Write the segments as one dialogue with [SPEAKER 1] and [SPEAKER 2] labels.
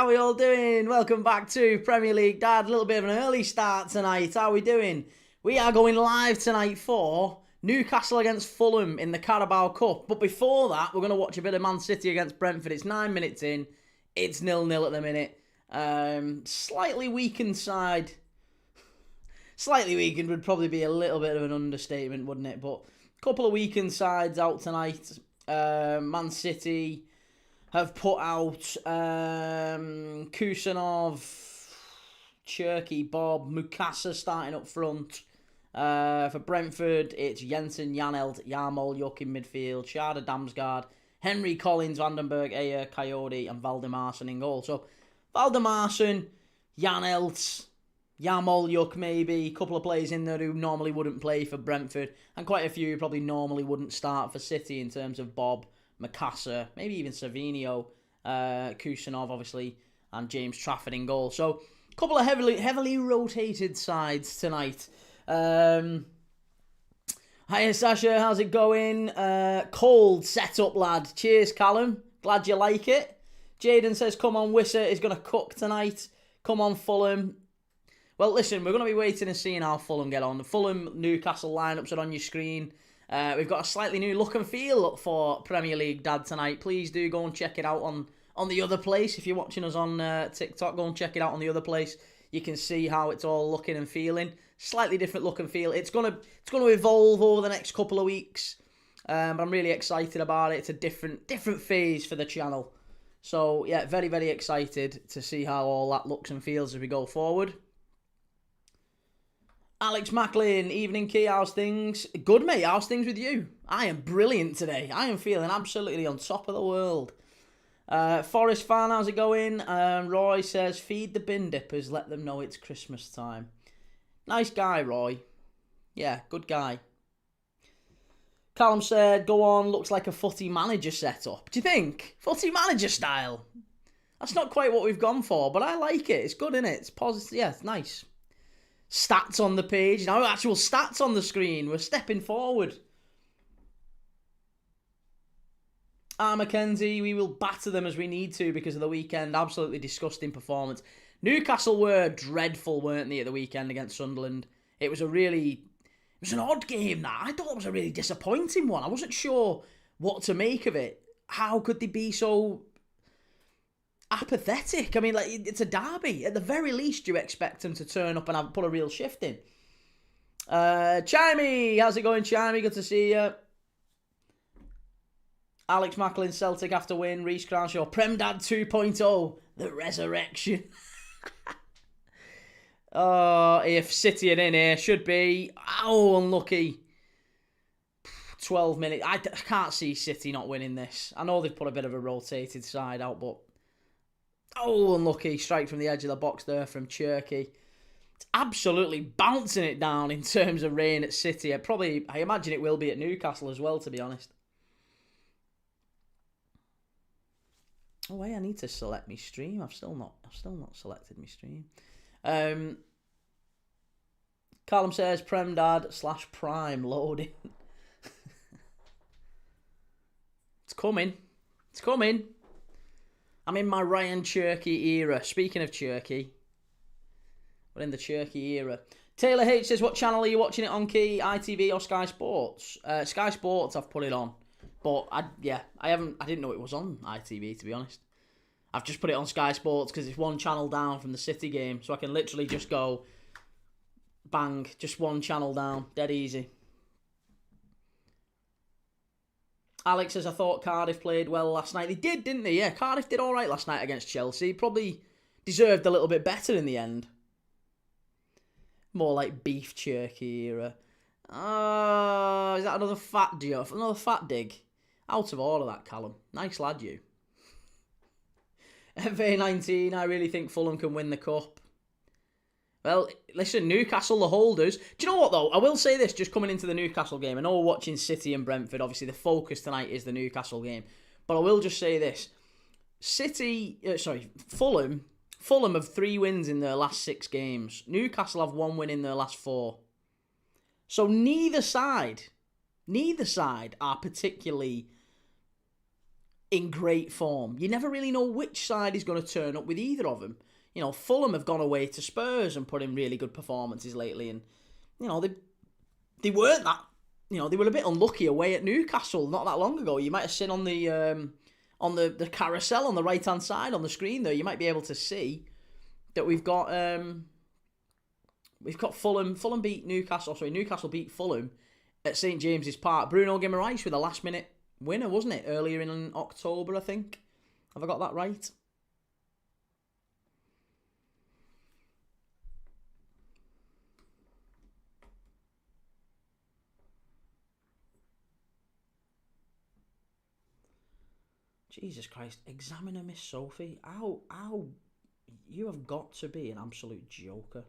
[SPEAKER 1] how we all doing? Welcome back to Premier League Dad. A little bit of an early start tonight. How are we doing? We are going live tonight for Newcastle against Fulham in the Carabao Cup. But before that, we're going to watch a bit of Man City against Brentford. It's 9 minutes in. It's 0-0 at the minute. Slightly weakened side. Slightly weakened would probably be a little bit of an understatement, wouldn't it? But a couple of weakened sides out tonight. Man City have put out Kusanov, Cherky, Bob, Mukasa starting up front. For Brentford, it's Jensen, Janelt, Jarmol, Juk in midfield, Sharda Damsgaard, Henry Collins, Vandenberg, Ayer, Coyote, and Valdemarsson in goal. So, Valdemarsson, Janelt, Jarmol, Juk maybe, a couple of players in there who normally wouldn't play for Brentford, and quite a few who probably normally wouldn't start for City in terms of Bob, Mukasa, maybe even Savinho, Kusanov, obviously, and James Trafford in goal. So, a couple of heavily rotated sides tonight. Hiya, Sasha, how's it going? Cold setup, lad. Cheers, Callum. Glad you like it. Jaden says, come on, Wisser is going to cook tonight. Come on, Fulham. Well, listen, we're going to be waiting and seeing how Fulham get on. The Fulham-Newcastle lineups are on your screen. We've got a slightly new look and feel for Premier League Dad tonight. Please do go and check it out on the other place. If you're watching us on TikTok, go and check it out on the other place. You can see how it's all looking and feeling. Slightly different look and feel. It's gonna evolve over the next couple of weeks. But I'm really excited about it. It's a different phase for the channel. So yeah, very, very excited to see how all that looks and feels as we go forward. Alex Macklin, evening key, how's things? Good, mate, how's things with you? I am brilliant today. I am feeling absolutely on top of the world. Forest fan, how's it going? Roy says, feed the bin dippers, let them know it's Christmas time. Nice guy, Roy. Yeah, good guy. Callum said, go on, looks like a footy manager setup. Do you think? Footy manager style? That's not quite what we've gone for, but I like it. It's good, isn't it? It's positive. Yeah, it's nice. Stats on the page. Now actual stats on the screen. We're stepping forward. Mackenzie, we will batter them as we need to because of the weekend. Absolutely disgusting performance. Newcastle were dreadful, weren't they, at the weekend against Sunderland? It was an odd game, that. I thought it was a really disappointing one. I wasn't sure what to make of it. How could they be so apathetic? I mean, like, it's a derby. At the very least, you expect them to turn up and put a real shift in. Chimey, how's it going, Chimey? Good to see you. Alex Macklin, Celtic after win. Reece Cranshaw, Prem Dad 2.0, the resurrection. Oh, if City are in here, should be. Oh, unlucky. 12 minutes. I can't see City not winning this. I know they've put a bit of a rotated side out, but... Oh, unlucky. Strike from the edge of the box there from Cherky. It's absolutely bouncing it down in terms of rain at City. I imagine it will be at Newcastle as well, to be honest. Oh, wait, I need to select my stream. I've still not selected my stream. Callum says Prem Dad / Prime loading. It's coming. It's coming. I'm in my Ryan Cherky era. Speaking of Cherky, we're in the Cherky era. Taylor H says, what channel are you watching it on, Key? ITV or Sky Sports? Sky Sports, I've put it on. But, I didn't know it was on ITV, to be honest. I've just put it on Sky Sports because it's one channel down from the City game. So I can literally just go, bang, just one channel down. Dead easy. Alex says, I thought Cardiff played well last night. They did, didn't they? Yeah, Cardiff did all right last night against Chelsea. Probably deserved a little bit better in the end. More like beef jerky era. Is that another fat deal? Another fat dig? Out of order, that, Callum. Nice lad, you. FA19, I really think Fulham can win the cup. Well, listen, Newcastle, the holders. Do you know what, though? I will say this, just coming into the Newcastle game. I know we're watching City and Brentford. Obviously, the focus tonight is the Newcastle game. But I will just say this. Fulham have 3 wins in their last 6 games. Newcastle have 1 win in their last 4. So neither side are particularly in great form. You never really know which side is going to turn up with either of them. You know, Fulham have gone away to Spurs and put in really good performances lately, and you know they weren't that. You know, they were a bit unlucky away at Newcastle not that long ago. You might have seen on the carousel on the right hand side on the screen there. You might be able to see that we've got Fulham. Fulham beat Newcastle. Sorry, Newcastle beat Fulham at St James's Park. Bruno Guimaraes with a last minute winner, wasn't it? Earlier in October, I think. Have I got that right? Jesus Christ, Examiner Miss Sophie. How you have got to be an absolute joker.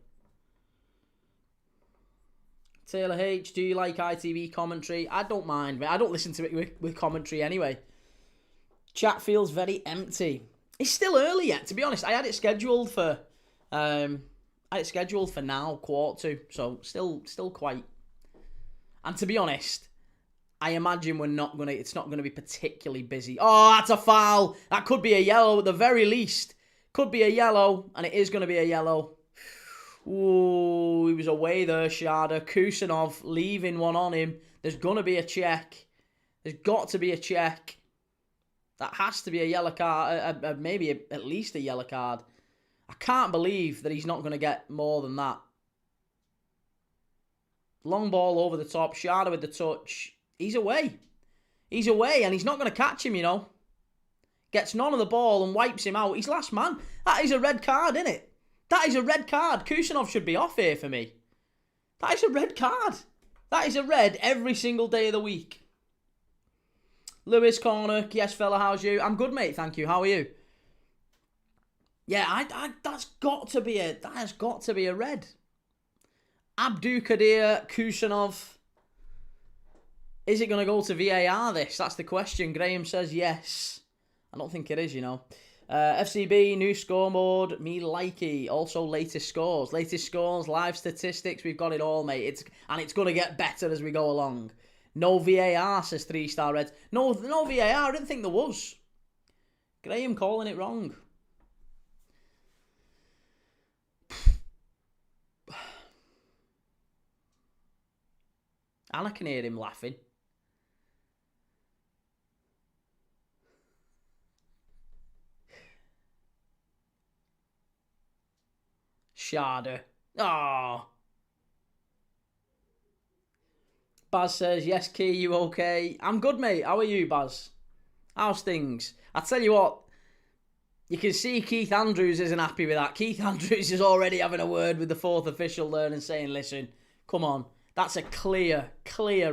[SPEAKER 1] Taylor H, do you like ITV commentary? I don't mind, mate. I don't listen to it with commentary anyway. Chat feels very empty. It's still early yet, to be honest. I had it scheduled for now, 1:45, so still quite. And to be honest, I imagine it's not gonna be particularly busy. Oh, that's a foul. That could be a yellow at the very least. Could be a yellow, and it is gonna be a yellow. Ooh, he was away there, Sharda. Kusanov leaving one on him. There's gonna be a check. There's got to be a check. That has to be a yellow card, maybe at least a yellow card. I can't believe that he's not going to get more than that. Long ball over the top. Sharda with the touch. He's away. He's away, and he's not going to catch him, you know. Gets none of the ball and wipes him out. He's last man. That is a red card, isn't it? That is a red card. Kusanov should be off here for me. That is a red card. That is a red every single day of the week. Lewis Corner, yes fella, how's you? I'm good, mate, thank you. How are you? Yeah, that has got to be a red. Abdulkadir Kusanov. Is it going to go to VAR this? That's the question. Graham says yes. I don't think it is, you know. FCB, new scoreboard, me likey. Also latest scores, live statistics. We've got it all, mate. It's going to get better as we go along. No VAR, says 3-star Reds. No VAR, I didn't think there was. Graham calling it wrong. And I can hear him laughing. Sharda. Oh. Baz says, yes, Key, you okay? I'm good, mate. How are you, Baz? How's things? I tell you what, you can see Keith Andrews isn't happy with that. Keith Andrews is already having a word with the fourth official there and saying, listen, come on. That's a clear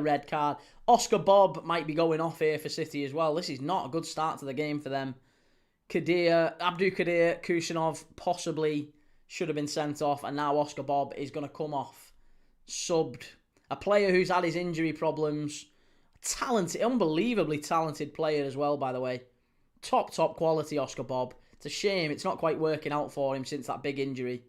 [SPEAKER 1] red card. Oscar Bob might be going off here for City as well. This is not a good start to the game for them. Abdulkadir Kusanov possibly should have been sent off, and now Oscar Bob is going to come off. Subbed. A player who's had his injury problems. Talented, unbelievably talented player as well, by the way. Top quality Oscar Bob. It's a shame it's not quite working out for him since that big injury.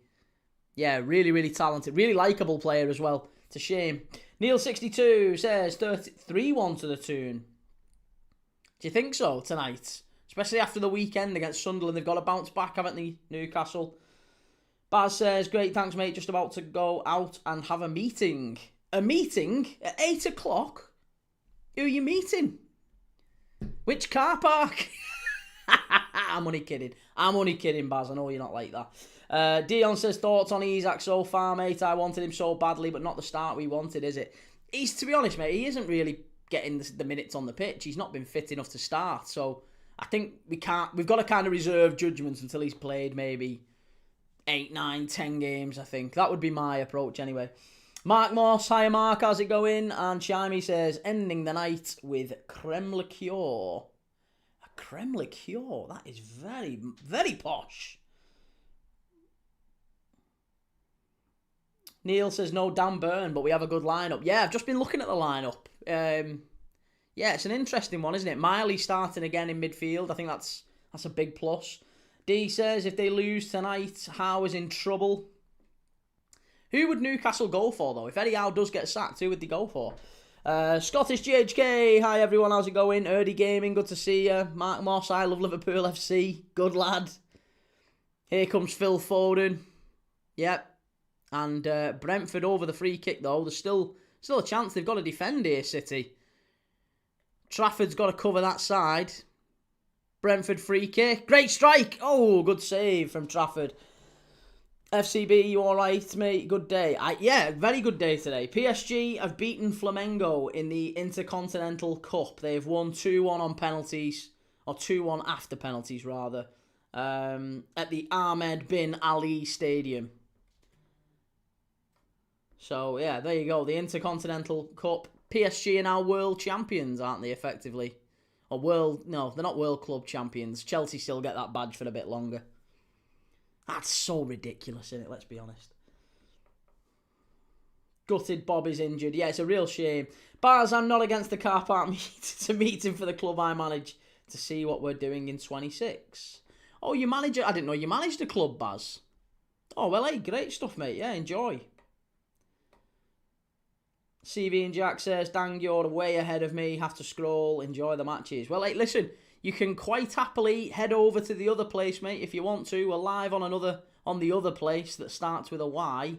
[SPEAKER 1] Yeah, really talented. Really likeable player as well. It's a shame. Neil62 says 3-1 to the Tyne. Do you think so tonight? Especially after the weekend against Sunderland. They've got to bounce back, haven't they, Newcastle? Baz says, great, thanks, mate. Just about to go out and have a meeting. A meeting at 8 o'clock? Who are you meeting? Which car park? I'm only kidding, Baz. I know you're not like that. Dion says, thoughts on Isak so far, mate? I wanted him so badly, but not the start we wanted, is it? To be honest, mate, he isn't really getting the minutes on the pitch. He's not been fit enough to start. So I think we've got to kind of reserve judgments until he's played maybe 8, 9, 10 games, I think. That would be my approach anyway. Mark Moss, hi Mark, how's it going? And Chimey says, ending the night with creme liqueur. A creme liqueur? That is very, very posh. Neil says, no Dan Burn, but we have a good lineup. Yeah, I've just been looking at the lineup. Yeah, it's an interesting one, isn't it? Miley starting again in midfield. I think that's a big plus. D says, if they lose tonight, Howe is in trouble. Who would Newcastle go for, though? If Eddie Howe does get sacked, who would they go for? Scottish GHK, hi everyone, how's it going? Early Gaming, good to see you. Mark Moss, I love Liverpool FC, good lad. Here comes Phil Foden. Yep. And Brentford over the free kick though. There's still a chance they've got to defend here, City. Trafford's got to cover that side. Brentford free kick. Great strike. Oh, good save from Trafford. FCB, you alright, mate? Good day. Yeah, very good day today. PSG have beaten Flamengo in the Intercontinental Cup. They have won 2-1 on penalties. Or 2-1 after penalties, rather. At the Ahmed bin Ali Stadium. So, yeah, there you go. The Intercontinental Cup. PSG are now world champions, aren't they, effectively? Or no, they're not world club champions. Chelsea still get that badge for a bit longer. That's so ridiculous, isn't it? Let's be honest. Gutted Bob is injured. Yeah, it's a real shame. Bars, I'm not against the car park meet. It's a meeting for the club I manage to see what we're doing in 26. Oh, you manage it? I didn't know you managed a club, Baz. Oh, well, hey, great stuff, mate. Yeah, enjoy. CV and Jack says, dang, you're way ahead of me. Have to scroll. Enjoy the matches. Well, hey, listen, you can quite happily head over to the other place, mate, if you want to. We're live on the other place that starts with a Y.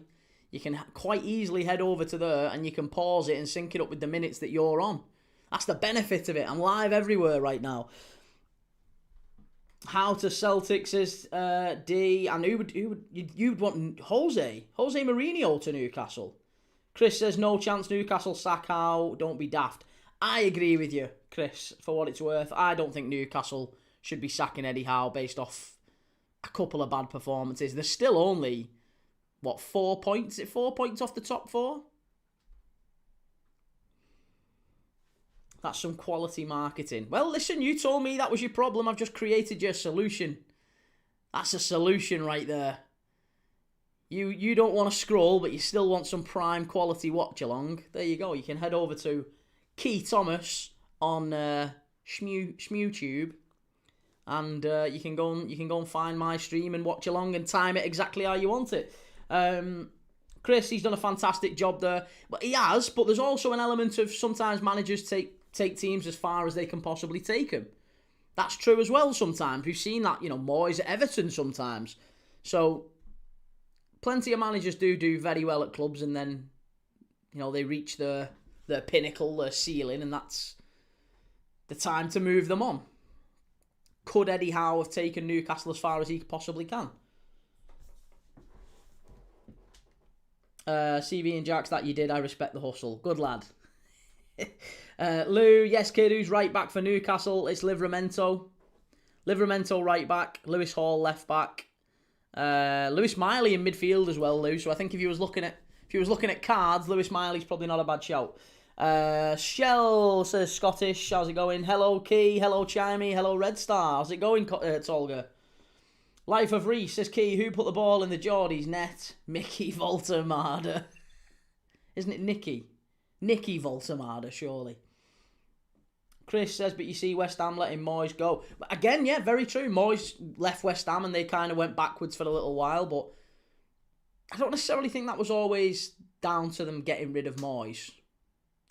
[SPEAKER 1] You can quite easily head over to there and you can pause it and sync it up with the minutes that you're on. That's the benefit of it. I'm live everywhere right now. How to Celtics is D. And you'd want Jose Mourinho to Newcastle. Chris says, no chance Newcastle sack Howe. Don't be daft. I agree with you, Chris, for what it's worth. I don't think Newcastle should be sacking Eddie Howe based off a couple of bad performances. There's still only, 4 points? Is it 4 points off the top 4? That's some quality marketing. Well, listen, you told me that was your problem. I've just created your solution. That's a solution right there. You don't want to scroll, but you still want some prime quality watch-along. There you go. You can head over to Key Thomas on ShmewTube, and you can go and find my stream and watch along and time it exactly how you want it. Chris, he's done a fantastic job there. But he has, but there's also an element of sometimes managers take teams as far as they can possibly take them. That's true as well sometimes. We've seen that, Moyes at Everton sometimes. So plenty of managers do very well at clubs and then, they reach their pinnacle, their ceiling, and that's the time to move them on. Could Eddie Howe have taken Newcastle as far as he possibly can? CV and Jacks, that you did. I respect the hustle. Good lad. Lou, yes, kid, who's right back for Newcastle? It's Livramento. Livramento right back. Lewis Hall left back. Lewis Miley in midfield as well, Lou. So I think if you was looking at cards, Lewis Miley's probably not a bad shout. Shell says Scottish. How's it going? Hello Key. Hello Chimey. Hello Red Star. How's it going, Tolga? Life of Reese says Key. Who put the ball in the Geordies net? Mickey Voltamada. Isn't it Nicky? Nicky Voltamada, surely. Chris says, but you see West Ham letting Moyes go. But again, yeah, very true. Moyes left West Ham and they kind of went backwards for a little while, but I don't necessarily think that was always down to them getting rid of Moyes.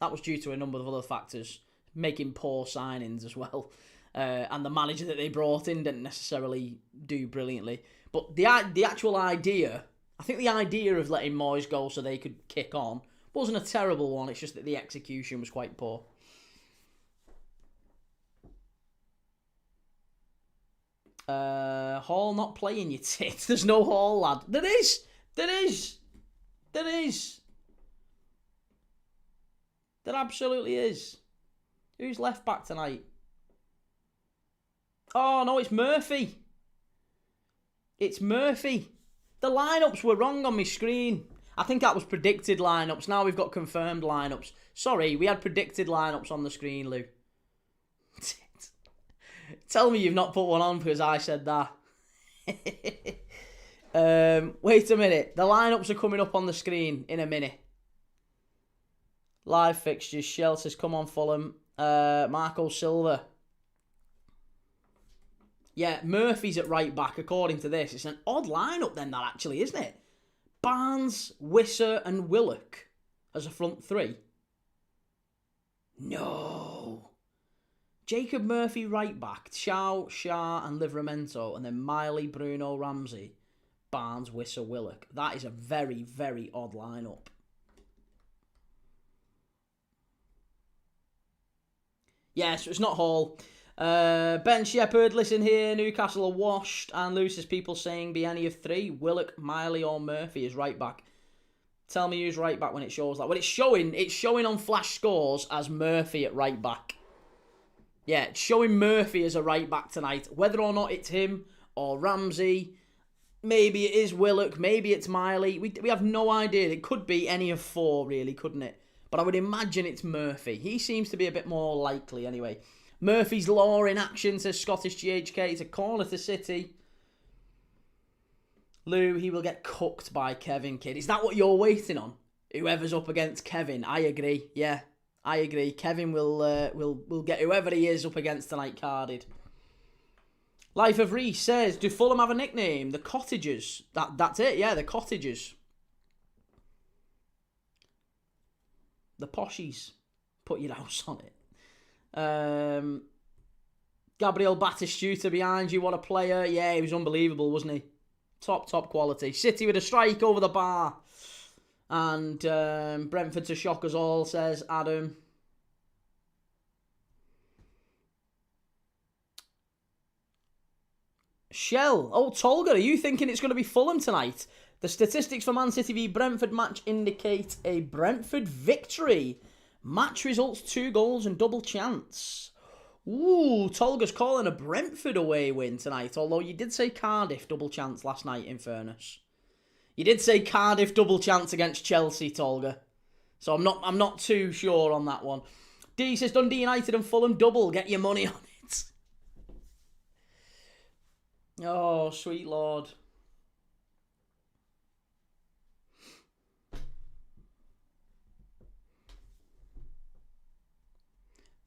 [SPEAKER 1] That was due to a number of other factors, making poor signings as well. And the manager that they brought in didn't necessarily do brilliantly. But the actual idea, I think the idea of letting Moyes go so they could kick on wasn't a terrible one. It's just that the execution was quite poor. Hall not playing, you tit. There's no Hall, lad. There is. There absolutely is. Who's left back tonight? Oh, no, it's Murphy. It's Murphy. The lineups were wrong on my screen. I think that was predicted lineups. Now we've got confirmed lineups. Sorry, we had predicted lineups on the screen, Lou. Tell me you've not put one on because I said that. Wait a minute. The lineups are coming up on the screen in a minute. Live fixtures. Shell says, come on, Fulham. Marco Silva. Yeah, Murphy's at right back, according to this. It's an odd lineup then, that actually, isn't it? Barnes, Wisser and Willock as a front three. No. Jacob Murphy right back, Howe, Shah and Livramento, and then Miley, Bruno, Ramsey, Barnes, Wissa, Willock. That is a very, very odd lineup. Yes, it's not Hall. Ben Shepherd, listen here. Newcastle are washed, and Lewis is people saying be any of three. Willock, Miley, or Murphy is right back. Tell me who's right back when it shows that. Well, it's showing on flash scores as Murphy at right back. Yeah, it's showing Murphy as a right back tonight. Whether or not it's him or Ramsey, maybe it is Willock, maybe it's Miley. We have no idea. It could be any of four, really, couldn't it? But I would imagine it's Murphy. He seems to be a bit more likely anyway. Murphy's Law in action, says Scottish GHK. It's a corner to City. Lou, he will get cooked by Kevin Kidd. Is that what you're waiting on? Whoever's up against Kevin. I agree. Yeah, I agree. Kevin will get whoever he is up against tonight carded. Life of Reese says, do Fulham have a nickname? The Cottagers. That's it, yeah, the Cottagers. The Poshies. Put your house on it. Gabriel Batistuta behind you. What a player. Yeah, he was unbelievable, wasn't he? Top quality. City with a strike over the bar. And Brentford to shock us all, says Adam. Shell. Oh, Tolga, are you thinking it's going to be Fulham tonight? The statistics for Man City v Brentford match indicate a Brentford victory. Match results 2 goals and double chance. Ooh, Tolga's calling a Brentford away win tonight. Although you did say Cardiff double chance last night, in fairness. You did say Cardiff double chance against Chelsea, Tolga. So I'm not too sure on that one. D says Dundee United and Fulham double. Get your money on it. Oh, sweet Lord.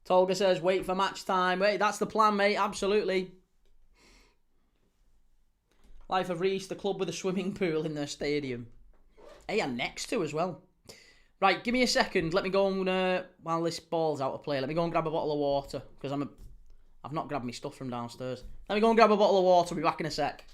[SPEAKER 1] Tolga says, wait for match time. Wait, that's the plan, mate. Absolutely. Life of Reese, the club with a swimming pool in their stadium. Hey, and next to as well. Right, give me a second. Let me go and, while this ball's out of play, let me go and grab a bottle of water. Because I've not grabbed my stuff from downstairs. Let me go and grab a bottle of water. I'll be back in a sec.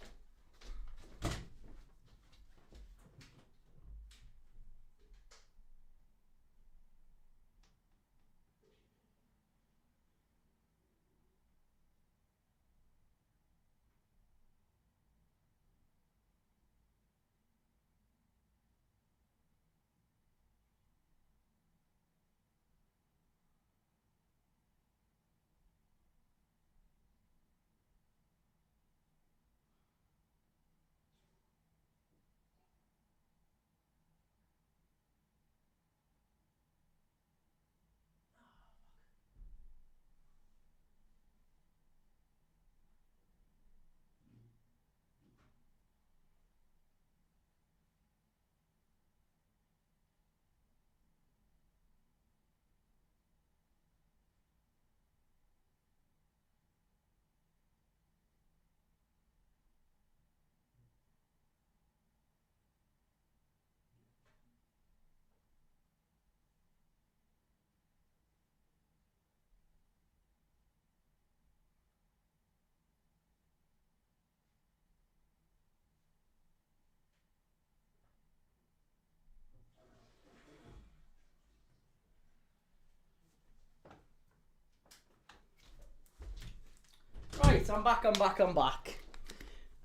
[SPEAKER 1] Right, I'm back.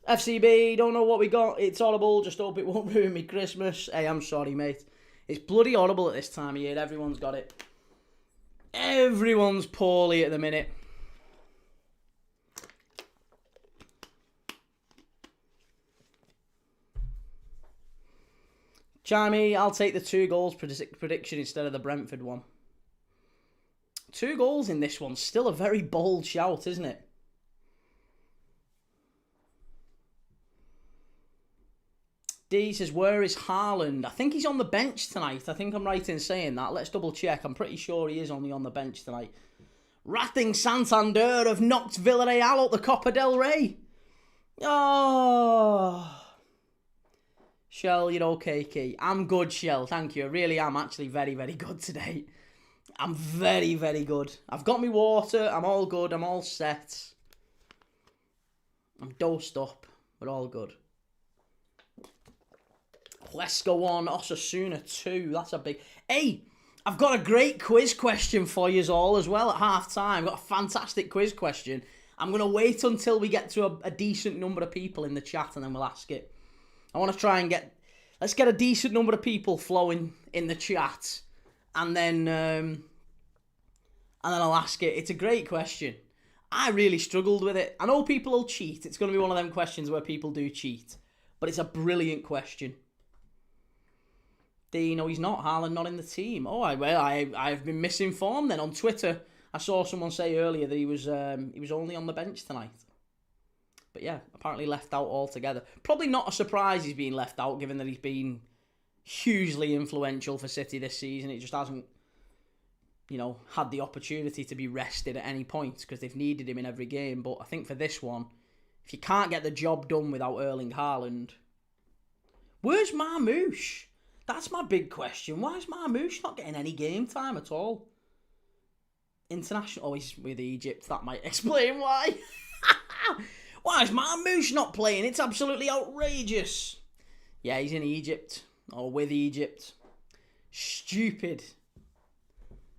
[SPEAKER 1] FCB, don't know what we got. It's horrible. Just hope it won't ruin me Christmas. Hey, I'm sorry, mate. It's bloody horrible at this time of year. Everyone's got it. Everyone's poorly at the minute. Chimey, I'll take the 2 goals prediction instead of the Brentford one. 2 goals in this one. Still a very bold shout, isn't it? D says, where is Haaland? I think he's on the bench tonight. I think I'm right in saying that. Let's double check. I'm pretty sure he is only on the bench tonight. Racing Santander have knocked Villarreal out the Copa del Rey. Oh. Shell, you're okay, Key. I'm good, Shell. Thank you. I really am actually very, very good today. I'm very, very good. I've got me water. I'm all good. I'm all set. I'm dosed up. We're all good. Huesca 1, Osasuna 2. That's a big... Hey, I've got a great quiz question for you all as well at half-time. I've got a fantastic quiz question. I'm going to wait until we get to a decent number of people in the chat and then we'll ask it. I want to try and get... Let's get a decent number of people flowing in the chat and then I'll ask it. It's a great question. I really struggled with it. I know people will cheat. It's going to be one of them questions where people do cheat. But it's a brilliant question. No, he's not. Haaland not in the team. Oh, I've been misinformed then. On Twitter, I saw someone say earlier that he was only on the bench tonight. But yeah, apparently left out altogether. Probably not a surprise he's been left out, given that he's been hugely influential for City this season. It just hasn't, had the opportunity to be rested at any point because they've needed him in every game. But I think for this one, if you can't get the job done without Erling Haaland, where's Marmoush? That's my big question. Why is Marmoush not getting any game time at all? International... Oh, he's with Egypt. That might explain why. Why is Marmoush not playing? It's absolutely outrageous. Yeah, he's in Egypt. Or with Egypt. Stupid.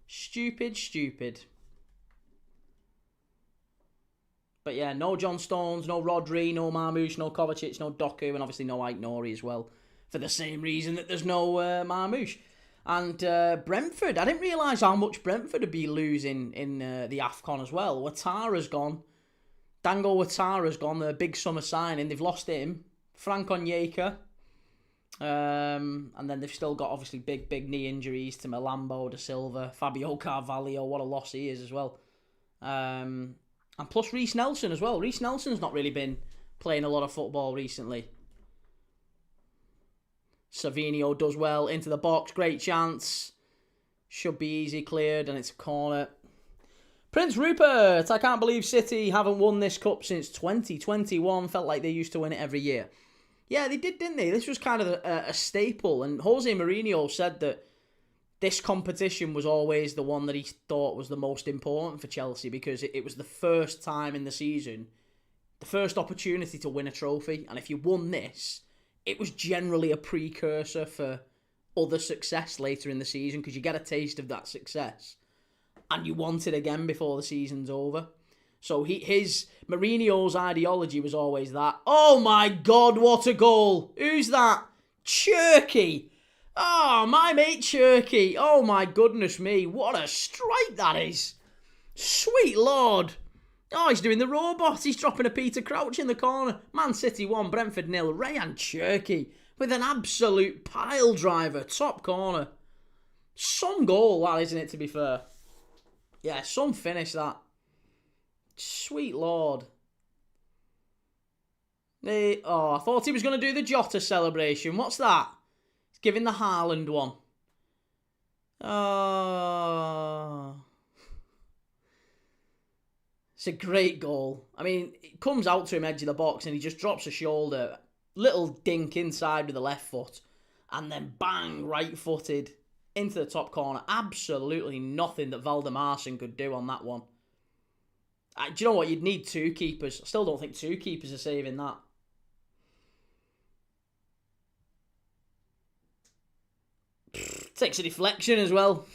[SPEAKER 1] Stupid. But yeah, no John Stones, no Rodri, no Marmoush, no Kovacic, no Doku, and obviously no Ike Nori as well. For the same reason that there's no Marmoush. And Brentford, I didn't realise how much Brentford would be losing in the AFCON as well. Ouattara's gone. Dango Ouattara's gone, the big summer signing. They've lost him. Frank Onyeka. And then they've still got, obviously, big knee injuries to Malambo, De Silva, Fabio Carvalho. What a loss he is as well. And plus Reece Nelson as well. Reece Nelson's not really been playing a lot of football recently. Savinio does well. Into the box. Great chance. Should be easy cleared. And it's a corner. Prince Rupert. I can't believe City haven't won this cup since 2021. Felt like they used to win it every year. Yeah, they did, didn't they? This was kind of a staple. And Jose Mourinho said that this competition was always the one that he thought was the most important for Chelsea because it was the first time in the season, the first opportunity to win a trophy. And if you won this, it was generally a precursor for other success later in the season because you get a taste of that success and you want it again before the season's over. So Mourinho's ideology was always that. Oh my God, what a goal. Who's that? Cherky. Oh, my mate Cherky. Oh my goodness me. What a strike that is. Sweet Lord. Oh, he's doing the robot. He's dropping a Peter Crouch in the corner. Man City 1, Brentford 0. Rayan Cherky with an absolute pile driver. Top corner. Some goal, that, isn't it, to be fair? Yeah, some finish, that. Sweet Lord. I thought he was going to do the Jota celebration. What's that? He's giving the Haaland one. Oh. It's a great goal. I mean, it comes out to him edge of the box and he just drops a shoulder. Little dink inside with the left foot. And then bang, right-footed into the top corner. Absolutely nothing that Valdemarsson could do on that one. Do you know what? You'd need two keepers. I still don't think two keepers are saving that. Takes a deflection as well.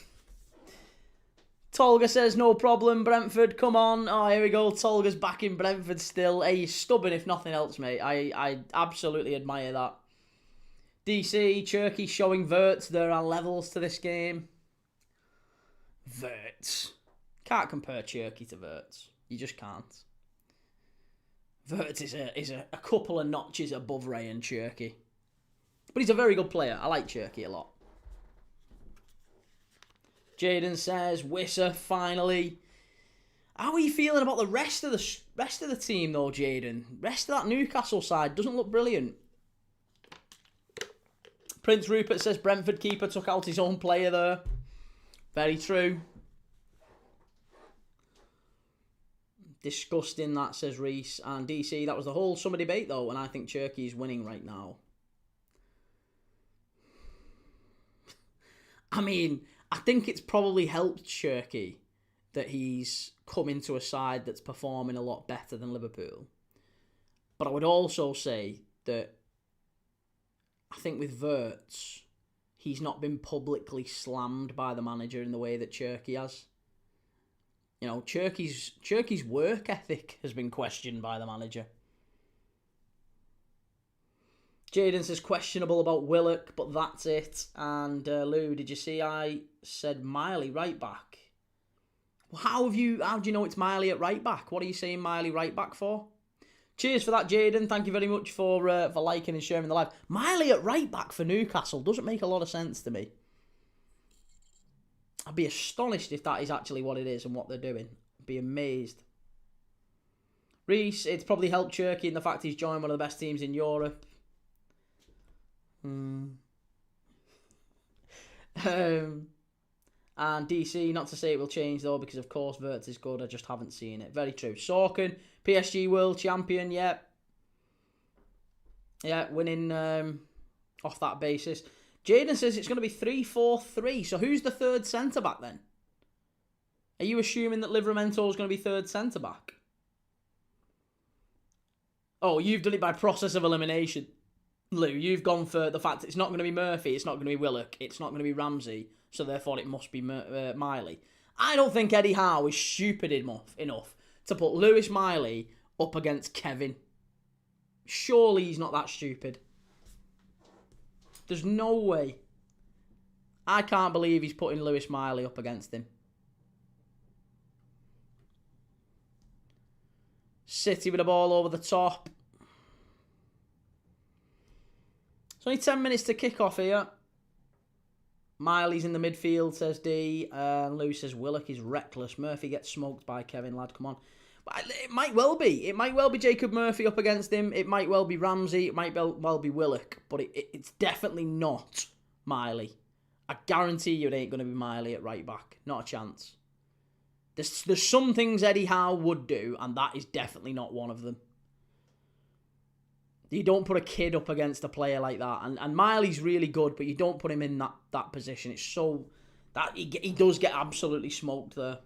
[SPEAKER 1] Tolga says, no problem, Brentford, come on. Oh, here we go. Tolga's back in Brentford still. Hey, he's stubborn if nothing else, mate. I absolutely admire that. DC, Cherky showing Wirtz. There are levels to this game. Wirtz. Can't compare Cherky to Wirtz. You just can't. Wirtz is a couple of notches above Rayan Cherky. But he's a very good player. I like Cherky a lot. Jaden says, Wissa, finally. How are you feeling about the rest of the team, though, Jaden? Rest of that Newcastle side doesn't look brilliant. Prince Rupert says Brentford keeper took out his own player there. Very true. Disgusting, that, says Reese. And DC, that was the whole summer debate, though, and I think Cherky is winning right now. I mean, I think it's probably helped Cherky that he's come into a side that's performing a lot better than Liverpool. But I would also say that I think with Wirtz, he's not been publicly slammed by the manager in the way that Cherky has. You know, Cherky's work ethic has been questioned by the manager. Jaden says questionable about Willock, but that's it. And Lou, did you see I said Miley right back? Well, how do you know it's Miley at right back? What are you saying Miley right back for? Cheers for that, Jaden. Thank you very much for liking and sharing the live. Miley at right back for Newcastle doesn't make a lot of sense to me. I'd be astonished if that is actually what it is and what they're doing. I'd be amazed. Reese, it's probably helped Cherky in the fact he's joined one of the best teams in Europe. And DC, not to say it will change though, because of course Wirtz is good, I just haven't seen it. Very true. Sorkin, PSG World Champion, yeah, winning off that basis. Jaden says it's going to be 3-4-3, so who's the third centre-back then? Are you assuming that Livramento is going to be third centre-back? Oh, you've done it by process of elimination. Lou, you've gone for the fact it's not going to be Murphy, it's not going to be Willock, it's not going to be Ramsey, so therefore it must be Miley. I don't think Eddie Howe is stupid enough to put Lewis Miley up against Kevin. Surely he's not that stupid. There's no way. I can't believe he's putting Lewis Miley up against him. City with the ball over the top. It's only 10 minutes to kick off here. Miley's in the midfield, says D. Lou says Willock is reckless. Murphy gets smoked by Kevin, lad. Come on. It might well be. It might well be Jacob Murphy up against him. It might well be Ramsey. It might well be Willock. But it's definitely not Miley. I guarantee you it ain't going to be Miley at right back. Not a chance. There's some things Eddie Howe would do, and that is definitely not one of them. You don't put a kid up against a player like that. And Miley's really good, but you don't put him in that position. It's so... that he does get absolutely smoked there.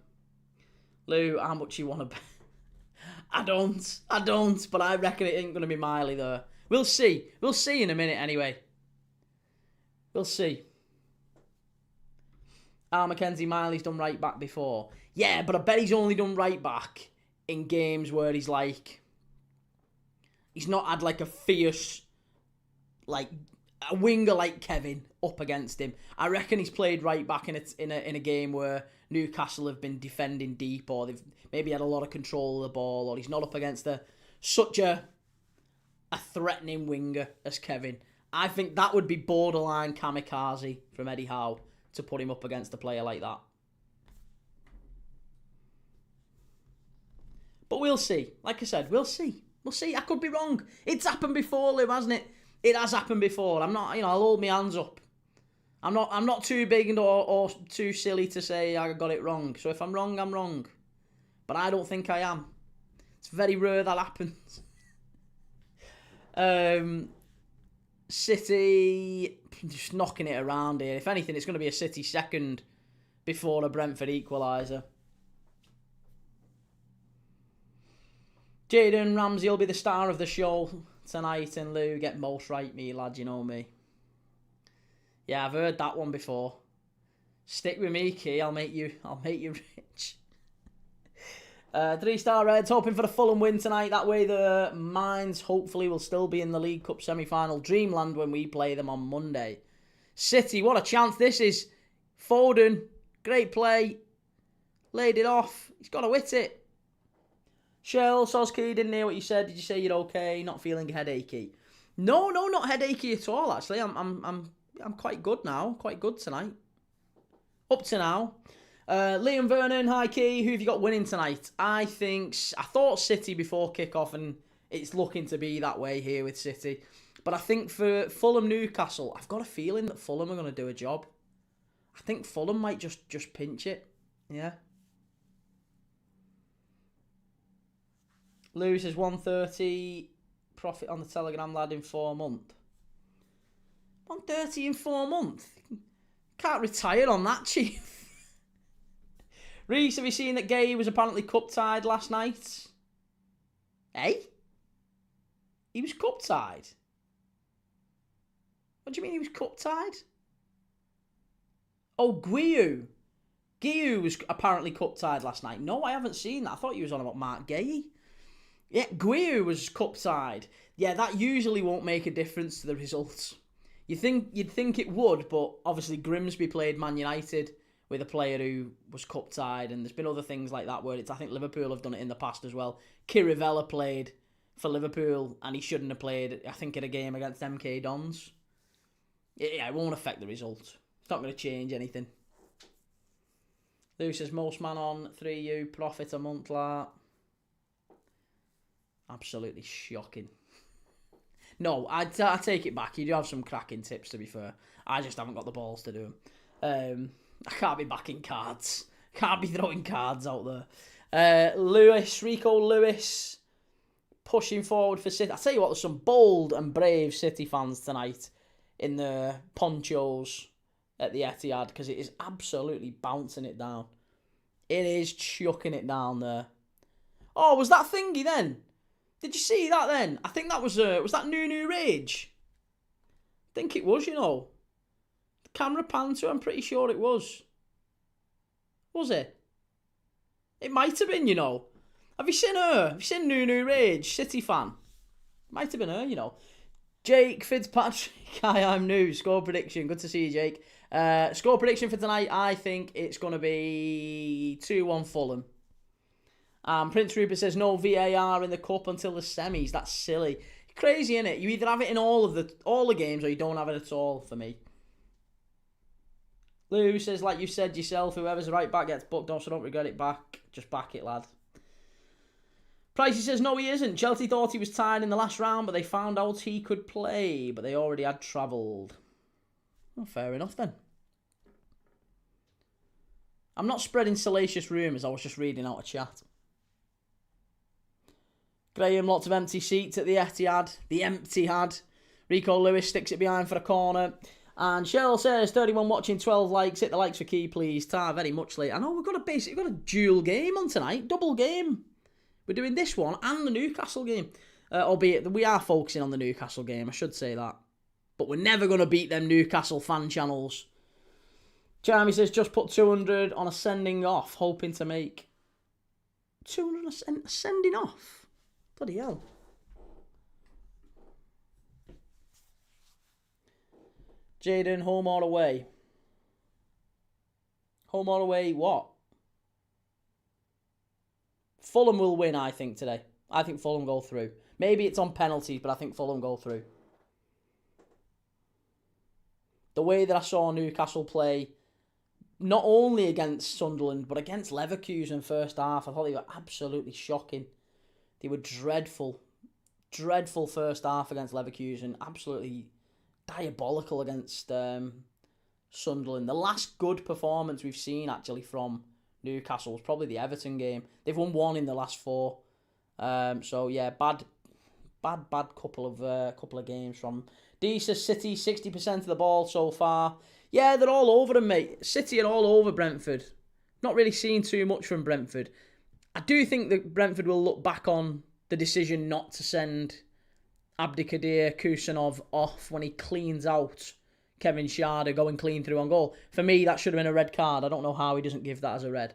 [SPEAKER 1] Lou, how much you want to bet? I don't. But I reckon it ain't going to be Miley there. We'll see. We'll see in a minute anyway. We'll see. Mackenzie, Miley's done right back before. Yeah, but I bet he's only done right back in games where he's like... he's not had like a fierce, like a winger like Kevin up against him. I reckon he's played right back in a game where Newcastle have been defending deep, or they've maybe had a lot of control of the ball, or he's not up against such a threatening winger as Kevin. I think that would be borderline kamikaze from Eddie Howe to put him up against a player like that. But we'll see. Like I said, we'll see. We'll see. I could be wrong. It's happened before, Lou, hasn't it? It has happened before. I'm not, I'll hold my hands up. I'm not too big or too silly to say I got it wrong. So if I'm wrong, I'm wrong. But I don't think I am. It's very rare that happens. City just knocking it around here. If anything, it's going to be a City second before a Brentford equaliser. Jaden Ramsey will be the star of the show tonight, and Lou, get most right, me lad, you know me. Yeah, I've heard that one before. Stick with me, Key. I'll make you rich. 3-star Reds hoping for the Fulham win tonight. That way the Mines hopefully will still be in the League Cup semi-final dreamland when we play them on Monday. City, what a chance this is. Foden, great play. Laid it off. He's got to hit it. Shell, Soski, didn't hear what you said. Did you say you're okay? Not feeling headachy? No, not headachy at all. Actually, I'm quite good now. Quite good tonight. Up to now. Liam Vernon, hi Key. Who have you got winning tonight? I thought City before kickoff, and it's looking to be that way here with City. But I think for Fulham Newcastle, I've got a feeling that Fulham are going to do a job. I think Fulham might just pinch it. Yeah. Lou says 130 profit on the Telegram lad in 4 months. 130 in 4 months? Can't retire on that, Chief. Reese, have you seen that Gay was apparently cup-tied last night? Eh? He was cup-tied? What do you mean he was cup-tied? Oh, Guiu. Guiu was apparently cup-tied last night. No, I haven't seen that. I thought you was on about Mark Gay. Yeah, Guiu was cup-tied. Yeah, that usually won't make a difference to the results. You'd think it would, but obviously Grimsby played Man United with a player who was cup-tied, and there's been other things like that where I think Liverpool have done it in the past as well. Kirivella played for Liverpool, and he shouldn't have played, I think, in a game against MK Dons. Yeah, it won't affect the result. It's not going to change anything. Lou says, most man on 3U, profit a month like. Absolutely shocking. No, I take it back. You do have some cracking tips, to be fair. I just haven't got the balls to do them. I can't be backing cards. Can't be throwing cards out there. Rico Lewis, pushing forward for City. I tell you what, there's some bold and brave City fans tonight in the ponchos at the Etihad, because it is absolutely bouncing it down. It is chucking it down there. Oh, was that thingy then? Did you see that then? I think that was that Nunu Rage? I think it was, you know. The camera panned to, I'm pretty sure it was. Was it? It might have been, you know. Have you seen her? Have you seen Nunu Rage, City fan? Might have been her, you know. Jake Fitzpatrick, hi, I'm new. Score prediction. Good to see you, Jake. Score prediction for tonight, I think it's going to be 2-1 Fulham. Prince Rupert says no VAR in the cup until the semis. That's silly. Crazy, innit? You either have it in all the games or you don't have it at all for me. Lou says, like you said yourself, whoever's right back gets booked off, so don't regret it back. Just back it, lad. Pricey says, no, he isn't. Chelsea thought he was tired in the last round, but they found out he could play, but they already had travelled. Well, fair enough, then. I'm not spreading salacious rumours, I was just reading out a chat. Graham, lots of empty seats at the Etihad. The empty had. Rico Lewis sticks it behind for a corner. And Cheryl says, 31 watching, 12 likes. Hit the likes for key, please. Tar, very much late. I know we've got a dual game on tonight. Double game. We're doing this one and the Newcastle game. Albeit, we are focusing on the Newcastle game. I should say that. But we're never going to beat them Newcastle fan channels. Charmy says, just put 200 on a sending off. Hoping to make 200 on a sending off. Bloody hell. Jaden, home or away? Home or away what? Fulham will win, I think, today. I think Fulham go through. Maybe it's on penalties, but I think Fulham go through. The way that I saw Newcastle play, not only against Sunderland, but against Leverkusen first half, I thought they were absolutely shocking. They were dreadful. Dreadful first half against Leverkusen. Absolutely diabolical against Sunderland. The last good performance we've seen, actually, from Newcastle was probably the Everton game. They've won one in the last four. So, yeah, bad couple of games from Deesa. City, 60% of the ball so far. Yeah, they're all over them, mate. City are all over Brentford. Not really seeing too much from Brentford. I do think that Brentford will look back on the decision not to send Abdikadir Kusanov off when he cleans out Kevin Schade going clean through on goal. For me, that should have been a red card. I don't know how he doesn't give that as a red.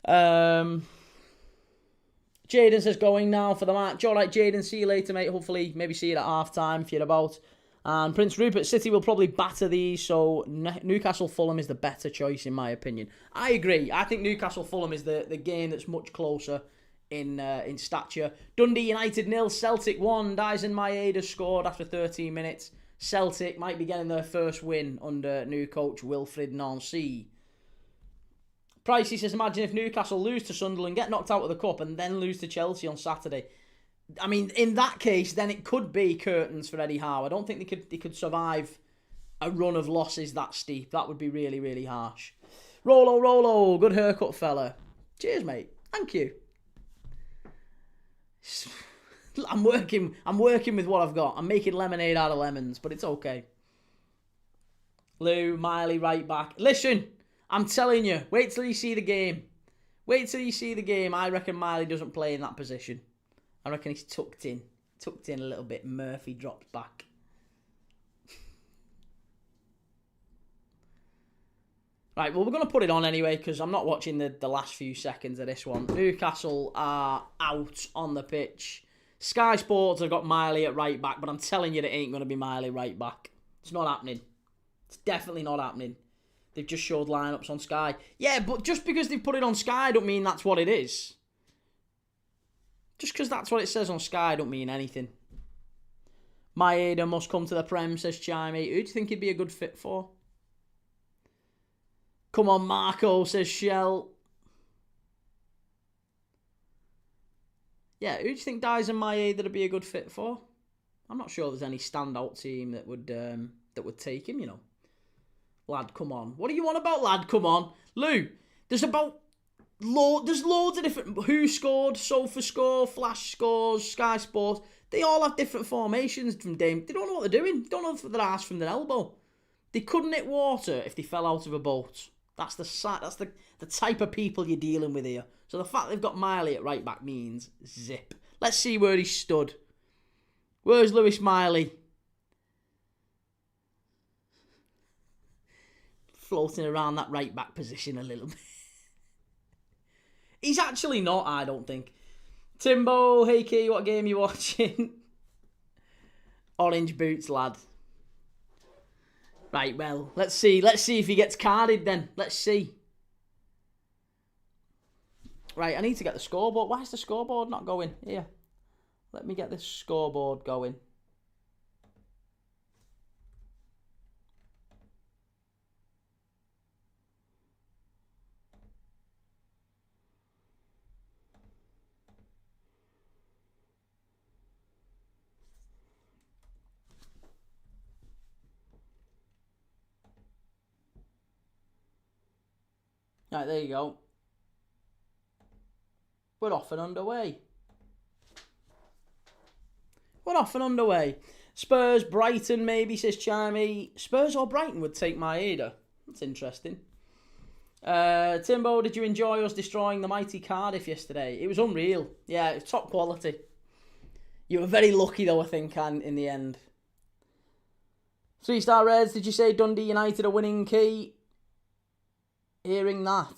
[SPEAKER 1] Jaden says going now for the match. All right, Jaden, see you later, mate. Hopefully, maybe see you at half-time if you're about. And Prince Rupert, City will probably batter these, so Newcastle Fulham is the better choice in my opinion. I agree. I think Newcastle Fulham is the game that's much closer in stature. Dundee United 0, Celtic 1. Dyson Maeda scored after 13 minutes. Celtic might be getting their first win under new coach Wilfried Nancy. Pricey says, imagine if Newcastle lose to Sunderland, get knocked out of the cup, and then lose to Chelsea on Saturday. I mean, in that case, then it could be curtains for Eddie Howe. I don't think they could survive a run of losses that steep. That would be really, really harsh. Rolo, good haircut, fella. Cheers, mate. Thank you. I'm working with what I've got. I'm making lemonade out of lemons, but it's okay. Lou, Miley, right back. Listen, I'm telling you, wait till you see the game. Wait till you see the game. I reckon Miley doesn't play in that position. I reckon he's tucked in. Tucked in a little bit. Murphy drops back. Right, well, we're going to put it on anyway because I'm not watching the last few seconds of this one. Newcastle are out on the pitch. Sky Sports have got Miley at right back, but I'm telling you it ain't going to be Miley right back. It's not happening. It's definitely not happening. They've just showed lineups on Sky. Yeah, but just because they've put it on Sky don't mean that's what it is. Just because that's what it says on Sky don't mean anything. Maeda must come to the Prem, says Chimey. Who do you think he'd be a good fit for? Come on, Marco, says Shell. Yeah, who do you think Dies and Maeda would be a good fit for? I'm not sure there's any standout team that would take him, you know. Lad, come on. What do you want about lad? Come on. Lou, there's loads of different... Who scored? Sofa score, Flash scores, Sky Sports. They all have different formations from Dame. They don't know what they're doing. They don't know their ass from their elbow. They couldn't hit water if they fell out of a boat. That's the type of people you're dealing with here. So the fact they've got Miley at right back means zip. Let's see where he stood. Where's Lewis Miley? Floating around that right back position a little bit. He's actually not, I don't think. Timbo, hey Key, what game you watching? Orange boots, lad. Right, well, let's see. Let's see if he gets carded then. Let's see. Right, I need to get the scoreboard. Why is the scoreboard not going? Here. Let me get this scoreboard going. Right, there you go. We're off and underway. We're off and underway. Spurs, Brighton maybe, says Chimey. Spurs or Brighton would take Maeda. That's interesting. Timbo, did you enjoy us destroying the mighty Cardiff yesterday? It was unreal. Yeah, it was top quality. You were very lucky though, I think, in the end. 3-star Reds, did you say Dundee United are winning key? Hearing not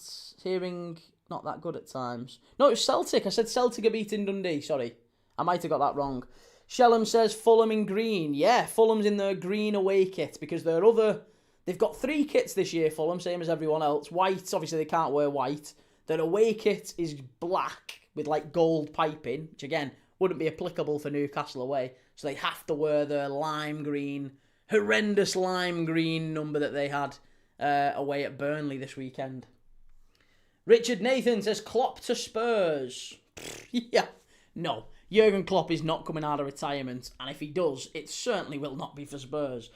[SPEAKER 1] that good at times. No, it was Celtic. I said Celtic are beating Dundee. Sorry. I might have got that wrong. Shellham says Fulham in green. Yeah, Fulham's in their green away kit because they've got 3 kits this year, Fulham, same as everyone else. White, obviously they can't wear white. Their away kit is black with like gold piping, which again, wouldn't be applicable for Newcastle away. So they have to wear their lime green, horrendous lime green number that they had away at Burnley this weekend. Richard Nathan says Klopp to Spurs. Yeah, no. Jurgen Klopp is not coming out of retirement, and if he does, it certainly will not be for Spurs.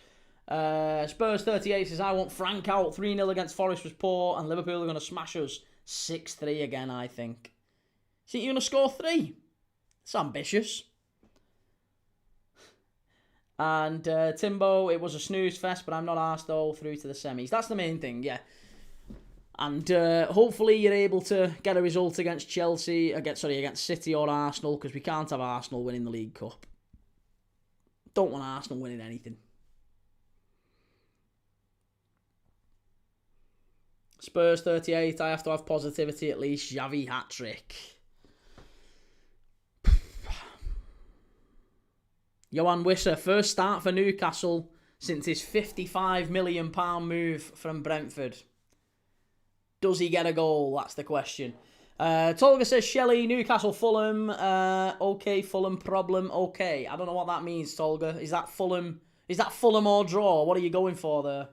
[SPEAKER 1] Spurs 38 says, I want Frank out. 3-0 against Forest was poor, and Liverpool are going to smash us 6-3 again, I think. Think you're going to score 3? It's ambitious. And Timbo, it was a snooze fest, but I'm not arsed though, through to the semis. That's the main thing, yeah. And hopefully you're able to get a result against Chelsea, against City or Arsenal, because we can't have Arsenal winning the League Cup. Don't want Arsenal winning anything. Spurs 38, I have to have positivity at least. Xavi hat-trick. Johan Wisser, first start for Newcastle since his £55 million move from Brentford. Does he get a goal? That's the question. Tolga says, Shelley, Newcastle, Fulham. Okay, Fulham problem. Okay. I don't know what that means, Tolga. Is that Fulham or draw? What are you going for there?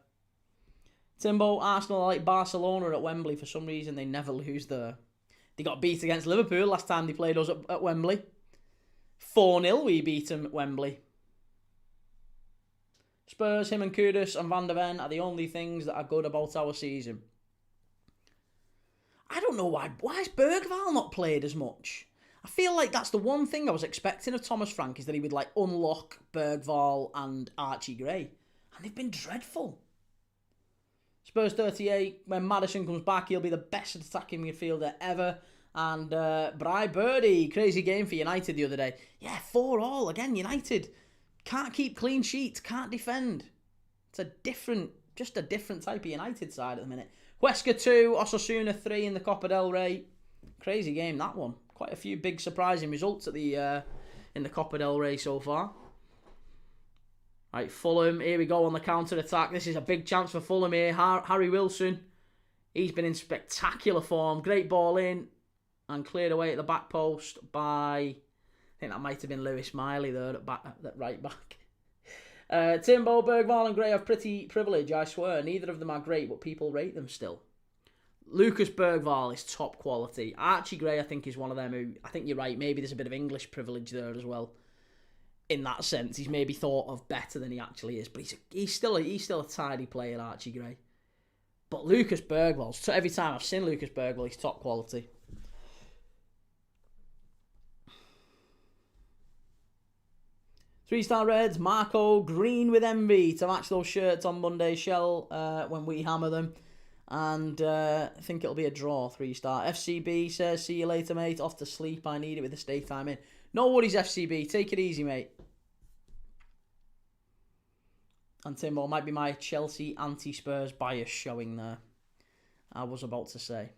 [SPEAKER 1] Timbo, Arsenal are like Barcelona at Wembley. For some reason, they never lose there. They got beat against Liverpool last time they played us at Wembley. 4-0 we beat them at Wembley. Spurs, him and Kudus and Van der Ven are the only things that are good about our season. I don't know why has Bergvall not played as much? I feel like that's the one thing I was expecting of Thomas Frank, is that he would like unlock Bergvall and Archie Gray. And they've been dreadful. Spurs 38, when Maddison comes back, he'll be the best attacking midfielder ever. And Bri Birdie, crazy game for United the other day. Yeah, 4-4. Again, United can't keep clean sheets, can't defend. It's just a different type of United side at the minute. Huesca 2, Osasuna 3 in the Copa del Rey. Crazy game, that one. Quite a few big surprising results at the in the Copa del Rey so far. Right, Fulham, here we go on the counter-attack. This is a big chance for Fulham here. Harry Wilson, he's been in spectacular form. Great ball in and cleared away at the back post by, I think that might have been Lewis Miley there at right back. Timbo, Bergvall and Gray have pretty privilege, I swear. Neither of them are great, but people rate them still. Lucas Bergvall is top quality. Archie Gray, I think, is one of them who, I think you're right, maybe there's a bit of English privilege there as well. In that sense, he's maybe thought of better than he actually is. But he's still a tidy player, Archie Gray. But Lucas Bergvall, so every time I've seen Lucas Bergvall, he's top quality. Three-star Reds, Marco, green with envy to match those shirts on Monday, Shell, when we hammer them. And I think it'll be a draw, 3-star. FCB says, see you later, mate. Off to sleep. I need it with the stay time in. No worries, FCB. Take it easy, mate. And Timbo, might be my Chelsea anti-Spurs bias showing there. I was about to say.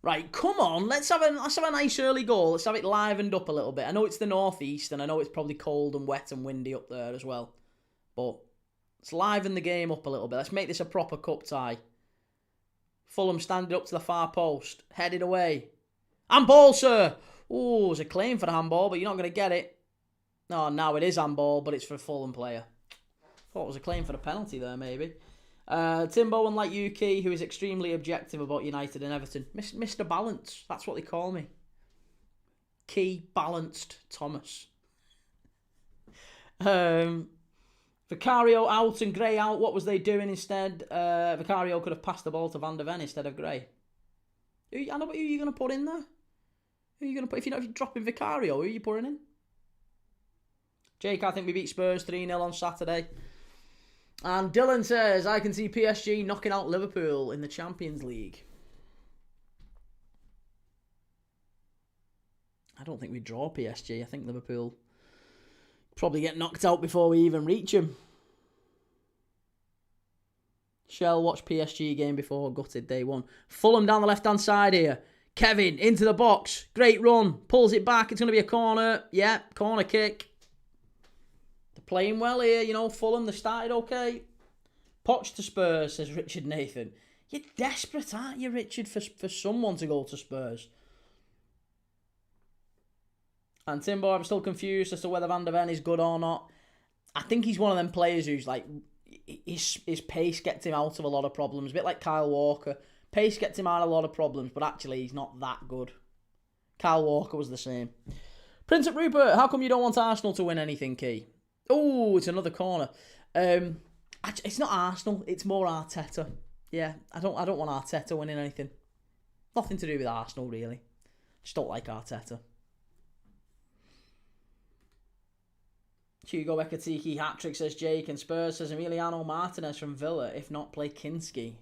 [SPEAKER 1] Right, come on. Let's have a nice early goal. Let's have it livened up a little bit. I know it's the northeast, and I know it's probably cold and wet and windy up there as well. But let's liven the game up a little bit. Let's make this a proper cup tie. Fulham standing up to the far post. Headed away. Handball, sir! Oh, there's a claim for the handball, but you're not going to get it. No, now it is handball, but it's for a Fulham player. Thought it was a claim for the penalty there, maybe. Timbo, unlike Yuki, who is extremely objective about United and Everton. Mr. Balance, that's what they call me. Key Balanced Thomas. Vicario out and Gray out. What was they doing instead? Vicario could have passed the ball to Van der Ven instead of Gray. I know, but who are you going to put in there? Who are you going to put? If you're dropping Vicario, who are you putting in? Jake, I think we beat Spurs 3-0 on Saturday. And Dylan says, I can see PSG knocking out Liverpool in the Champions League. I don't think we draw PSG. I think Liverpool probably get knocked out before we even reach them. Shell, watch PSG game before gutted day one. Fulham down the left-hand side here. Kevin into the box. Great run. Pulls it back. It's going to be a corner. Yeah, corner kick. They're playing well here. You know, Fulham, they started okay. Poch to Spurs, says Richard Nathan. You're desperate, aren't you, Richard, for someone to go to Spurs? And Timbo, I'm still confused as to whether Van der Ven is good or not. I think he's one of them players who's like, his pace gets him out of a lot of problems. A bit like Kyle Walker. Pace gets him out of a lot of problems, but actually he's not that good. Kyle Walker was the same. Prince of Rupert, how come you don't want Arsenal to win anything, Key? Oh, it's another corner. It's not Arsenal, it's more Arteta. Yeah, I don't want Arteta winning anything. Nothing to do with Arsenal, really. Just don't like Arteta. Hugo Ekatiki hat-trick, says Jake, and Spurs says Emiliano Martinez from Villa, if not play Kinski.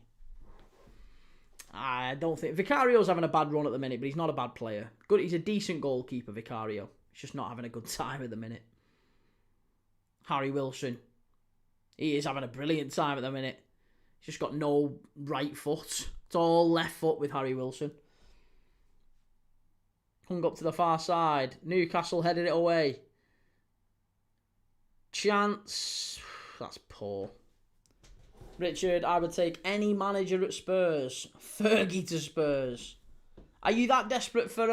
[SPEAKER 1] I don't think... Vicario's having a bad run at the minute, but he's not a bad player. Good, he's a decent goalkeeper, Vicario. He's just not having a good time at the minute. Harry Wilson. He is having a brilliant time at the minute. He's just got no right foot. It's all left foot with Harry Wilson. Hung up to the far side. Newcastle headed it away. Chance. That's poor. Richard, I would take any manager at Spurs. Fergie to Spurs. Are you that desperate for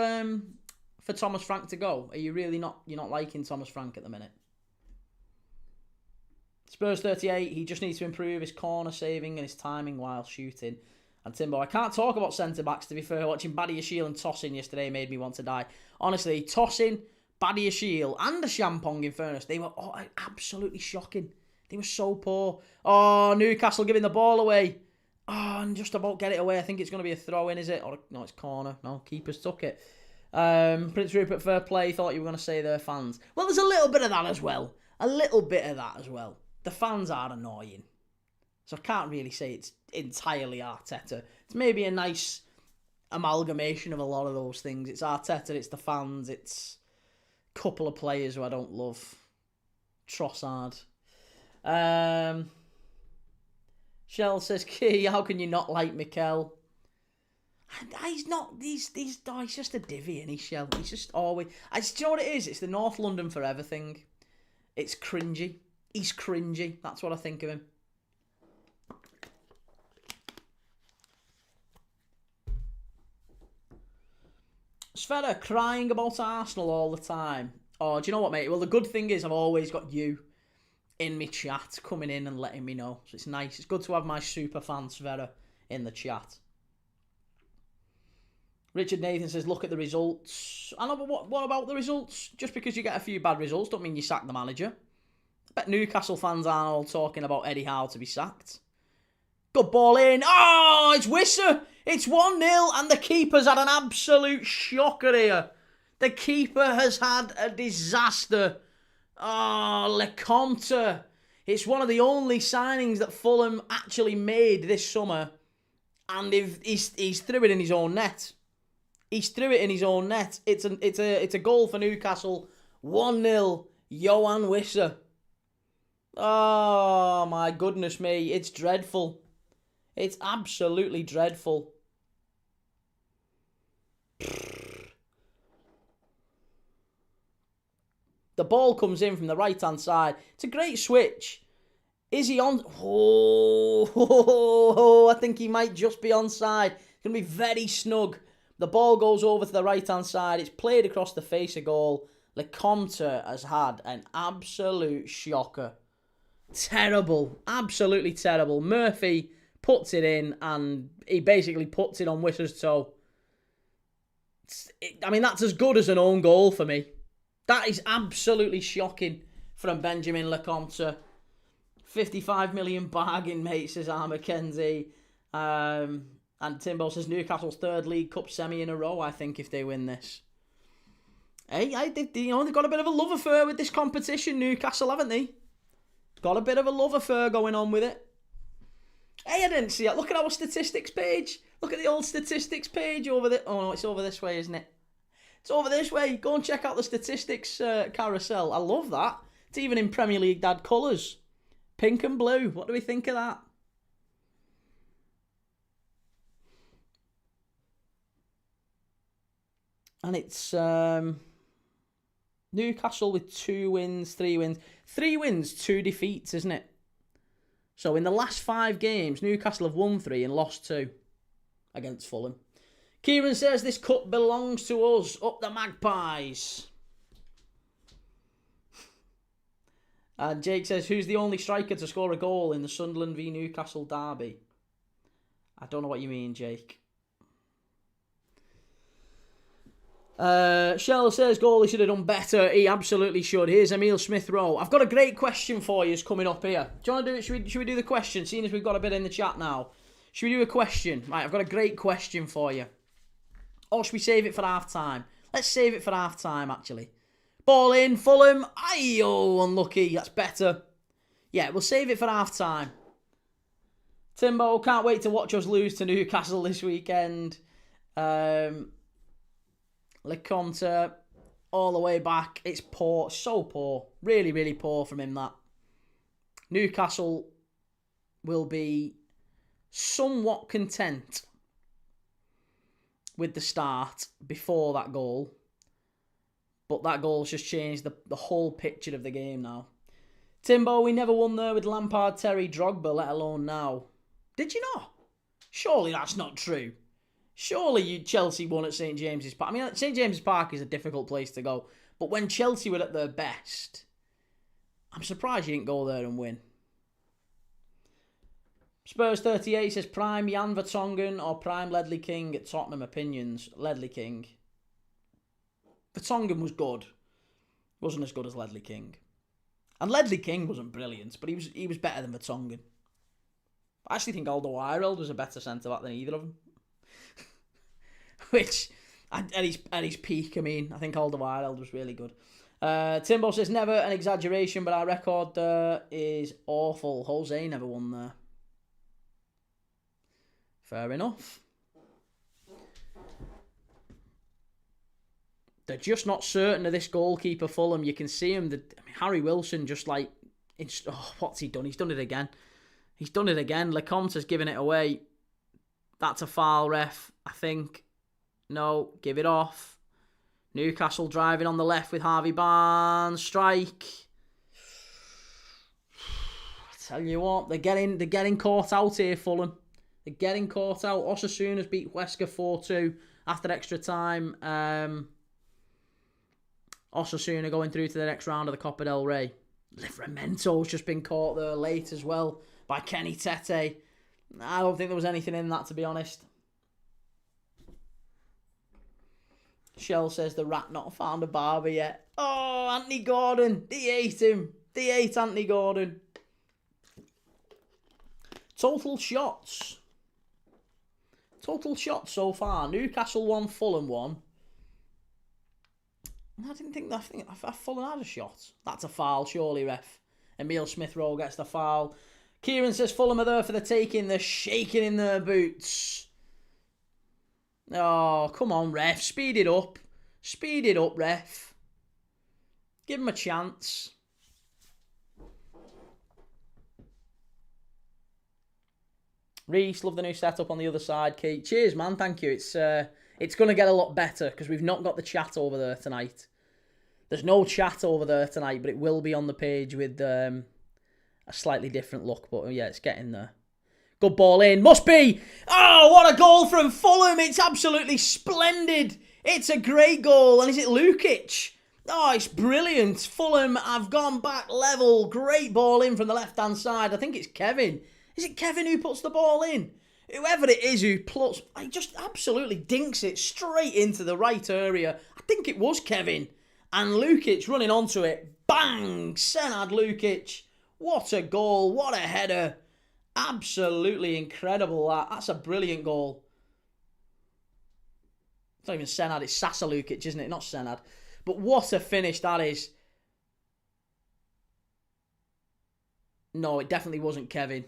[SPEAKER 1] Thomas Frank to go? Are you really not? You're not liking Thomas Frank at the minute? Spurs 38. He just needs to improve his corner saving and his timing while shooting. And Timbo, I can't talk about centre backs. To be fair, watching Badiashile and Tosin yesterday made me want to die. Honestly, Tosin, Badiashile, and the Champong, in fairness, they were absolutely shocking. They were so poor. Oh, Newcastle giving the ball away. Oh, and just about get it away. I think it's going to be a throw-in, is it? Or no, it's corner. No, keepers took it. Prince Rupert, fair play. Thought you were going to say they're fans. Well, there's a little bit of that as well. A little bit of that as well. The fans are annoying. So I can't really say it's entirely Arteta. It's maybe a nice amalgamation of a lot of those things. It's Arteta, it's the fans, it's a couple of players who I don't love. Trossard. Shell says, Key, how can you not like Mikel? He's not. He's just a divvy, and Shell. He's just always. Do you know what it is? It's the North London forever thing. It's cringy. He's cringy. That's what I think of him. Sveta crying about Arsenal all the time. Oh, do you know what, mate? Well, the good thing is I've always got you in my chat coming in and letting me know. So it's nice. It's good to have my super fan Sveta in the chat. Richard Nathan says, look at the results. I know, but what about the results? Just because you get a few bad results don't mean you sack the manager. I bet Newcastle fans aren't all talking about Eddie Howe to be sacked. Good ball in. Oh, it's Wisser. It's 1-0 and the keeper's had an absolute shocker here. The keeper has had a disaster. Oh, Lecomte. It's one of the only signings that Fulham actually made this summer. And he's threw it in his own net. He's threw it in his own net. It's a goal for Newcastle. 1-0. Johan Wisser. Oh, my goodness me. It's dreadful. It's absolutely dreadful. The ball comes in from the right-hand side. It's a great switch. Is he on? Oh, I think he might just be onside. It's going to be very snug. The ball goes over to the right-hand side. It's played across the face of goal. Lecomte has had an absolute shocker. Terrible. Absolutely terrible. Murphy puts it in and he basically puts it on Wisser's toe. I mean, that's as good as an own goal for me. That is absolutely shocking from Benjamin Lecomte. 55 million bargain, mate, says R. McKenzie. And Timbo says Newcastle's third League Cup semi in a row, I think, if they win this. Hey, they've got a bit of a love affair with this competition, Newcastle, haven't they? Got a bit of a love affair going on with it. Hey, I didn't see it. Look at our statistics page. Look at the old statistics page over there. Oh, no, it's over this way, isn't it? It's over this way. Go and check out the statistics carousel. I love that. It's even in Premier League dad colours. Pink and blue. What do we think of that? And it's Newcastle with 2 wins, 3 wins. 3 wins, 2 defeats, isn't it? So in the last 5 games, Newcastle have won 3 and lost 2 against Fulham. Kieran says this cup belongs to us. Up the Magpies. And Jake says, who's the only striker to score a goal in the Sunderland v Newcastle derby? I don't know what you mean, Jake. Shell says goalie should have done better. He absolutely should. Here's Emile Smith-Rowe. I've got a great question for you coming up here. Do you want to do it? Should we do the question? Seeing as we've got a bit in the chat now. Should we do a question? Right, I've got a great question for you. Or should we save it for half time? Let's save it for half time, actually. Ball in, Fulham. Aye, oh, unlucky. That's better. Yeah, we'll save it for half time. Timbo, can't wait to watch us lose to Newcastle this weekend. Lecomte, all the way back. It's poor. So poor. Really, really poor from him, that. Newcastle will be somewhat content with the start before that goal. But that goal's just changed the whole picture of the game now. Timbo, we never won there with Lampard, Terry, Drogba, let alone now. Did you not? Surely that's not true. Surely Chelsea won at St James's Park. I mean, St James's Park is a difficult place to go. But when Chelsea were at their best, I'm surprised you didn't go there and win. Spurs 38 says prime Jan Vertonghen or prime Ledley King at Tottenham. Opinions. Ledley King. Vertonghen was good. Wasn't as good as Ledley King. And Ledley King wasn't brilliant, but he was better than Vertonghen. I actually think Alderweireld was a better centre-back than either of them. Which, at his peak, I mean, I think Alderweireld was really good. Timbo says, never an exaggeration, but our record there is awful. Jose never won there. Fair enough. They're just not certain of this goalkeeper, Fulham. You can see him. Harry Wilson just like... what's he done? He's done it again. He's done it again. Lecomte has given it away. That's a foul, ref, I think. No, give it off. Newcastle driving on the left with Harvey Barnes. Strike. I tell you what, they're getting caught out here, Fulham. They're getting caught out. Osasuna's beat Huesca 4-2 after extra time. Osasuna going through to the next round of the Copa del Rey. Livramento's just been caught there late as well by Kenny Tete. I don't think there was anything in that, to be honest. Shell says the rat not found a barber yet. Oh, Anthony Gordon. They ate him. They ate Anthony Gordon. Total shots. Total shots so far. Newcastle 1, Fulham 1. I think Fulham had a shot. That's a foul, surely, ref. Emile Smith-Rowe gets the foul. Kieran says Fulham are there for the taking. They're shaking in their boots. Oh, come on, ref. Speed it up. Speed it up, ref. Give him a chance. Reese, love the new setup on the other side, Keith. Cheers, man. Thank you. It's going to get a lot better because we've not got the chat over there tonight. There's no chat over there tonight, but it will be on the page with a slightly different look. But yeah, it's getting there. Good ball in. Must be. Oh, what a goal from Fulham. It's absolutely splendid. It's a great goal. And is it Lukic? Oh, it's brilliant. Fulham have gone back level. Great ball in from the left-hand side. I think it's Kevin. Is it Kevin who puts the ball in? Whoever it is who plucks, he just absolutely dinks it straight into the right area. I think it was Kevin. And Lukic running onto it. Bang! Senad Lukic. What a goal. What a header. Absolutely incredible, that. That's a brilliant goal. It's not even Senad, it's Sasa Lukic, isn't it? Not Senad. But what a finish that is. No, it definitely wasn't Kevin.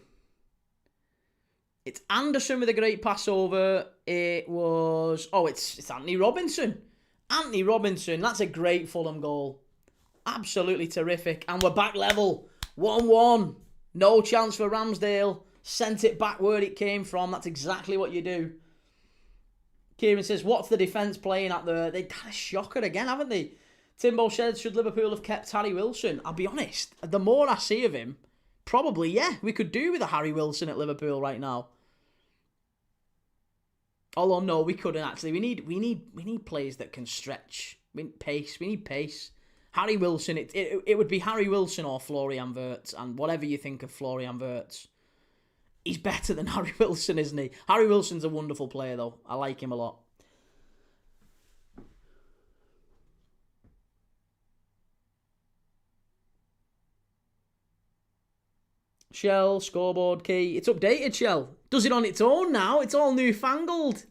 [SPEAKER 1] It's Anderson with a great pass over. It was... Oh, it's Anthony Robinson. Anthony Robinson. That's a great Fulham goal. Absolutely terrific. And we're back level. 1-1. No chance for Ramsdale. Sent it back where it came from. That's exactly what you do. Kieran says, what's the defence playing at there? They've had a shocker again, haven't they? Timbo said, should Liverpool have kept Harry Wilson? I'll be honest. The more I see of him, probably, yeah, we could do with a Harry Wilson at Liverpool right now. Although, no, we couldn't actually. We need players that can stretch. We need pace. We need pace. Harry Wilson, it would be Harry Wilson or Florian Wirtz, and whatever you think of Florian Wirtz, he's better than Harry Wilson, isn't he? Harry Wilson's a wonderful player, though. I like him a lot. Shell, scoreboard key. It's updated, Shell. Does it on its own now. It's all newfangled.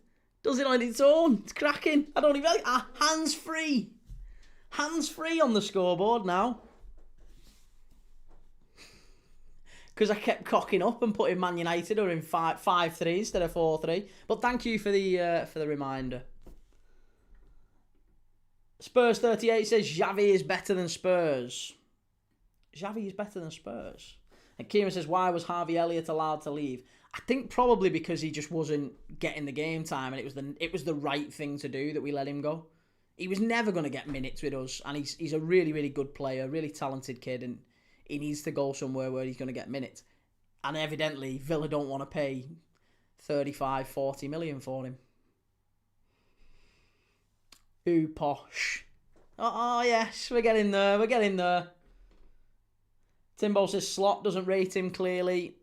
[SPEAKER 1] Does it on its own. It's cracking. I don't even... hands-free. Hands-free on the scoreboard now. Because I kept cocking up and putting Man United or in 5-3 instead of 4-3. But thank you for the reminder. Spurs 38 says Xavi is better than Spurs. Xavi is better than Spurs. And Kieran says, why was Harvey Elliott allowed to leave? I think probably because he just wasn't getting the game time, and it was the right thing to do that we let him go. He was never going to get minutes with us, and he's a really, really good player, really talented kid, and he needs to go somewhere where he's going to get minutes. And evidently, Villa don't want to pay 35, 40 million for him. Ooh, posh. Oh, yes, we're getting there, we're getting there. Timbo says Slot doesn't rate him clearly.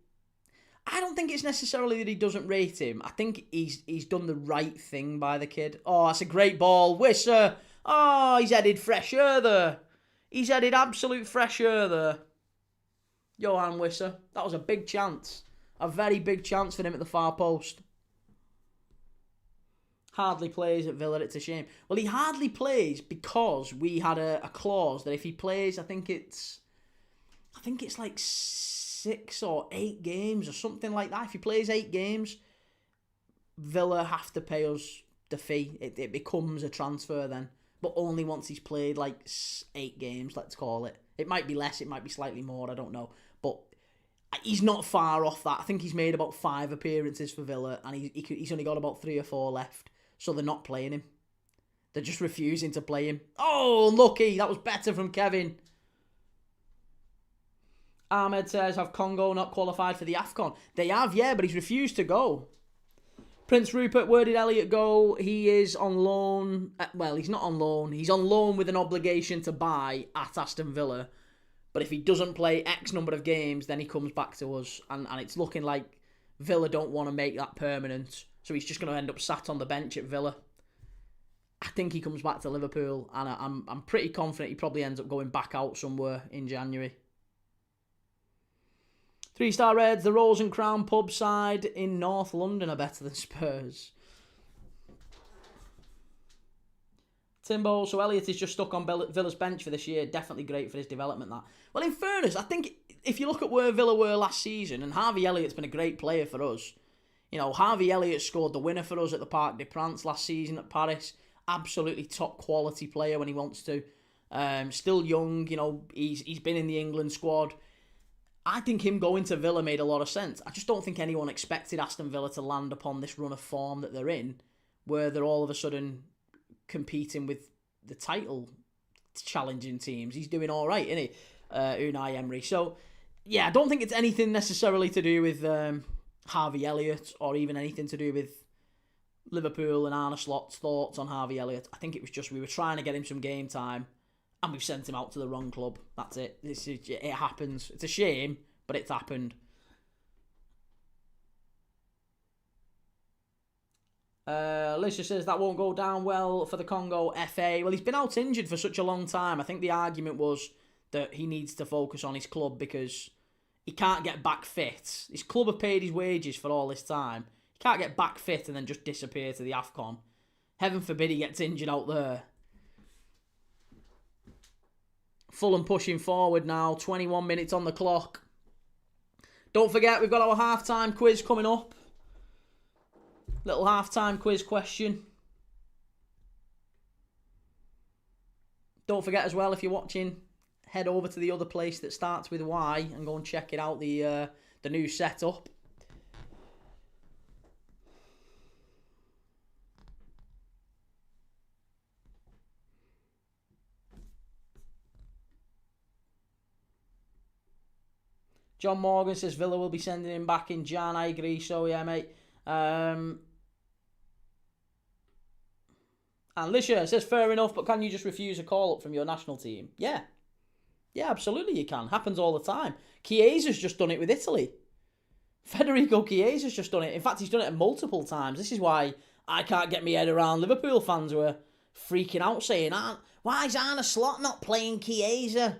[SPEAKER 1] I don't think it's necessarily that he doesn't rate him. I think he's done the right thing by the kid. Oh, that's a great ball. Wisser. Oh, he's headed fresh air there. He's headed absolute fresh air there. Johan Wisser. That was a big chance. A very big chance for him at the far post. Hardly plays at Villa, it's a shame. Well, he hardly plays because we had a clause that if he plays, I think it's like 6 or 8 games or something like that. If he plays 8 games, Villa have to pay us the fee. It becomes a transfer then, but only once he's played like 8 games, let's call it. It might be less, it might be slightly more, I don't know. But he's not far off that. I think he's made about 5 appearances for Villa, and he's only got about 3 or 4 left, so they're not playing him. They're just refusing to play him. Oh, lucky. That was better from Kevin. Ahmed says, have Congo not qualified for the AFCON? They have, yeah, but he's refused to go. Prince Rupert, where did Elliott go? He is on loan. Well, he's not on loan. He's on loan with an obligation to buy at Aston Villa. But if he doesn't play X number of games, then he comes back to us. And it's looking like Villa don't want to make that permanent. So he's just going to end up sat on the bench at Villa. I think he comes back to Liverpool. And I'm pretty confident he probably ends up going back out somewhere in January. 3-star Reds, the Rose and Crown pub side in North London are better than Spurs. Timbo, so Elliott is just stuck on Villa's bench for this year. Definitely great for his development, that. Well, in fairness, I think if you look at where Villa were last season, and Harvey Elliott's been a great player for us. You know, Harvey Elliott scored the winner for us at the Parc des Princes last season at Paris. Absolutely top quality player when he wants to. Still young, you know, he's been in the England squad. I think him going to Villa made a lot of sense. I just don't think anyone expected Aston Villa to land upon this run of form that they're in, where they're all of a sudden competing with the title challenging teams. He's doing all right, isn't he? Unai Emery. So, yeah, I don't think it's anything necessarily to do with Harvey Elliott or even anything to do with Liverpool and Arne Slot's thoughts on Harvey Elliott. I think it was just we were trying to get him some game time, and we've sent him out to the wrong club. That's it. It happens. It's a shame, but it's happened. Alicia says that won't go down well for the Congo FA. Well, he's been out injured for such a long time. I think the argument was that he needs to focus on his club because he can't get back fit. His club have paid his wages for all this time. He can't get back fit and then just disappear to the AFCON. Heaven forbid he gets injured out there. Fulham pushing forward now. 21 minutes on the clock. Don't forget, we've got our half-time quiz coming up. Little half-time quiz question. Don't forget as well, if you're watching, head over to the other place that starts with Y and go and check it out, the new setup. John Morgan says Villa will be sending him back in Jan. I agree. So, yeah, mate. And Lisha says, fair enough, but can you just refuse a call-up from your national team? Yeah. Yeah, absolutely you can. Happens all the time. Chiesa's just done it with Italy. Federico Chiesa's just done it. In fact, he's done it multiple times. This is why I can't get my head around Liverpool fans who are freaking out saying, why is Arne Slot not playing Chiesa?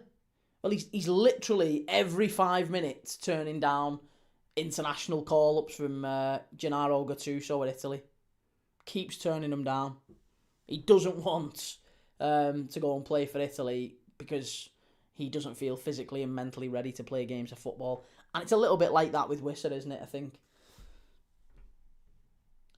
[SPEAKER 1] Well, he's literally every 5 minutes turning down international call-ups from Gennaro Gattuso at Italy. Keeps turning them down. He doesn't want to go and play for Italy because he doesn't feel physically and mentally ready to play games of football. And it's a little bit like that with Wissa, isn't it, I think?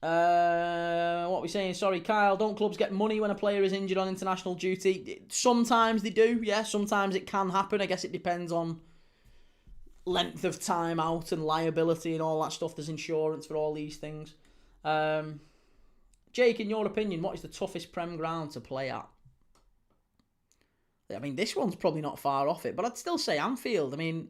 [SPEAKER 1] What are we saying? Sorry, Kyle, don't clubs get money when a player is injured on international duty? Sometimes they do, yeah. Sometimes it can happen. I guess it depends on length of time out and liability and all that stuff. There's insurance for all these things. Jake, in your opinion, what is the toughest Prem ground to play at? I mean, this one's probably not far off it, but I'd still say Anfield. I mean,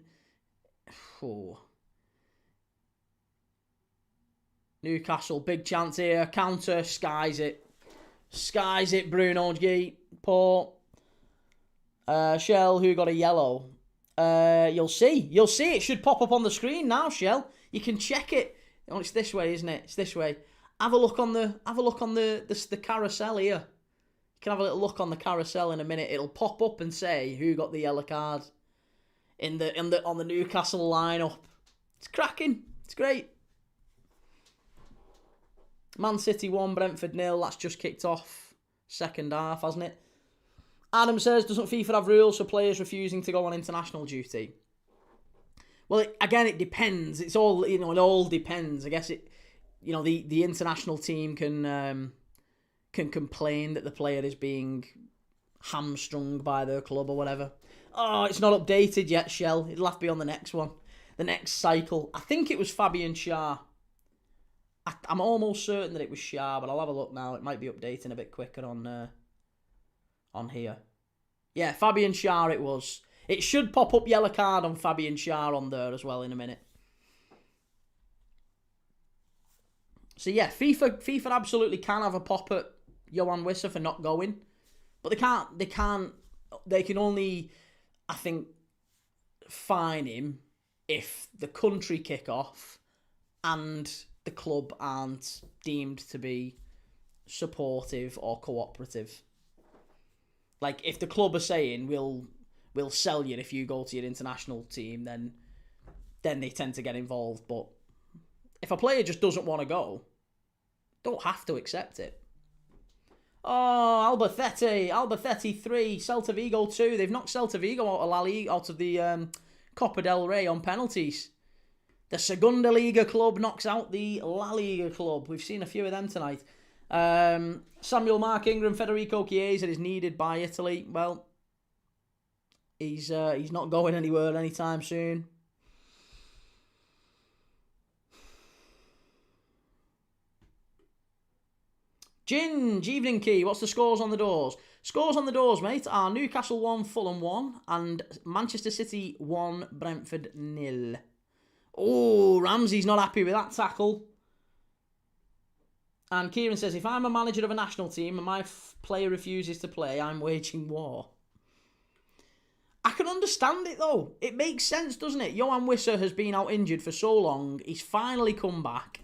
[SPEAKER 1] Newcastle, big chance here. Counter, skies it. Skies it, Bruno G. Port. Shell, who got a yellow? You'll see. You'll see. It should pop up on the screen now, Shell. You can check it. Oh, it's this way, isn't it? It's this way. Have a look on the carousel here. You can have a little look on the carousel in a minute. It'll pop up and say who got the yellow card on the Newcastle lineup. It's cracking. It's great. Man City 1, Brentford 0. That's just kicked off second half, hasn't it? Adam says, doesn't FIFA have rules for players refusing to go on international duty? Well, again, it depends. It's all, it all depends. I guess you know, the international team can complain that the player is being hamstrung by their club or whatever. Oh, it's not updated yet, Shell. It'll have to be on the next one. The next cycle. I think it was Fabian Schär. I'm almost certain that it was Schär, but I'll have a look now. It might be updating a bit quicker on here. Yeah, Fabian Schär it was. It should pop up yellow card on Fabian Schär on there as well in a minute. So yeah, FIFA absolutely can have a pop at Johan Wissa for not going. But they can only, I think, fine him if the country kick off and the club aren't deemed to be supportive or cooperative. Like, if the club are saying, we'll sell you if you go to your international team, then they tend to get involved. But if a player just doesn't want to go, don't have to accept it. Oh, Albacete 3, Celta Vigo 2. They've knocked Celta Vigo out of La Liga, out of the Copa del Rey on penalties. The Segunda Liga club knocks out the La Liga club. We've seen a few of them tonight. Samuel Mark Ingram, Federico Chiesa is needed by Italy. Well, he's not going anywhere anytime soon. Ginge, evening key. What's the scores on the doors? Scores on the doors, mate, are Newcastle 1, Fulham 1, and Manchester City 1, Brentford 0. Oh, Ramsey's not happy with that tackle. And Kieran says, if I'm a manager of a national team and my player refuses to play, I'm waging war. I can understand it, though. It makes sense, doesn't it? Johan Wissa has been out injured for so long. He's finally come back.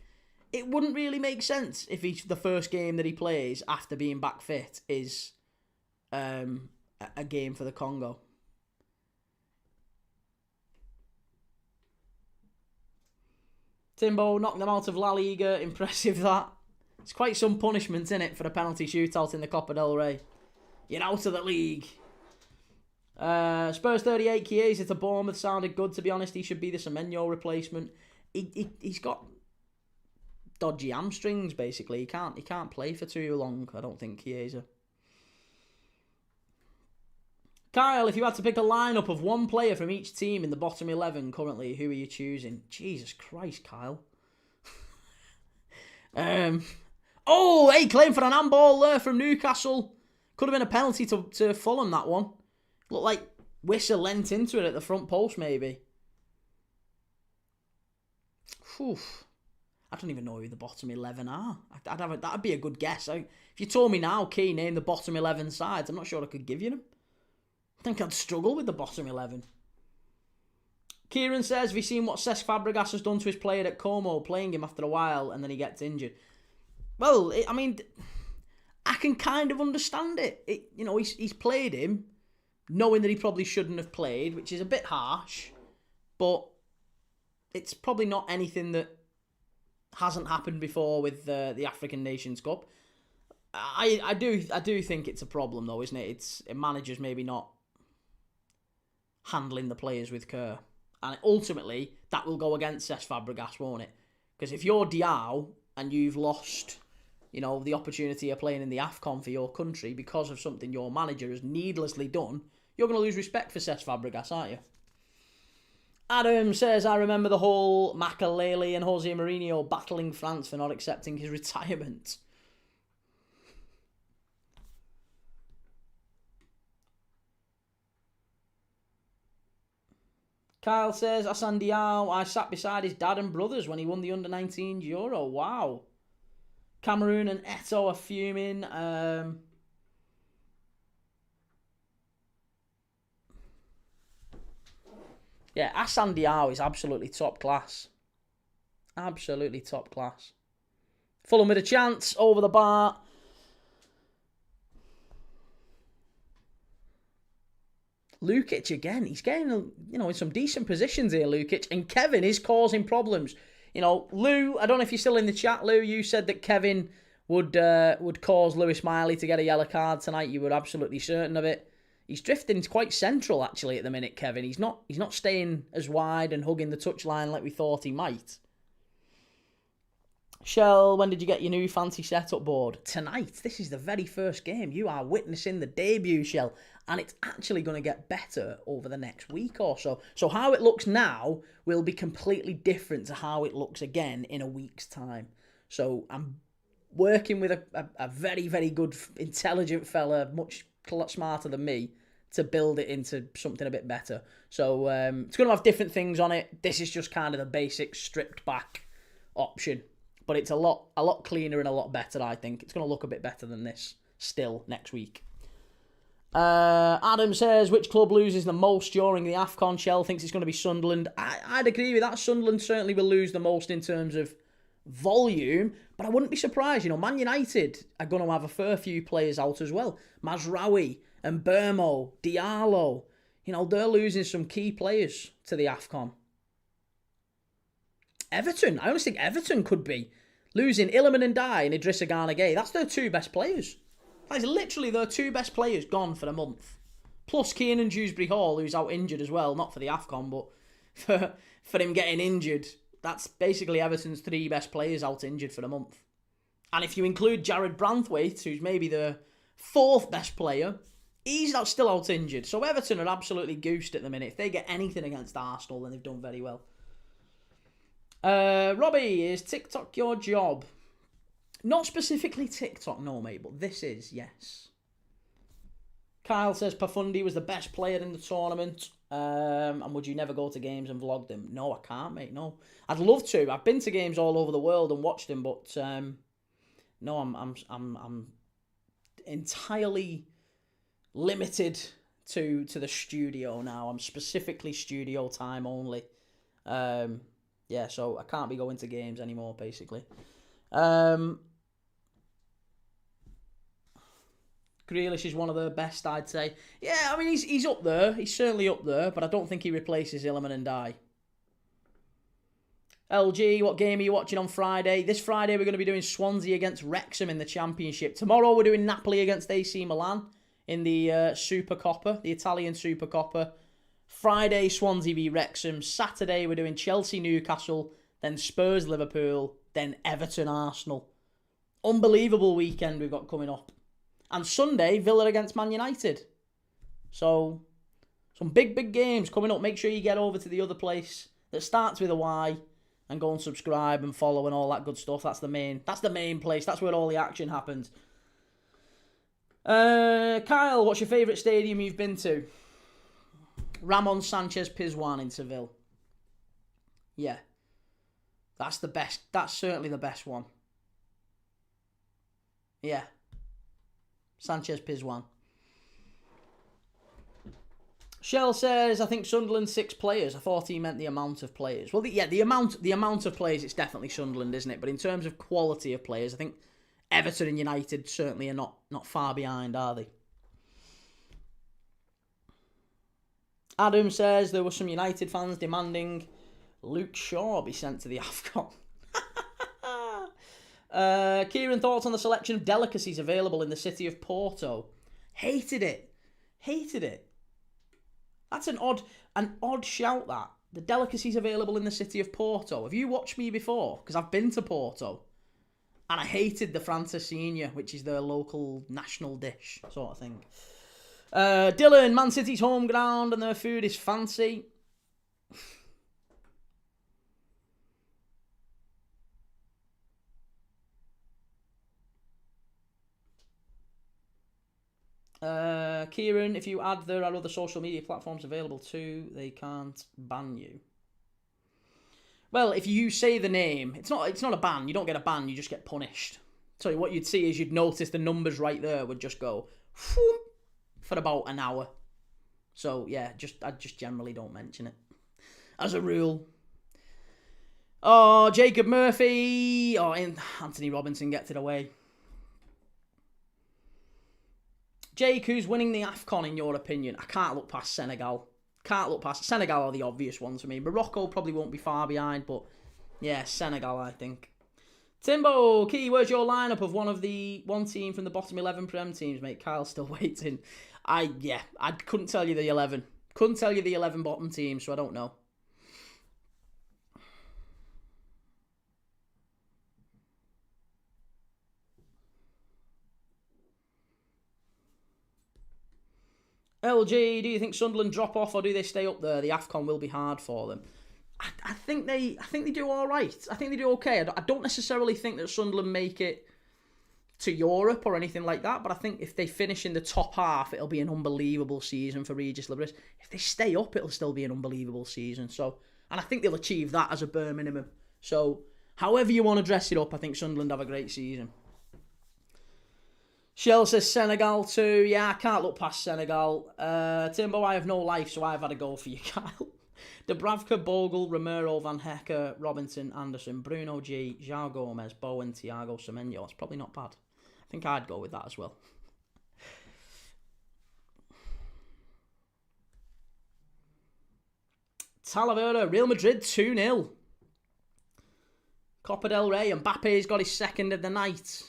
[SPEAKER 1] It wouldn't really make sense if the first game that he plays after being back fit is a game for the Congo. Timbo knocked them out of La Liga. Impressive, that. It's quite some punishment, isn't it, for a penalty shootout in the Copa del Rey. You're out of the league. Spurs 38, Chiesa to Bournemouth sounded good, to be honest. He should be the Semenyo replacement. He's got dodgy hamstrings, basically. He can't play for too long, I don't think, Chiesa. Kyle, if you had to pick a lineup of one player from each team in the bottom 11 currently, who are you choosing? Jesus Christ, Kyle. Oh, hey, claim for an handball there from Newcastle. Could have been a penalty to Fulham, that one. Looked like Wissa leant into it at the front post, maybe. Whew. I don't even know who the bottom 11 are. That'd be a good guess. If you told me now, Key, name the bottom 11 sides, I'm not sure I could give you them. I think I'd struggle with the bottom 11. Kieran says, have you seen what Cesc Fabregas has done to his player at Como, playing him after a while and then he gets injured? Well, I mean, I can kind of understand it. He's played him knowing that he probably shouldn't have played, which is a bit harsh, but it's probably not anything that hasn't happened before with the African Nations Cup. I do think it's a problem, though, isn't it? Managers maybe not handling the players with care. And ultimately, that will go against Cesc Fabregas, won't it? Because if you're Diao and you've lost, the opportunity of playing in the AFCON for your country because of something your manager has needlessly done, you're going to lose respect for Cesc Fabregas, aren't you? Adam says, I remember the whole Makelele and Jose Mourinho battling France for not accepting his retirement. Kyle says, Hassan Diao, I sat beside his dad and brothers when he won the Under-19 Euro. Wow. Cameroon and Eto'o are fuming. Yeah, Hassan Diao is absolutely top class. Absolutely top class. Fulham with a chance over the bar. Lukic again. He's getting, in some decent positions here, Lukic. And Kevin is causing problems. Lou, I don't know if you're still in the chat, Lou. You said that Kevin would cause Lewis Miley to get a yellow card tonight. You were absolutely certain of it. He's drifting quite central, actually, at the minute, Kevin. He's not staying as wide and hugging the touchline like we thought he might. Shell, when did you get your new fancy setup board? Tonight. This is the very first game. You are witnessing the debut, Shell. And it's actually going to get better over the next week or so. So how it looks now will be completely different to how it looks again in a week's time. So I'm working with a very, very good, intelligent fella, much smarter than me, to build it into something a bit better. So it's going to have different things on it. This is just kind of the basic stripped back option. But it's a lot cleaner and a lot better, I think. It's going to look a bit better than this still next week. Adam says, which club loses the most during the AFCON? Shell thinks it's going to be Sunderland. I'd agree with that. Sunderland certainly will lose the most in terms of volume, but I wouldn't be surprised. Man United are going to have a fair few players out as well. Mazraoui and Burmo, Diallo. They're losing some key players to the AFCON. Everton, I honestly think Everton could be losing Iliman and Dye and Idrissa Gana Gueye. That's their two best players. That is literally their two best players gone for a month. Plus Kiernan Dewsbury Hall, who's out injured as well, not for the AFCON, but for him getting injured. That's basically Everton's three best players out injured for a month. And if you include Jared Branthwaite, who's maybe the fourth best player, he's still out injured. So Everton are absolutely goosed at the minute. If they get anything against Arsenal, then they've done very well. Robbie, is TikTok your job? Not specifically TikTok, no, mate, but this is, yes. Kyle says Pafundi was the best player in the tournament. And would you never go to games and vlog them? No, I can't, mate, no. I'd love to. I've been to games all over the world and watched them, but no, I'm entirely limited to the studio now. I'm specifically studio time only. Yeah, so I can't be going to games anymore, basically. Grealish is one of the best, I'd say. Yeah, I mean, he's up there. He's certainly up there, but I don't think he replaces Iliman and Dye. LG, what game are you watching on Friday? This Friday, we're going to be doing Swansea against Wrexham in the Championship. Tomorrow, we're doing Napoli against AC Milan in the Supercoppa, the Italian Supercoppa. Friday, Swansea v Wrexham. Saturday, we're doing Chelsea Newcastle, then Spurs Liverpool, then Everton Arsenal. Unbelievable weekend we've got coming up. And Sunday, Villa against Man United. So, some big games coming up. Make sure you get over to the other place that starts with a Y and go and subscribe and follow and all that good stuff. That's the main place. That's where all the action happens. Kyle, what's your favourite stadium you've been to? Ramon Sanchez Pizjuan in Seville. Yeah. That's the best. That's certainly the best one. Yeah. Sanchez Pizjuan. Shell says, I think Sunderland 6 players. I thought he meant the amount of players. Well, the amount of players, it's definitely Sunderland, isn't it? But in terms of quality of players, I think Everton and United certainly are not far behind, are they? Adam says there were some United fans demanding Luke Shaw be sent to the AFCON. Kieran, thoughts on the selection of delicacies available in the city of Porto? Hated it. That's an odd shout, that. The delicacies available in the city of Porto. Have you watched me before? Because I've been to Porto. And I hated the francesinha, which is their local national dish, sort of thing. Dylan, Man City's home ground and their food is fancy. Kieran, if you add there are other social media platforms available too, they can't ban you. Well, if you say the name, it's not a ban. You don't get a ban, you just get punished. So what you'd see is you'd notice the numbers right there would just go whoop, for about an hour. So yeah, I just generally don't mention it as a rule. Oh, Jacob Murphy. Oh, Anthony Robinson gets it away. Jake, who's winning the AFCON in your opinion? I can't look past Senegal. Senegal are the obvious ones for me. Morocco probably won't be far behind, but yeah, Senegal, I think. Timbo, Key, where's your lineup of one team from the bottom 11 Prem teams, mate? Kyle's still waiting. I couldn't tell you the 11. Couldn't tell you the 11 bottom teams, so I don't know. LG, do you think Sunderland drop off or do they stay up there? The AFCON will be hard for them. I think they do all right. I think they do okay. I don't necessarily think that Sunderland make it to Europe or anything like that, but I think if they finish in the top half, it'll be an unbelievable season for Regis Liberis. If they stay up, it'll still be an unbelievable season. So, and I think they'll achieve that as a bare minimum. So, however you want to dress it up, I think Sunderland have a great season. Shell says Senegal too. Yeah, I can't look past Senegal. Timbo, I have no life, so I've had a go for you, Kyle. Dubravka, Bogle, Romero, Van Hecker, Robinson, Anderson, Bruno G, João Gomez, Bowen, Thiago, Semenyo. It's probably not bad. I think I'd go with that as well. Talavera, Real Madrid 2-0. Copa del Rey, Mbappe's got his second of the night.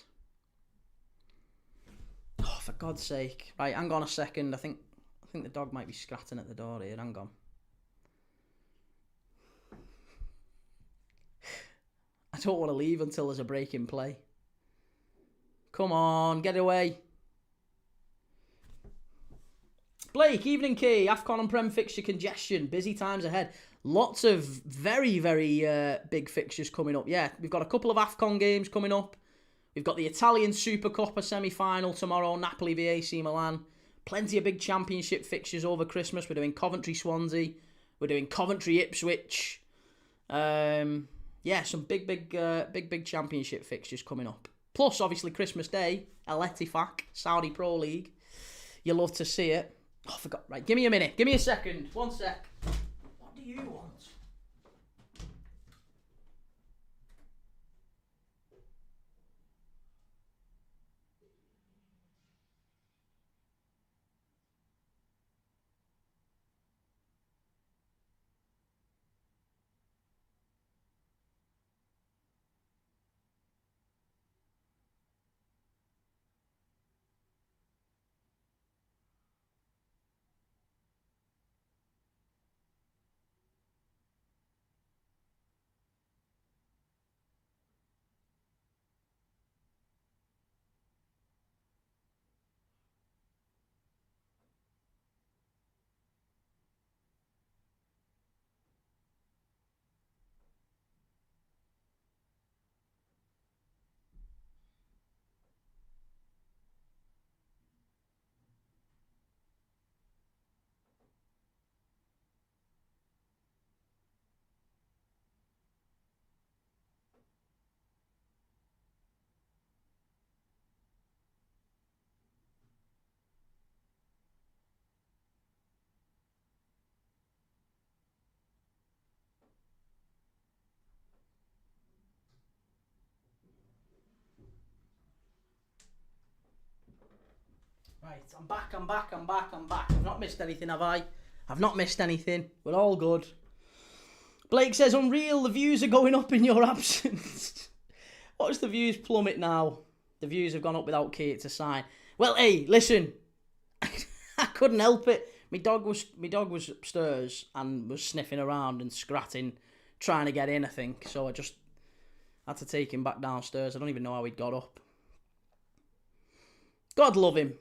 [SPEAKER 1] Oh, for God's sake. Right, hang on a second. I think the dog might be scratching at the door here. Hang on. I don't want to leave until there's a break in play. Come on, get away. Blake, evening key. AFCON and Prem fixture congestion. Busy times ahead. Lots of very, very big fixtures coming up. Yeah, we've got a couple of AFCON games coming up. We've got the Italian Supercoppa semi-final tomorrow. Napoli v AC Milan. Plenty of big championship fixtures over Christmas. We're doing Coventry-Swansea. We're doing Coventry-Ipswich. Yeah, some big championship fixtures coming up. Plus, obviously, Christmas Day, El Ettifaq, Saudi Pro League. You love to see it. Oh, I forgot. Right, give me a minute. Give me a second. 1 sec. What do you want? Right, I'm back. I've not missed anything, have I? I've not missed anything. We're all good. Blake says, unreal, the views are going up in your absence. Watch the views plummet now. The views have gone up without Kate to sign. Well, hey, listen. I couldn't help it. My dog was upstairs and was sniffing around and scratching, trying to get in, I think. So I just had to take him back downstairs. I don't even know how he'd got up. God love him.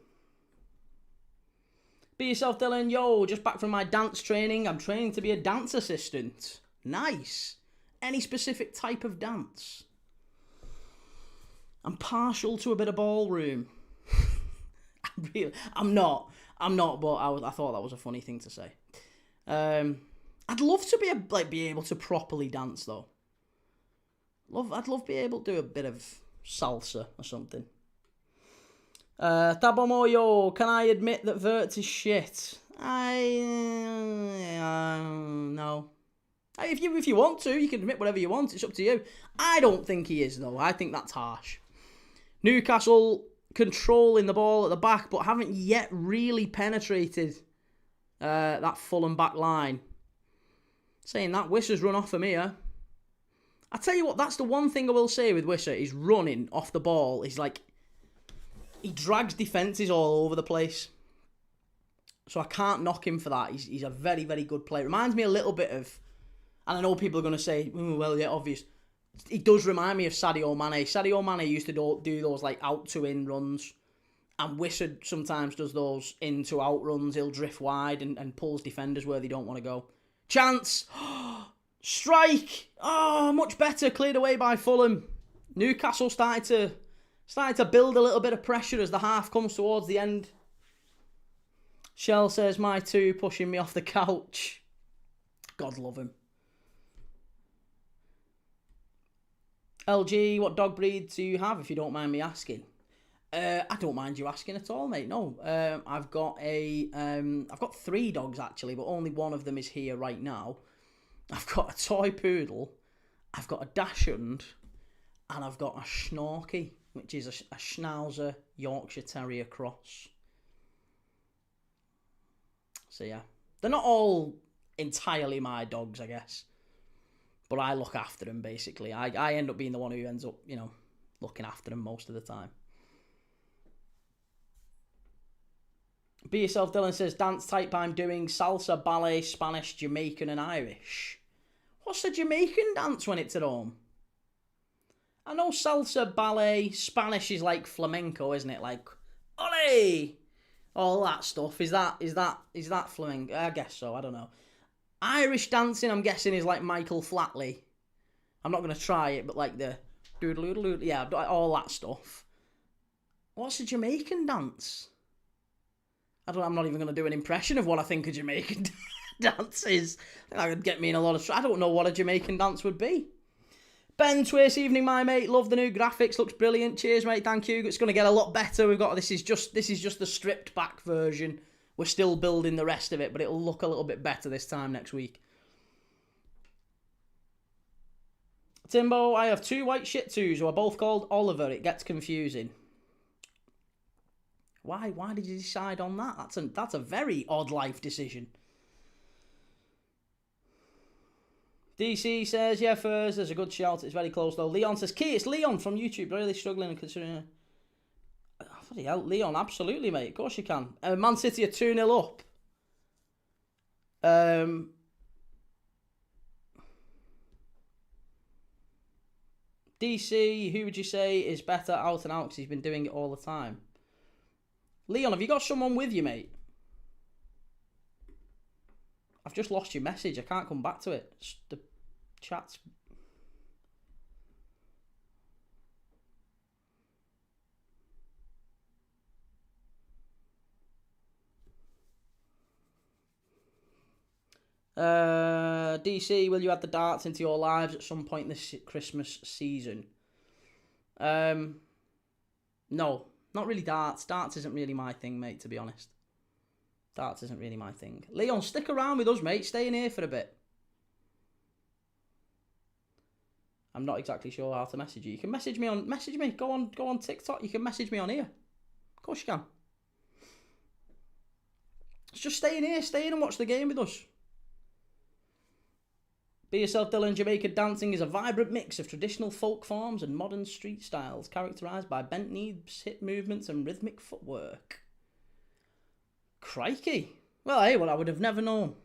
[SPEAKER 1] Be yourself, Dylan. Yo, just back from my dance training. I'm training to be a dance assistant. Nice. Any specific type of dance? I'm partial to a bit of ballroom. I'm not, but I thought that was a funny thing to say. I'd love to be able to properly dance though. I'd love to be able to do a bit of salsa or something. Tabomoyo, can I admit that Vert is shit? No. If you want to, you can admit whatever you want. It's up to you. I don't think he is though. I think that's harsh. Newcastle controlling the ball at the back, but haven't yet really penetrated that Fulham back line. Saying that, Wissa's run off from here. I tell you what, that's the one thing I will say with Wissa. He's running off the ball. He's like, he drags defences all over the place. So I can't knock him for that. He's a very, very good player. Reminds me a little bit of, and I know people are going to say, well, yeah, obvious. He does remind me of Sadio Mane. Sadio Mane used to do those like out to in runs. And Wissa sometimes does those into out runs. He'll drift wide and pulls defenders where they don't want to go. Chance! Strike! Oh, much better. Cleared away by Fulham. Newcastle started to build a little bit of pressure as the half comes towards the end. Shell says, my two pushing me off the couch. God love him. LG, what dog breed do you have, if you don't mind me asking? I don't mind you asking at all, mate. No, I've got 3 dogs actually, but only one of them is here right now. I've got a toy poodle, I've got a dachshund, and I've got a Schnorky, which is a Schnauzer Yorkshire Terrier cross. So yeah, they're not all entirely my dogs, I guess, but I look after them basically. I end up being the one who ends up, looking after them most of the time. Be Yourself Dylan says, dance type I'm doing salsa, ballet, Spanish, Jamaican and Irish. What's the Jamaican dance when it's at home? I know salsa, ballet, Spanish is like flamenco, isn't it? Like, ole! All that stuff. Is that flamenco? I guess so, I don't know. Irish dancing, I'm guessing, is like Michael Flatley. I'm not going to try it, but like the doodle-doodle, yeah, all that stuff. What's a Jamaican dance? I'm not even going to do an impression of what I think a Jamaican dance is. I think that would get me in a lot of trouble. I don't know what a Jamaican dance would be. Ben Twist, evening, my mate. Love the new graphics. Looks brilliant. Cheers, mate. Thank you. It's going to get a lot better. This is just the stripped back version. We're still building the rest of it, but it'll look a little bit better this time next week. Timbo, I have 2 white Shih Tzus who are both called Oliver. It gets confusing. Why did you decide on that? That's a very odd life decision. DC says, yeah, Furs, there's a good shout. It's very close, though. Leon says, Key, it's Leon from YouTube. Really struggling and considering... Bloody hell, Leon, absolutely, mate. Of course you can. Man City are 2-0 up. DC, who would you say is better out and out because he's been doing it all the time? Leon, have you got someone with you, mate? I've just lost your message. I can't come back to it. The chat's... DC, will you add the darts into your lives at some point this Christmas season? No, not really darts. Darts isn't really my thing, mate, to be honest. Darts isn't really my thing. Leon, stick around with us, mate. Stay in here for a bit. I'm not exactly sure how to message you. You can message me. Go on TikTok. You can message me on here. Of course you can. Just stay in here. Stay in and watch the game with us. Be Yourself Dylan. Jamaica dancing is a vibrant mix of traditional folk forms and modern street styles, characterised by bent knees, hip movements and rhythmic footwork. Crikey. Well, hey, I would have never known.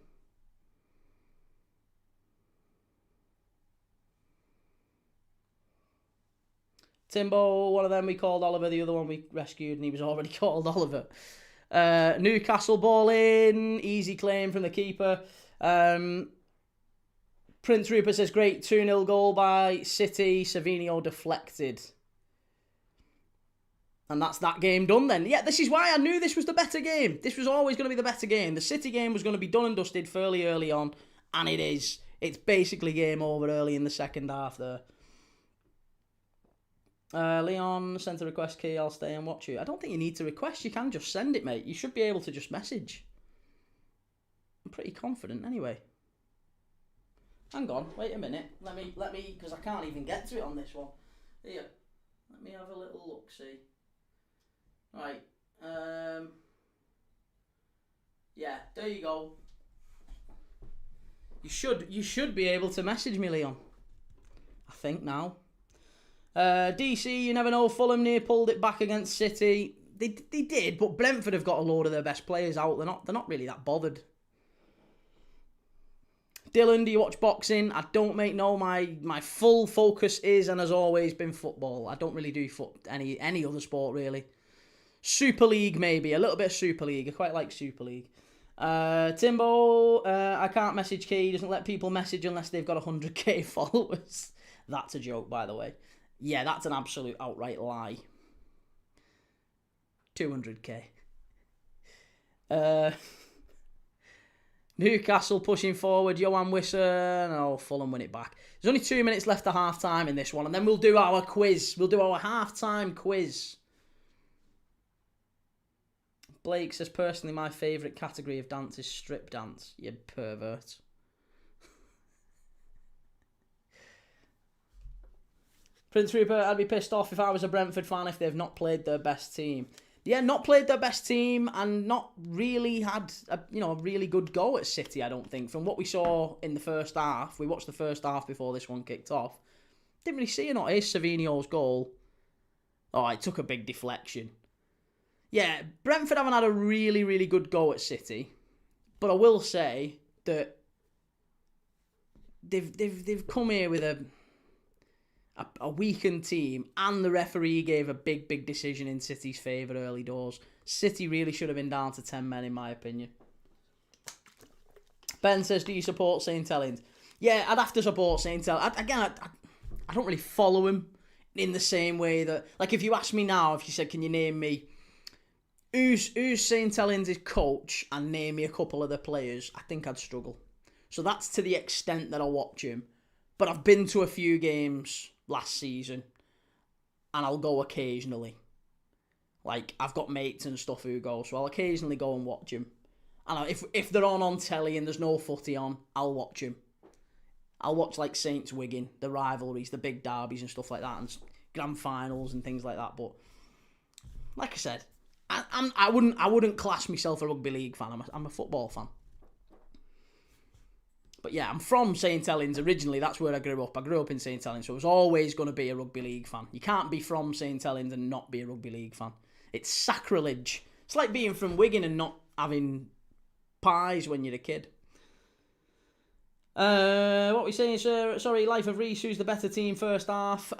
[SPEAKER 1] Timbo, one of them we called Oliver, the other one we rescued, and he was already called Oliver. Newcastle ball in, easy claim from the keeper. Prince Rupert says, great 2-0 goal by City, Savinho deflected. And that's that game done then. Yeah, this is why I knew this was the better game. This was always going to be the better game. The City game was going to be done and dusted fairly early on, and it is. It's basically game over early in the second half there. Leon sent a request key. I'll stay and watch you. I don't think you need to request. You can just send it, mate. You should be able to just message. I'm pretty confident anyway. Hang on. Wait a minute. Let me, because I can't even get to it on this one. Here. Let me have a little look, see. Right. Yeah, there you go. You should be able to message me, Leon. I think now. DC, you never know. Fulham near pulled it back against City. They did, but Brentford have got a load of their best players out. They're not really that bothered. Dylan, do you watch boxing? I don't, mate. No, my full focus is and has always been football. I don't really do any other sport really. Super League, maybe. A little bit of Super League. I quite like Super League. Timbo, I can't message Key. He doesn't let people message unless they've got 100k followers. That's a joke, by the way. Yeah, that's an absolute outright lie. 200k. Newcastle pushing forward. Johan Wisser. No, Fulham win it back. There's only 2 minutes left to half-time in this one, and then we'll do our quiz. We'll do our half-time quiz. Blake says, personally, my favourite category of dance is strip dance. You pervert. Prince Rupert, I'd be pissed off if I was a Brentford fan if they've not played their best team. Yeah, not played their best team and not really had a really good go at City, I don't think. From what we saw in the first half, we watched the first half before this one kicked off. Didn't really see it. Here's Savino's goal. Oh, it took a big deflection. Yeah, Brentford haven't had a really, really good go at City. But I will say that they've come here with a weakened team, and the referee gave a big decision in City's favour early doors. City really should have been down to 10 men, in my opinion. Ben says, do you support St. Helens? Yeah, I'd have to support St. Helens. I don't really follow him in the same way that... Like, if you ask me now, if you said, can you name me... Who's St. Helens' coach and name me a couple of the players, I think I'd struggle. So that's to the extent that I watch him. But I've been to a few games last season, and I'll go occasionally. Like, I've got mates and stuff who go, so I'll occasionally go and watch him. And if they're on telly and there's no footy on, I'll watch him. I'll watch, like, Saints Wigan, the rivalries, the big derbies and stuff like that, and grand finals and things like that. But, like I said, I wouldn't class myself a rugby league fan. I'm a football fan. But yeah, I'm from St. Helens originally. That's where I grew up. I grew up in St. Helens, so I was always going to be a rugby league fan. You can't be from St. Helens and not be a rugby league fan. It's sacrilege. It's like being from Wigan and not having pies when you're a kid. What are we saying, sir? Sorry, Life of Reese, who's the better team first half?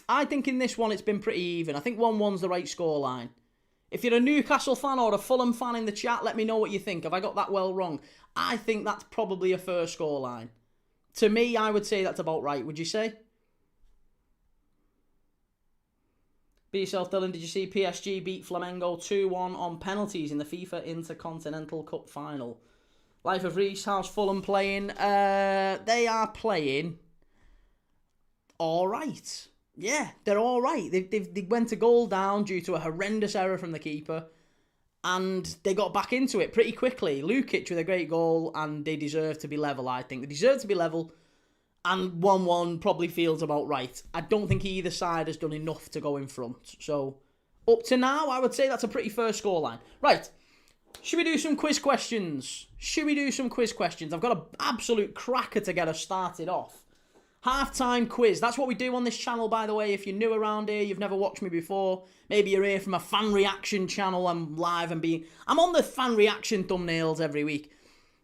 [SPEAKER 1] I think in this one it's been pretty even. I think 1-1's the right scoreline. If you're a Newcastle fan or a Fulham fan in the chat, let me know what you think. Have I got that well wrong? I think that's probably a fair scoreline. To me, I would say that's about right. Would you say? Be yourself, Dylan. Did you see PSG beat Flamengo 2-1 on penalties in the FIFA Intercontinental Cup final? Life of Reese, how's Fulham playing? They are playing all right. Yeah, they're all right. They went a goal down due to a horrendous error from the keeper, and they got back into it pretty quickly. Lukic with a great goal, and they deserve to be level, I think. They deserve to be level, and 1-1 probably feels about right. I don't think either side has done enough to go in front. So, up to now, I would say that's a pretty fair scoreline. Right, should we do some quiz questions? I've got an absolute cracker to get us started off. Half-time quiz. That's what we do on this channel, by the way. If you're new around here, you've never watched me before, maybe you're here from a fan reaction channel, I'm live and I'm on the fan reaction thumbnails every week.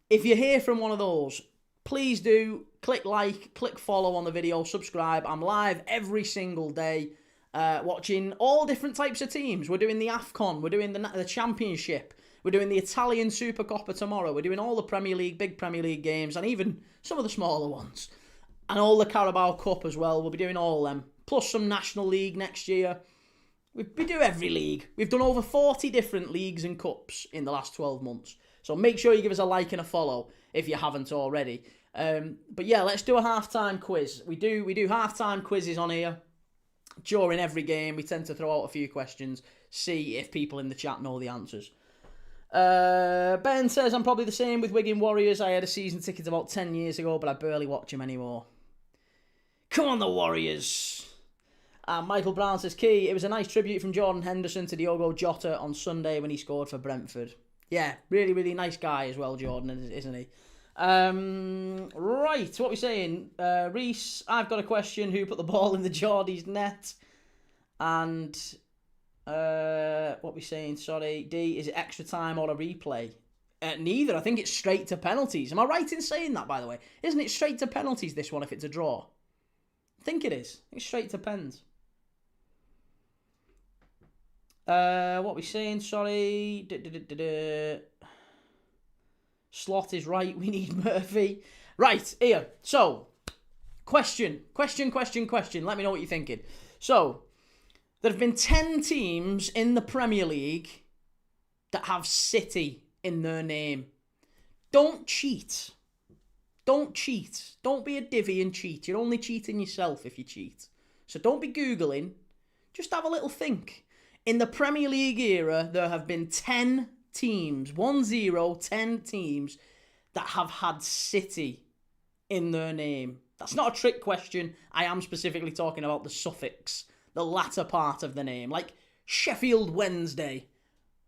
[SPEAKER 1] If you're here from one of those, please do click like, click follow on the video, subscribe. I'm live every single day watching all different types of teams. We're doing the AFCON, we're doing the Championship, we're doing the Italian Supercoppa tomorrow, we're doing all the Premier League, big Premier League games, and even some of the smaller ones. And all the Carabao Cup as well. We'll be doing all them. Plus some National League next year. We do every league. We've done over 40 different leagues and cups in the last 12 months. So make sure you give us a like and a follow if you haven't already. But yeah, let's do a half-time quiz. We do half-time quizzes on here. During every game, we tend to throw out a few questions. See if people in the chat know the answers. Ben says, I'm probably the same with Wigan Warriors. I had a season ticket about 10 years ago, but I barely watch them anymore. Come on, the Warriors. Michael Brown says, Key, it was a nice tribute from Jordan Henderson to Diogo Jota on Sunday when he scored for Brentford. Yeah, really, really nice guy as well, Jordan, isn't he? Right, what are we saying? Reese, I've got a question. Who put the ball in the Geordie's net? And what are we saying? Sorry, D, is it extra time or a replay? Neither. I think it's straight to penalties. Am I right in saying that, by the way? Isn't it straight to penalties, this one, if it's a draw? I think it is. It's straight to pens. What we saying? Sorry. Slot is right. We need Murphy. Right, here. So, question. Let me know what you're thinking. So, there have been 10 teams in the Premier League that have City in their name. Don't cheat. Don't be a divvy and cheat. You're only cheating yourself if you cheat. So don't be Googling. Just have a little think. In the Premier League era, there have been 10 teams, 10 teams that have had City in their name. That's not a trick question. I am specifically talking about the suffix, the latter part of the name. Like Sheffield Wednesday.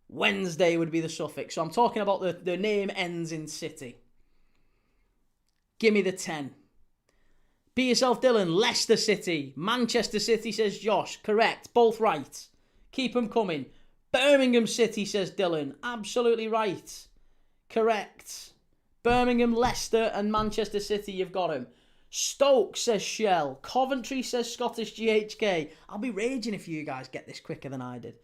[SPEAKER 1] Wednesday would be the suffix. So I'm talking about the name ends in City. Give me the 10. Be yourself, Dylan. Leicester City. Manchester City, says Josh. Correct. Both right. Keep them coming. Birmingham City, says Dylan. Absolutely right. Correct. Birmingham, Leicester and Manchester City, you've got them. Stoke, says Shell. Coventry, says Scottish GHK. I'll be raging if you guys get this quicker than I did.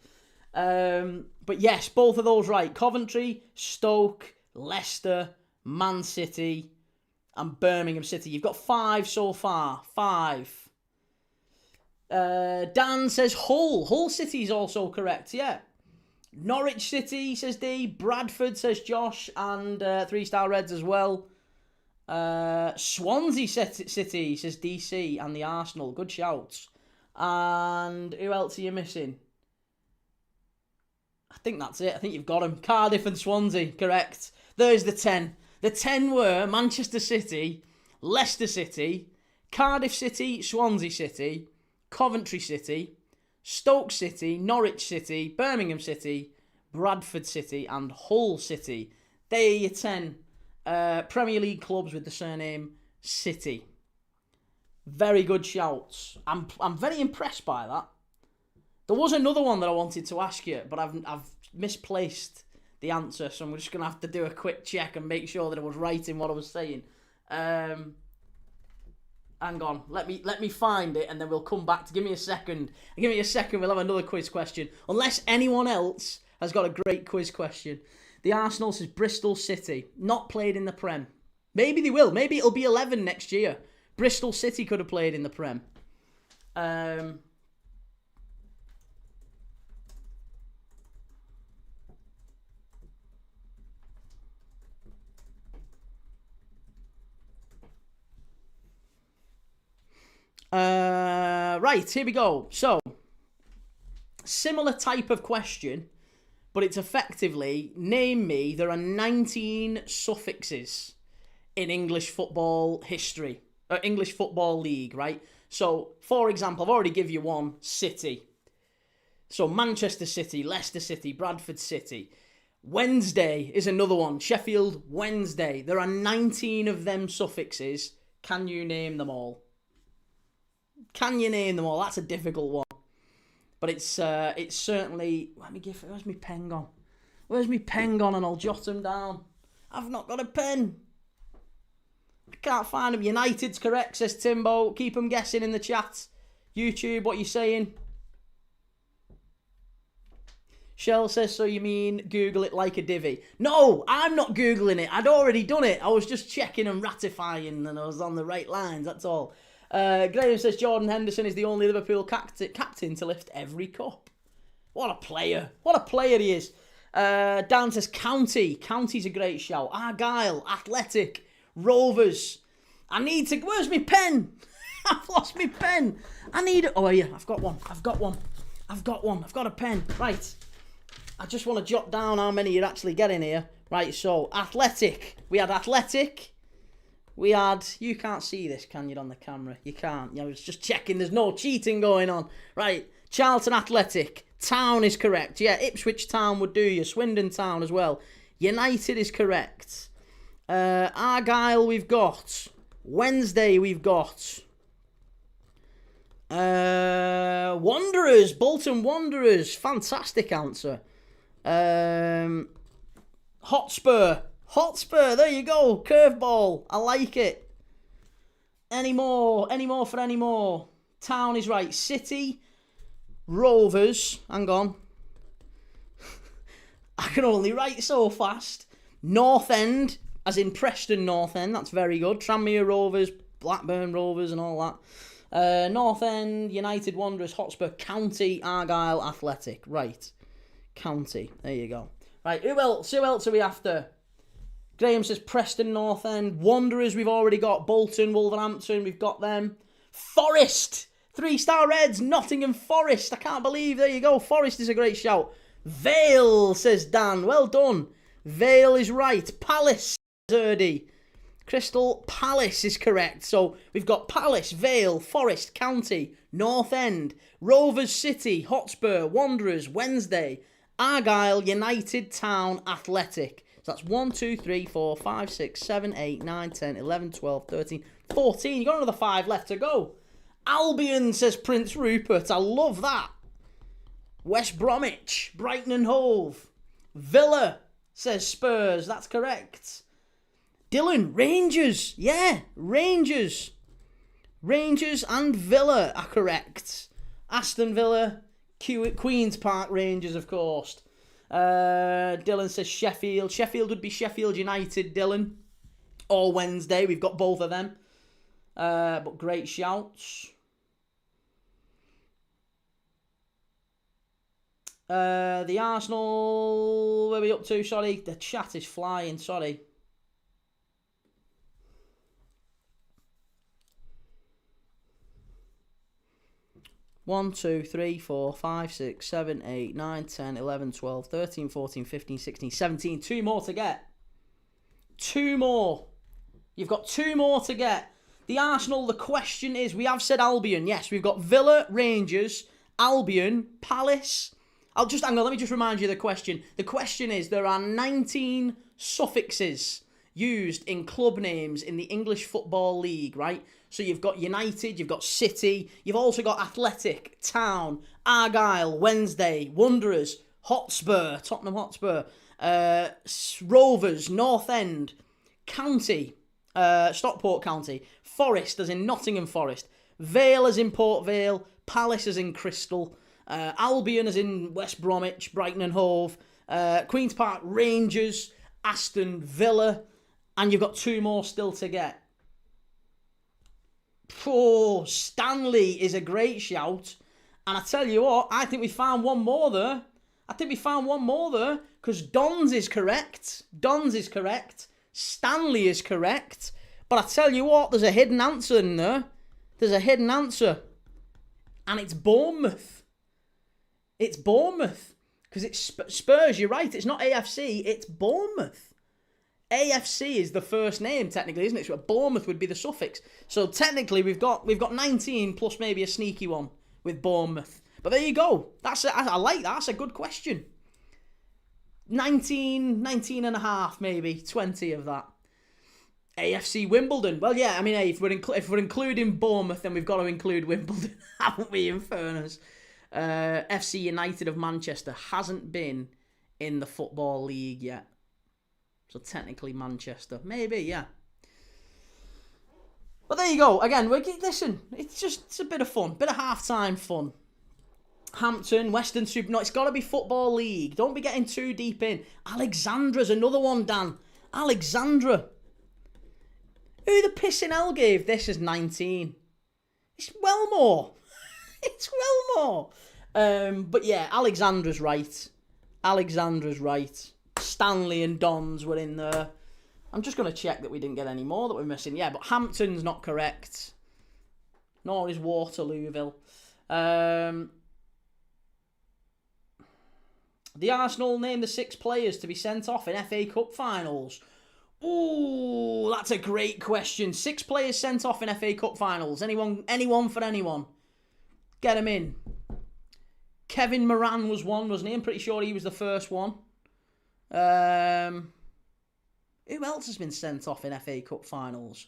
[SPEAKER 1] But yes, both of those right. Coventry, Stoke, Leicester, Man City and Birmingham City. You've got 5 so far. 5. Dan says Hull. Hull City is also correct, yeah. Norwich City, says D. Bradford, says Josh. And 3-star Reds as well. Swansea City, says DC. And the Arsenal. Good shouts. And who else are you missing? I think that's it. I think you've got them. Cardiff and Swansea, correct. There's the 10. The 10 were Manchester City, Leicester City, Cardiff City, Swansea City, Coventry City, Stoke City, Norwich City, Birmingham City, Bradford City and Hull City. They are your 10 Premier League clubs with the surname City. Very good shouts. I'm very impressed by that. There was another one that I wanted to ask you, but I've misplaced the answer, so I'm just going to have to do a quick check and make sure that I was right in what I was saying. Hang on, let me find it, and then we'll come back to... Give me a second, we'll have another quiz question. Unless anyone else has got a great quiz question. The Arsenal says Bristol City, not played in the Prem. Maybe they will, maybe it'll be 11 next year. Bristol City could have played in the Prem. Right, here we go. So, similar type of question, but it's effectively, name me, there are 19 suffixes in English football history, or English Football League, right? So, for example, I've already given you one, City. So, Manchester City, Leicester City, Bradford City. Wednesday is another one, Sheffield Wednesday. There are 19 of them suffixes. Can you name them all? Can you name them all? That's a difficult one. But it's certainly... Let me give... Where's my pen gone? Where's my pen gone? And I'll jot them down. I've not got a pen. I can't find them. United's correct, says Timbo. Keep them guessing in the chat. YouTube, what you saying? Shell says, so you mean Google it like a divvy? No, I'm not Googling it. I'd already done it. I was just checking and ratifying and I was on the right lines, that's all. Graham says Jordan Henderson is the only Liverpool captain to lift every cup. What a player. What a player he is. Dan says County. County's a great shout. Argyle, Athletic, Rovers. I need to... Where's my pen? I've lost my pen. I need... Oh, yeah, I've got one. I've got a pen. Right. I just want to jot down how many you're actually getting here. Right, so Athletic. We had Athletic. We had... You can't see this, can you, on the camera? You can't. I was just checking there's no cheating going on. Right. Charlton Athletic. Town is correct. Yeah, Ipswich Town would do you. Swindon Town as well. United is correct. Argyle we've got. Wednesday we've got. Wanderers. Bolton Wanderers. Fantastic answer. Hotspur. Hotspur, there you go. Curveball. I like it. Any more for any more. Town is right. City, Rovers, hang on. I can only write so fast. North End, as in Preston North End. That's very good. Tranmere Rovers, Blackburn Rovers and all that. North End, United Wanderers, Hotspur, County, Argyle, Athletic. Right. County. There you go. Right, who else? Who else are we after? Graham says Preston North End. Wanderers, we've already got. Bolton, Wolverhampton, we've got them. Forest. 3-star Reds, Nottingham Forest. I can't believe. There you go. Forest is a great shout. Vale, says Dan. Well done. Vale is right. Palace, Erdy. Crystal Palace is correct. So we've got Palace, Vale, Forest, County, North End, Rovers City, Hotspur, Wanderers, Wednesday, Argyle, United, Town, Athletic. So that's 1, 2, 3, 4, 5, 6, 7, 8, 9, 10, 11, 12, 13, 14. You've got another 5 left to go. Albion, says Prince Rupert. I love that. West Bromwich, Brighton and Hove. Villa, says Spurs. That's correct. Dylan, Rangers. Yeah, Rangers. Rangers and Villa are correct. Aston Villa, Queen's Park Rangers, of course. Dylan says Sheffield. Sheffield would be Sheffield United, Dylan. Or Wednesday. We've got both of them. But great shouts. The Arsenal, where are we up to? Sorry, the chat is flying, sorry. One, 2, 3, 4, 5, 6, 7, 8, 9, 10, 11, 12, 13, 14, 15, 16, 17. 2 more to get. 2 more. You've got 2 more to get. The Arsenal, the question is, we have said Albion. Yes, we've got Villa, Rangers, Albion, Palace. Hang on, let me just remind you the question. The question is, there are 19 suffixes used in club names in the English Football League, right? So you've got United, you've got City, you've also got Athletic, Town, Argyle, Wednesday, Wanderers, Hotspur, Tottenham Hotspur, Rovers, North End, County, Stockport County, Forest as in Nottingham Forest, Vale as in Port Vale, Palace as in Crystal, Albion as in West Bromwich, Brighton and Hove, Queen's Park Rangers, Aston Villa, and you've got 2 more still to get. Oh, Stanley is a great shout. And I tell you what, I think we found one more there. Because Dons is correct. Stanley is correct. But I tell you what, there's a hidden answer in there. And it's Bournemouth. Because it's Spurs, you're right. It's not AFC, it's Bournemouth. AFC is the first name, technically, isn't it? So Bournemouth would be the suffix. So technically, we've got 19 plus maybe a sneaky one with Bournemouth. But there you go. I like that. That's a good question. 19 and a half, maybe 20 of that. AFC Wimbledon. Well, yeah. I mean, hey, if we're including Bournemouth, then we've got to include Wimbledon, haven't we? In fairness, FC United of Manchester hasn't been in the Football League yet. So technically Manchester. Maybe, yeah. But there you go. Again, listen, it's a bit of fun. Bit of half-time fun. Hampton, Western Super... No, it's got to be Football League. Don't be getting too deep in. Alexandra's another one, Dan. Alexandra. Who the pissing hell gave this as 19? It's Wellmore. It's Wellmore. But yeah, Alexandra's right. Stanley and Dons were in there. I'm just going to check that we didn't get any more that we're missing. Yeah, but Hampton's not correct. Nor is Waterlooville. The Arsenal named the 6 players to be sent off in FA Cup finals. Ooh, that's a great question. 6 players sent off in FA Cup finals. Anyone for anyone. Get them in. Kevin Moran was one, wasn't he? I'm pretty sure he was the first one. Who else has been sent off in FA Cup finals?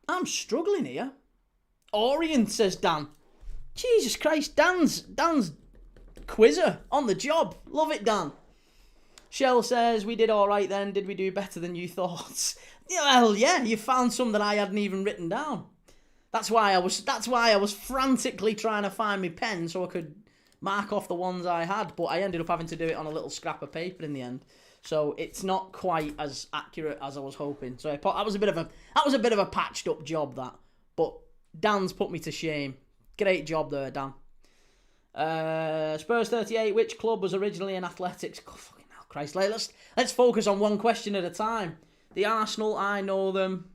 [SPEAKER 1] I'm struggling here. Orient, says Dan. Jesus Christ, Dan's quizzer on the job. Love it, Dan. Shell says, we did all right then. Did we do better than you thought? Well, yeah, you found some that I hadn't even written down. That's why I was frantically trying to find my pen so I could mark off the ones I had, but I ended up having to do it on a little scrap of paper in the end. So it's not quite as accurate as I was hoping. So that was a bit of a patched up job, that. But Dan's put me to shame. Great job there, Dan. Spurs 38. Which club was originally in athletics? Oh, fucking hell, Christ! Let's focus on one question at a time. The Arsenal, I know them.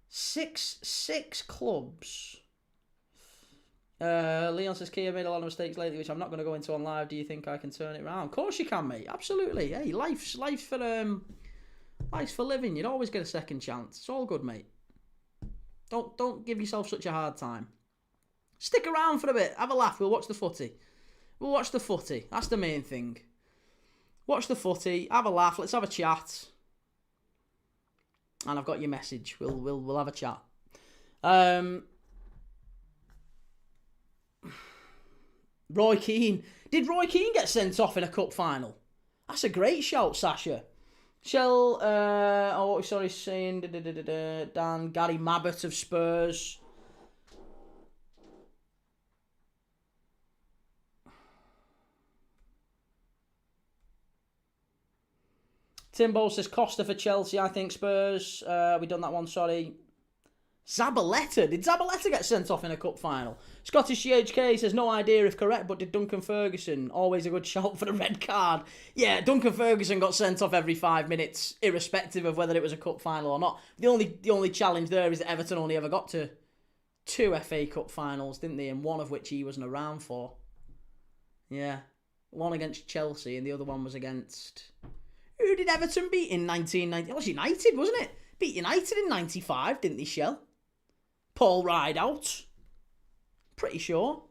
[SPEAKER 1] Six clubs. Leon says Kia made a lot of mistakes lately, which I'm not going to go into on live. Do you think I can turn it around? Of course you can, mate. Absolutely. Hey, life's for living. You'd always get a second chance. It's all good, mate. Don't give yourself such a hard time. Stick around for a bit. Have a laugh. We'll watch the footy. That's the main thing. Watch the footy. Have a laugh. Let's have a chat. And I've got your message. We'll have a chat. Roy Keane. Did Roy Keane get sent off in a cup final? That's a great shout, Sasha. Saying Dan, Gary Mabbott of Spurs. Timbo says Costa for Chelsea. I think Spurs. We done that one, sorry. Zabaleta. Did Zabaleta get sent off in a cup final? Scottish GHK says no idea if correct, but did Duncan Ferguson? Always a good shout for the red card. Yeah, Duncan Ferguson got sent off every 5 minutes, irrespective of whether it was a cup final or not. The only challenge there is that Everton only ever got to 2 FA Cup finals, didn't they? And one of which he wasn't around for. Yeah. One against Chelsea and the other one was against... Who did Everton beat in 1990? It was United, wasn't it? Beat United in 95, didn't they, Shell? Paul Rideout. Pretty sure.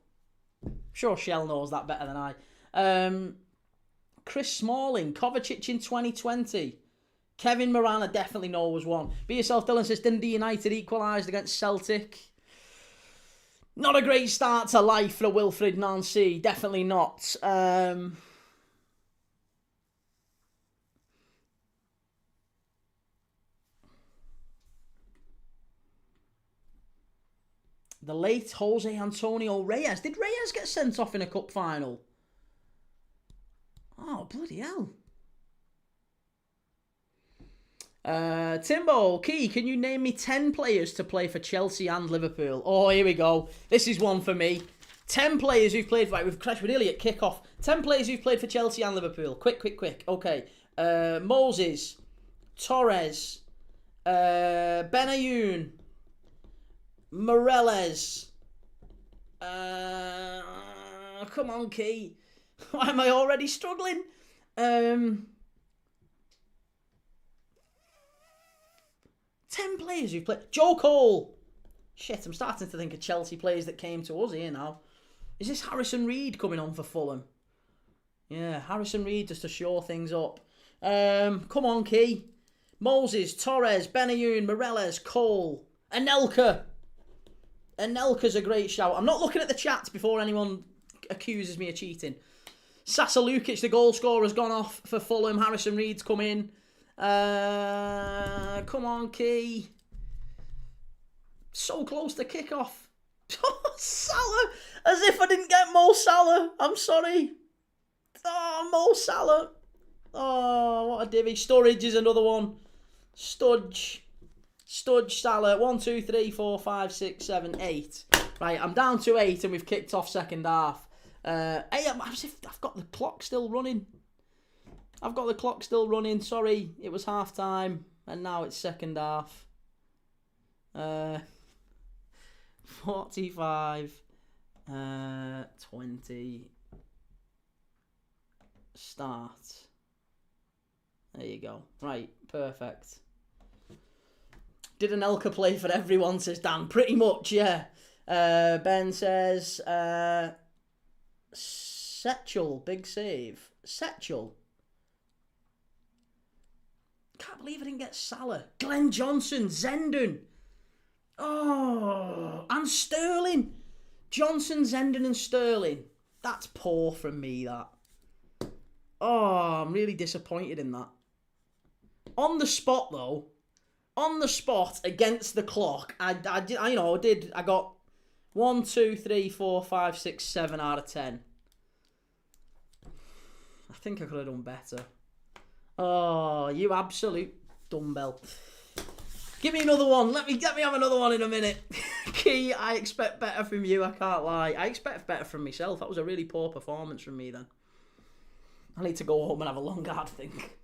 [SPEAKER 1] Sure Shell knows that better than I. Chris Smalling, Kovacic in 2020. Kevin Moran, I definitely know was one. Be Yourself Dylan says, didn't the United equalised against Celtic? Not a great start to life for Wilfried Nancy. Definitely not. The late Jose Antonio Reyes. Did Reyes get sent off in a cup final? Oh, bloody hell. Timbo, Key, can you name me 10 players to play for Chelsea and Liverpool? Oh, here we go. This is one for me. 10 players who've played... Right, we're nearly at kick-off. 10 players who've played for Chelsea and Liverpool. Quick. Okay. Moses. Torres. Benayoun. Moreles. Come on, Key. Why am I already struggling? 10 players who've played. Joe Cole. Shit, I'm starting to think of Chelsea players that came to us here now. Is this Harrison Reed coming on for Fulham? Yeah, Harrison Reed just to shore things up. Come on, Key. Moses, Torres, Benayoun, Moreles, Cole, Anelka. Anelka's a great shout. I'm not looking at the chats before anyone accuses me of cheating. Sasa Lukic, the goal scorer, has gone off for Fulham. Harrison Reed's come in. Come on, Key. So close to kick-off. Salah. As if I didn't get Mo Salah. I'm sorry. Oh, Mo Salah. Oh, what a divvy. Sturridge is another one. Studge, Salah. 1, 2, 3, 4, 5, 6, 7, 8. Right, I'm down to 8 and we've kicked off second half. I've got the clock still running. Sorry, it was half time and now it's second half. 45, 20, start. There you go. Right, perfect. Did Anelka play for everyone, says Dan? Pretty much, yeah. Ben says, Setchell, big save. Setchell. Can't believe I didn't get Salah. Glenn Johnson, Zenden. Oh, and Sterling. Johnson, Zenden and Sterling. That's poor from me, that. Oh, I'm really disappointed in that. On the spot, though, on the spot against the clock, I got 1, 2, 3, 4, 5, 6, 7 out of 10. I think I could have done better. Oh, you absolute dumbbell. Give me another one. Let me have another one in a minute. Key, I expect better from you. I can't lie. I expect better from myself. That was a really poor performance from me then. I need to go home and have a long hard think.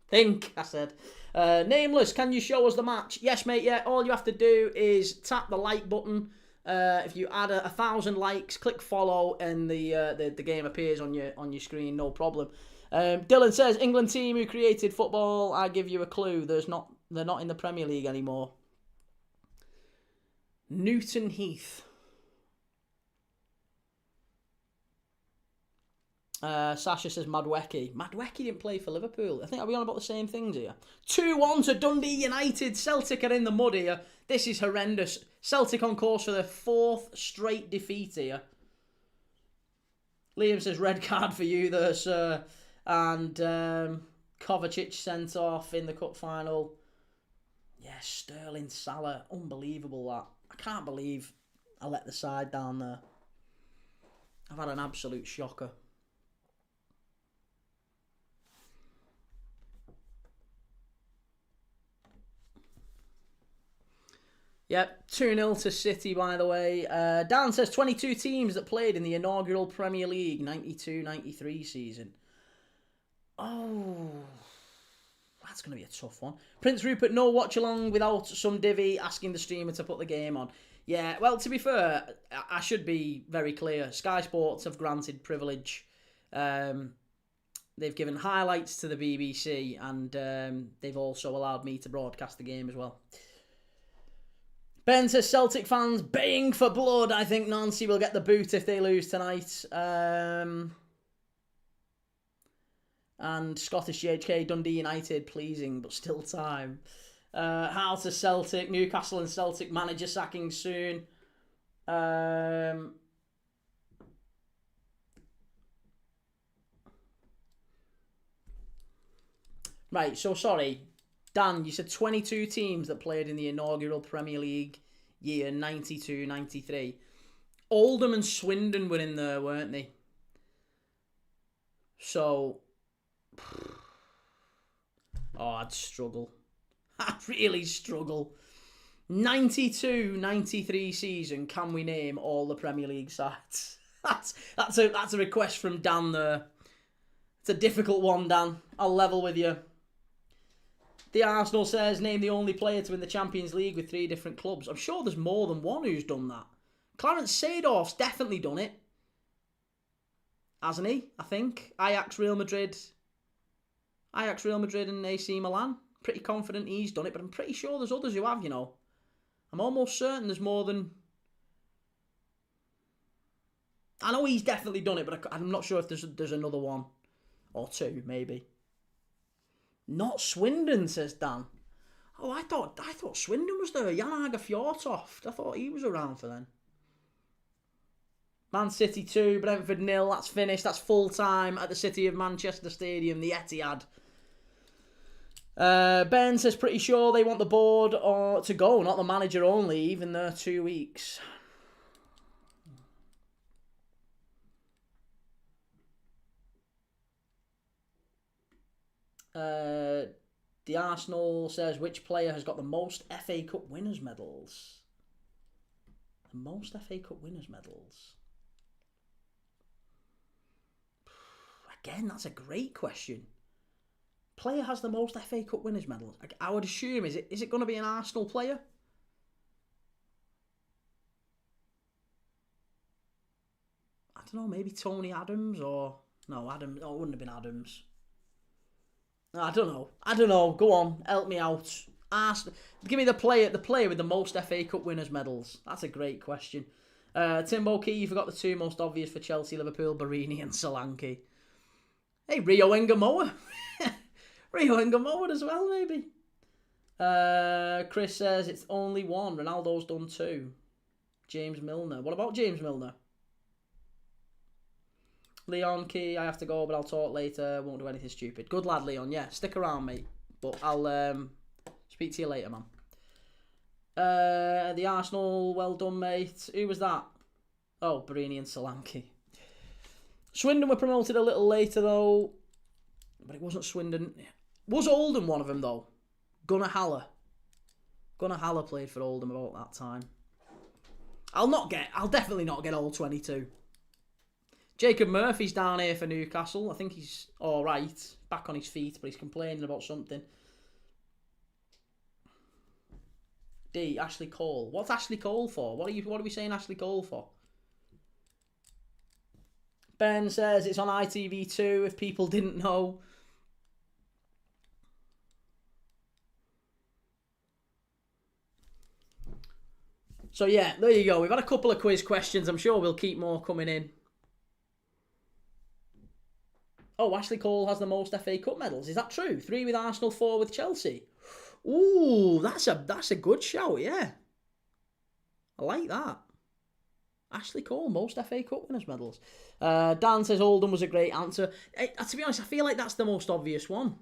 [SPEAKER 1] Think, I said. Nameless, can you show us the match? Yes, mate, yeah. All you have to do is tap the like button. If you add 1,000 likes, click follow, and the game appears on your screen, no problem. Dylan says, England team who created football, I give you a clue. They're not in the Premier League anymore. Newton Heath. Sasha says Madwecki. Madwecki didn't play for Liverpool. I think are we on about the same things here? 2-1 to Dundee United. Celtic are in the mud here. This is horrendous. Celtic on course for their 4th straight defeat here. Liam says red card for you there, sir. And Kovacic sent off in the cup final. Yeah, Sterling Salah. Unbelievable that. I can't believe I let the side down there. I've had an absolute shocker. Yep, 2-0 to City, by the way. Dan says 22 teams that played in the inaugural Premier League 92-93 season. Oh, that's going to be a tough one. Prince Rupert, no Watchalong without some divvy asking the streamer to put the game on. Yeah, well, to be fair, I should be very clear. Sky Sports have granted privilege. They've given highlights to the BBC, and they've also allowed me to broadcast the game as well. Ben says Celtic fans baying for blood. I think Nancy will get the boot if they lose tonight. And Scottish GHK, Dundee United, pleasing, but still time. Howe to Celtic, Newcastle and Celtic manager sacking soon. Right, so sorry. Dan, you said 22 teams that played in the inaugural Premier League year 92-93. Oldham and Swindon were in there, weren't they? So, I'd struggle. I'd really struggle. 92-93 season, can we name all the Premier League sides? That's a request from Dan there. It's a difficult one, Dan. I'll level with you. The Arsenal says, name the only player to win the Champions League with 3 different clubs. I'm sure there's more than one who's done that. Clarence Seedorf's definitely done it. Hasn't he? I think. Ajax, Real Madrid, and AC Milan. Pretty confident he's done it, but I'm pretty sure there's others who have, you know. I'm almost certain there's more than... I know he's definitely done it, but I'm not sure if there's another one. Or 2, maybe. Not Swindon, says Dan. Oh, I thought Swindon was there. Jan Ager Fjortoft. I thought he was around for then. Man City 2, Brentford 0. That's finished. That's full time at the City of Manchester Stadium, the Etihad. Ben says pretty sure they want the board to go, not the manager only, even there 2 weeks. The Arsenal says, which player has got the most FA Cup winners' medals? The most FA Cup winners' medals? Again, that's a great question. Player has the most FA Cup winners' medals. I would assume, is it going to be an Arsenal player? I don't know, maybe Tony Adams or... No, Adams. No, it wouldn't have been Adams. I don't know. Go on, help me out. Give me the player with the most FA Cup winners' medals. That's a great question. Timbo Key, you forgot the 2 most obvious for Chelsea, Liverpool, Barini and Solanke. Hey, Rio Engamoa. Rio Engamoa as well, maybe. Chris says it's only 1. Ronaldo's done 2. James Milner. What about James Milner? Leon Key, I have to go, but I'll talk later. Won't do anything stupid. Good lad, Leon. Yeah, stick around, mate. But I'll Speak to you later, man. The Arsenal, well done, mate. Who was that? Oh, Barini and Solanke. Swindon were promoted a little later, though. But it wasn't Swindon. Was Oldham one of them, though? Gunnar Haller. Gunnar Haller played for Oldham about that time. I'll definitely not get all 22. Jacob Murphy's down here for Newcastle. I think he's alright. Back on his feet, but he's complaining about something. D, Ashley Cole. What's Ashley Cole for? What are we saying Ashley Cole for? Ben says it's on ITV2 if people didn't know. So yeah, there you go. We've had a couple of quiz questions. I'm sure we'll keep more coming in. Oh, Ashley Cole has the most FA Cup medals. Is that true? 3 with Arsenal, 4 with Chelsea. Ooh, that's a good shout, yeah. I like that. Ashley Cole, most FA Cup winners' medals. Dan says Oldham was a great answer. To be honest, I feel like that's the most obvious one.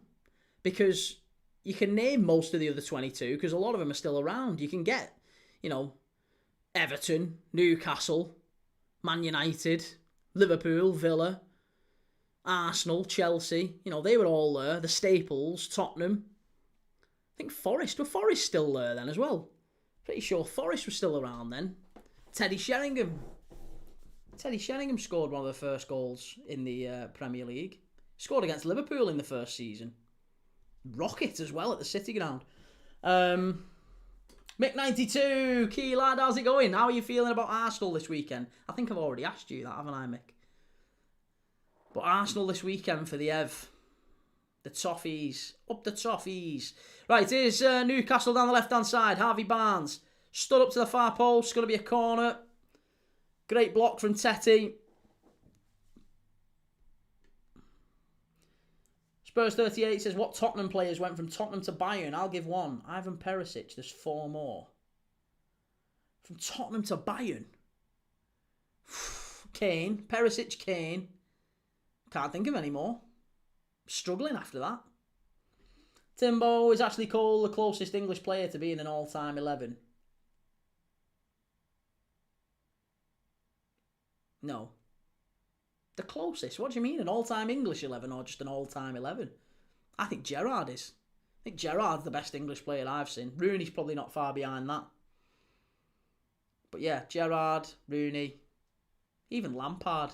[SPEAKER 1] Because you can name most of the other 22, because a lot of them are still around. You can get, Everton, Newcastle, Man United, Liverpool, Villa, Arsenal, Chelsea. They were all there. The staples, Tottenham. I think Forest. Were Forest still there then as well? Pretty sure Forest was still around then. Teddy Sheringham. Teddy Sheringham scored one of the first goals in the Premier League. Scored against Liverpool in the first season. Rocket as well at the City Ground. Mick92, key lad, how's it going? How are you feeling about Arsenal this weekend? I think I've already asked you that, haven't I, Mick? But Arsenal this weekend for the Ev. The Toffees. Up the Toffees. Right, here's Newcastle down the left-hand side. Harvey Barnes. Stood up to the far post. Going to be a corner. Great block from Tetty. Spurs 38 says, what Tottenham players went from Tottenham to Bayern? I'll give one. Ivan Perisic. There's 4 more. From Tottenham to Bayern. Kane. Perisic, Kane. Can't think of any more. Struggling after that. Timbo, is Ashley Cole the closest English player to being an all-time 11? No. The closest? What do you mean? An all-time English 11 or just an all-time 11? I think Gerrard is. I think Gerrard's the best English player I've seen. Rooney's probably not far behind that. But yeah, Gerrard, Rooney, even Lampard.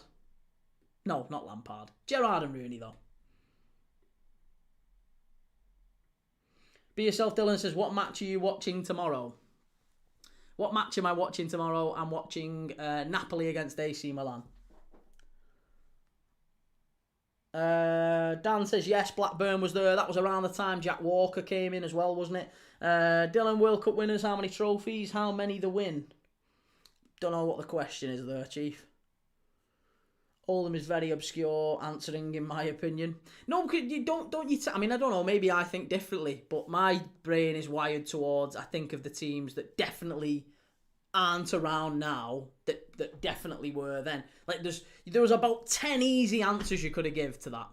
[SPEAKER 1] No, not Lampard. Gerrard and Rooney, though. Be Yourself Dylan says, what match are you watching tomorrow? What match am I watching tomorrow? I'm watching Napoli against AC Milan. Dan says, yes, Blackburn was there. That was around the time Jack Walker came in as well, wasn't it? Dylan, World Cup winners, how many trophies? How many the win? Don't know what the question is there, Chief. Oldham is very obscure answering, in my opinion. No, you don't I mean, I don't know, maybe I think differently, but my brain is wired towards, I think of the teams that definitely aren't around now, that definitely were then. Like, there was about 10 easy answers you could have given to that.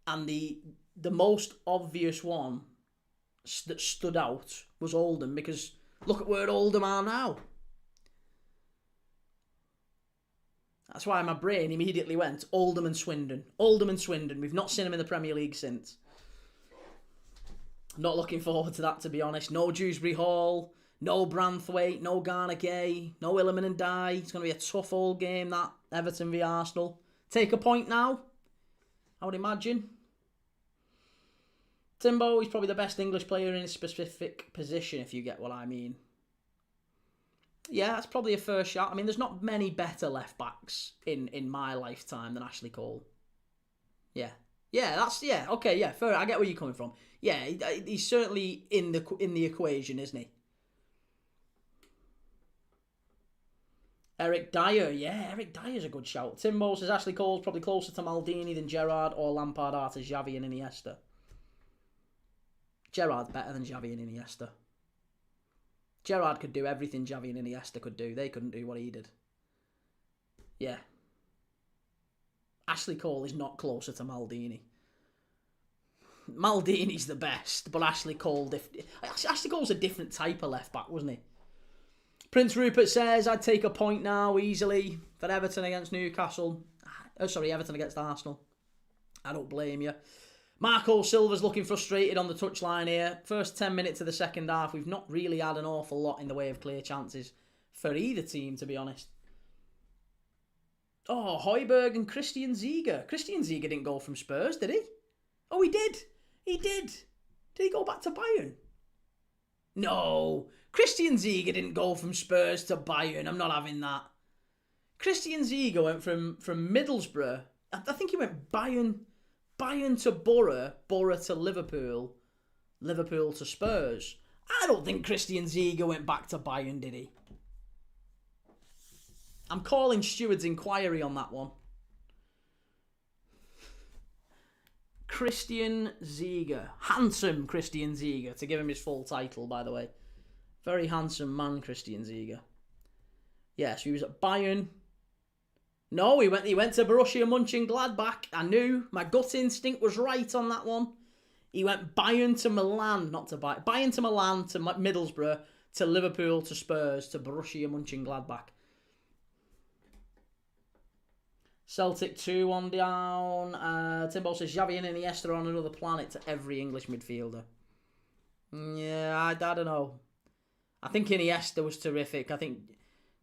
[SPEAKER 1] And the most obvious one that stood out was Oldham, because look at where Oldham are now. That's why my brain immediately went Oldham and Swindon. Oldham and Swindon. We've not seen them in the Premier League since. Not looking forward to that, to be honest. No Dewsbury Hall, no Branthwaite, no Garner Gay, no Illiman and Dye. It's going to be a tough old game, that. Everton v Arsenal. Take a point now, I would imagine. Timbo, he's probably the best English player in a specific position, if you get what I mean. Yeah, that's probably a fair shot. I mean, there's not many better left-backs in my lifetime than Ashley Cole. Yeah. Okay, yeah, fair. I get where you're coming from. Yeah, he's certainly in the equation, isn't he? Eric Dyer, yeah, Eric Dyer's a good shout. Timbo says Ashley Cole's probably closer to Maldini than Gerrard, or Lampard are to Xavi and Iniesta. Gerrard's better than Xavi and Iniesta. Gerrard could do everything Xavi and Iniesta could do. They couldn't do what he did. Yeah. Ashley Cole is not closer to Maldini. Maldini's the best, but Ashley Cole's a different type of left back, wasn't he? Prince Rupert says, I'd take a point now easily for Everton against Newcastle. Everton against Arsenal. I don't blame you. Marco Silva's looking frustrated on the touchline here. First 10 minutes of the second half, we've not really had an awful lot in the way of clear chances for either team, to be honest. Oh, Højbjerg and Christian Ziege. Christian Ziege didn't go from Spurs, did he? Oh, he did. He did. Did he go back to Bayern? No. Christian Ziege didn't go from Spurs to Bayern. I'm not having that. Christian Ziege went from Middlesbrough. I think he went Bayern to Borough, Borough to Liverpool, Liverpool to Spurs. I don't think Christian Ziege went back to Bayern, did he? I'm calling Steward's inquiry on that one. Christian Ziege. Handsome Christian Ziege, to give him his full title, by the way. Very handsome man, Christian Ziege. Yes, he was at Bayern. No, he went to Borussia Mönchengladbach. I knew. My gut instinct was right on that one. He went Bayern to Milan, not to Bayern. Bayern to Milan, to Middlesbrough, to Liverpool, to Spurs, to Borussia Mönchengladbach. Celtic 2-1 down. Timbo says Xavi and Iniesta are on another planet to every English midfielder. Yeah, I don't know. I think Iniesta was terrific. I think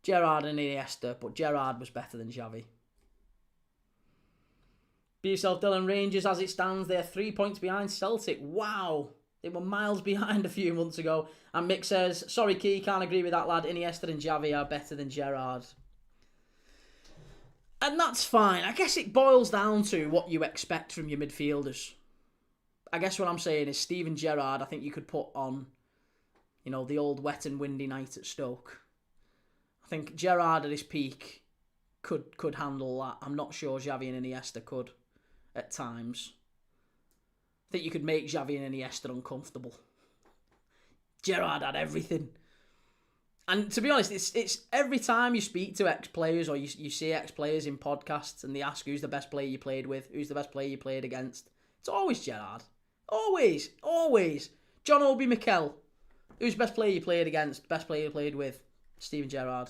[SPEAKER 1] Gerrard and Iniesta, but Gerrard was better than Xavi. Be yourself, Dylan. Rangers, as it stands, they're 3 points behind Celtic. Wow. They were miles behind a few months ago. And Mick says, sorry, Key, can't agree with that, lad. Iniesta and Xavi are better than Gerrard. And that's fine. I guess it boils down to what you expect from your midfielders. I guess what I'm saying is Steven Gerrard, I think you could put on, the old wet and windy night at Stoke. I think Gerrard at his peak could handle that. I'm not sure Xavi and Iniesta could at times. I think you could make Xavi and Iniesta uncomfortable. Gerrard had everything. And to be honest, it's every time you speak to ex-players or you see ex-players in podcasts and they ask who's the best player you played with, who's the best player you played against, it's always Gerrard. Always. Always. John Obi Mikel. Who's the best player you played against, best player you played with? Steven Gerrard.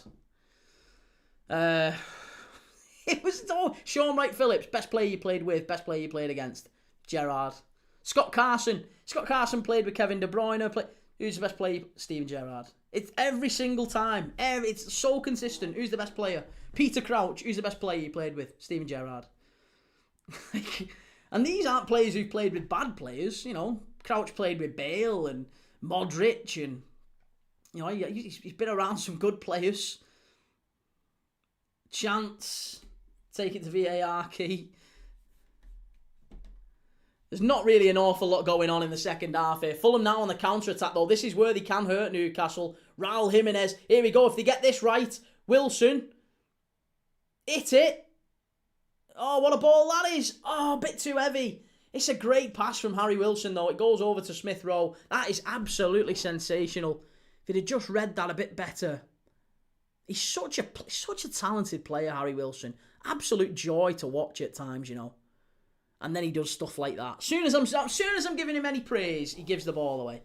[SPEAKER 1] It was Sean Wright Phillips, best player you played with, best player you played against. Gerrard. Scott Carson played with Kevin De Bruyne. Who's the best player? Steven Gerrard. It's every single time. It's so consistent. Who's the best player? Peter Crouch. Who's the best player you played with? Steven Gerrard. And these aren't players who've played with bad players. Crouch played with Bale and Modric, and he's been around some good players. Chance. Take it to VAR key. There's not really an awful lot going on in the second half here. Fulham now on the counter-attack, though. This is where they can hurt Newcastle. Raul Jimenez. Here we go. If they get this right. Wilson. Hit it. Oh, what a ball that is. Oh, a bit too heavy. It's a great pass from Harry Wilson, though. It goes over to Smith Rowe. That is absolutely sensational. If he'd have just read that a bit better. He's such a talented player, Harry Wilson. Absolute joy to watch at times, And then he does stuff like that. As soon as I'm giving him any praise, he gives the ball away.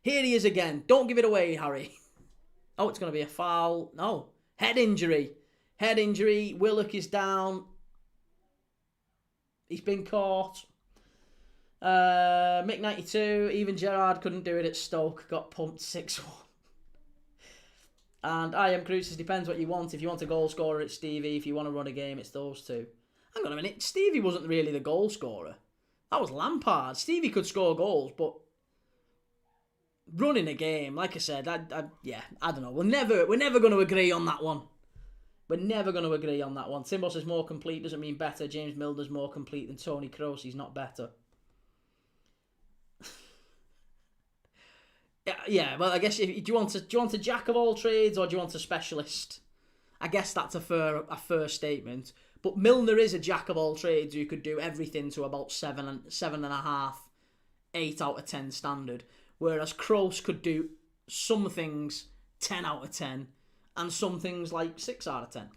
[SPEAKER 1] Here he is again. Don't give it away, Harry. Oh, it's going to be a foul. No. Head injury. Willock is down. He's been caught. Mick 92. Even Gerrard couldn't do it at Stoke. Got pumped 6-1. And I am Cruises. Depends what you want. If you want a goal scorer, it's Stevie. If you want to run a game, it's those two. Hang on a minute. Stevie wasn't really the goal scorer. That was Lampard. Stevie could score goals, but running a game, like I said, I don't know. We're never going to agree on that one. Timbo says more complete doesn't mean better. James Milner's more complete than Tony Kroos. He's not better. Yeah. Well, I guess do you want a jack of all trades or do you want a specialist? I guess that's a fair statement. But Milner is a jack of all trades who could do everything to about 7.5, 8 out of 10 standard. Whereas Kroos could do some things 10 out of 10 and some things like 6 out of 10.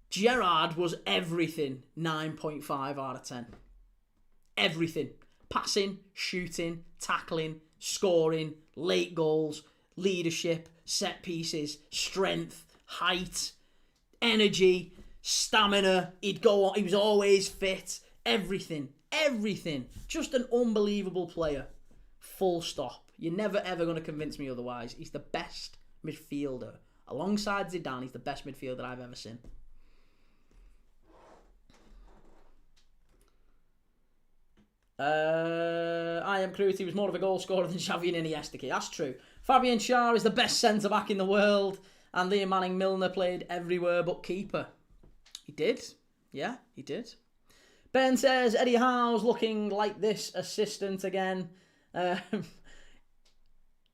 [SPEAKER 1] Gerrard was everything 9.5 out of 10. Everything. Passing, shooting, tackling, scoring, late goals, leadership, set pieces, strength, height, energy, stamina. He'd go on. He was always fit. Everything. Just an unbelievable player. Full stop. You're never ever going to convince me otherwise. He's the best midfielder. Alongside Zidane, he's the best midfielder I've ever seen. I am Cruz. He was more of a goal scorer than Xavi and Iniesta. That's true. Fabian Schär is the best centre-back in the world. And Liam Manning-Milner played everywhere but keeper. He did. Yeah, he did. Ben says, Eddie Howe's looking like this assistant again.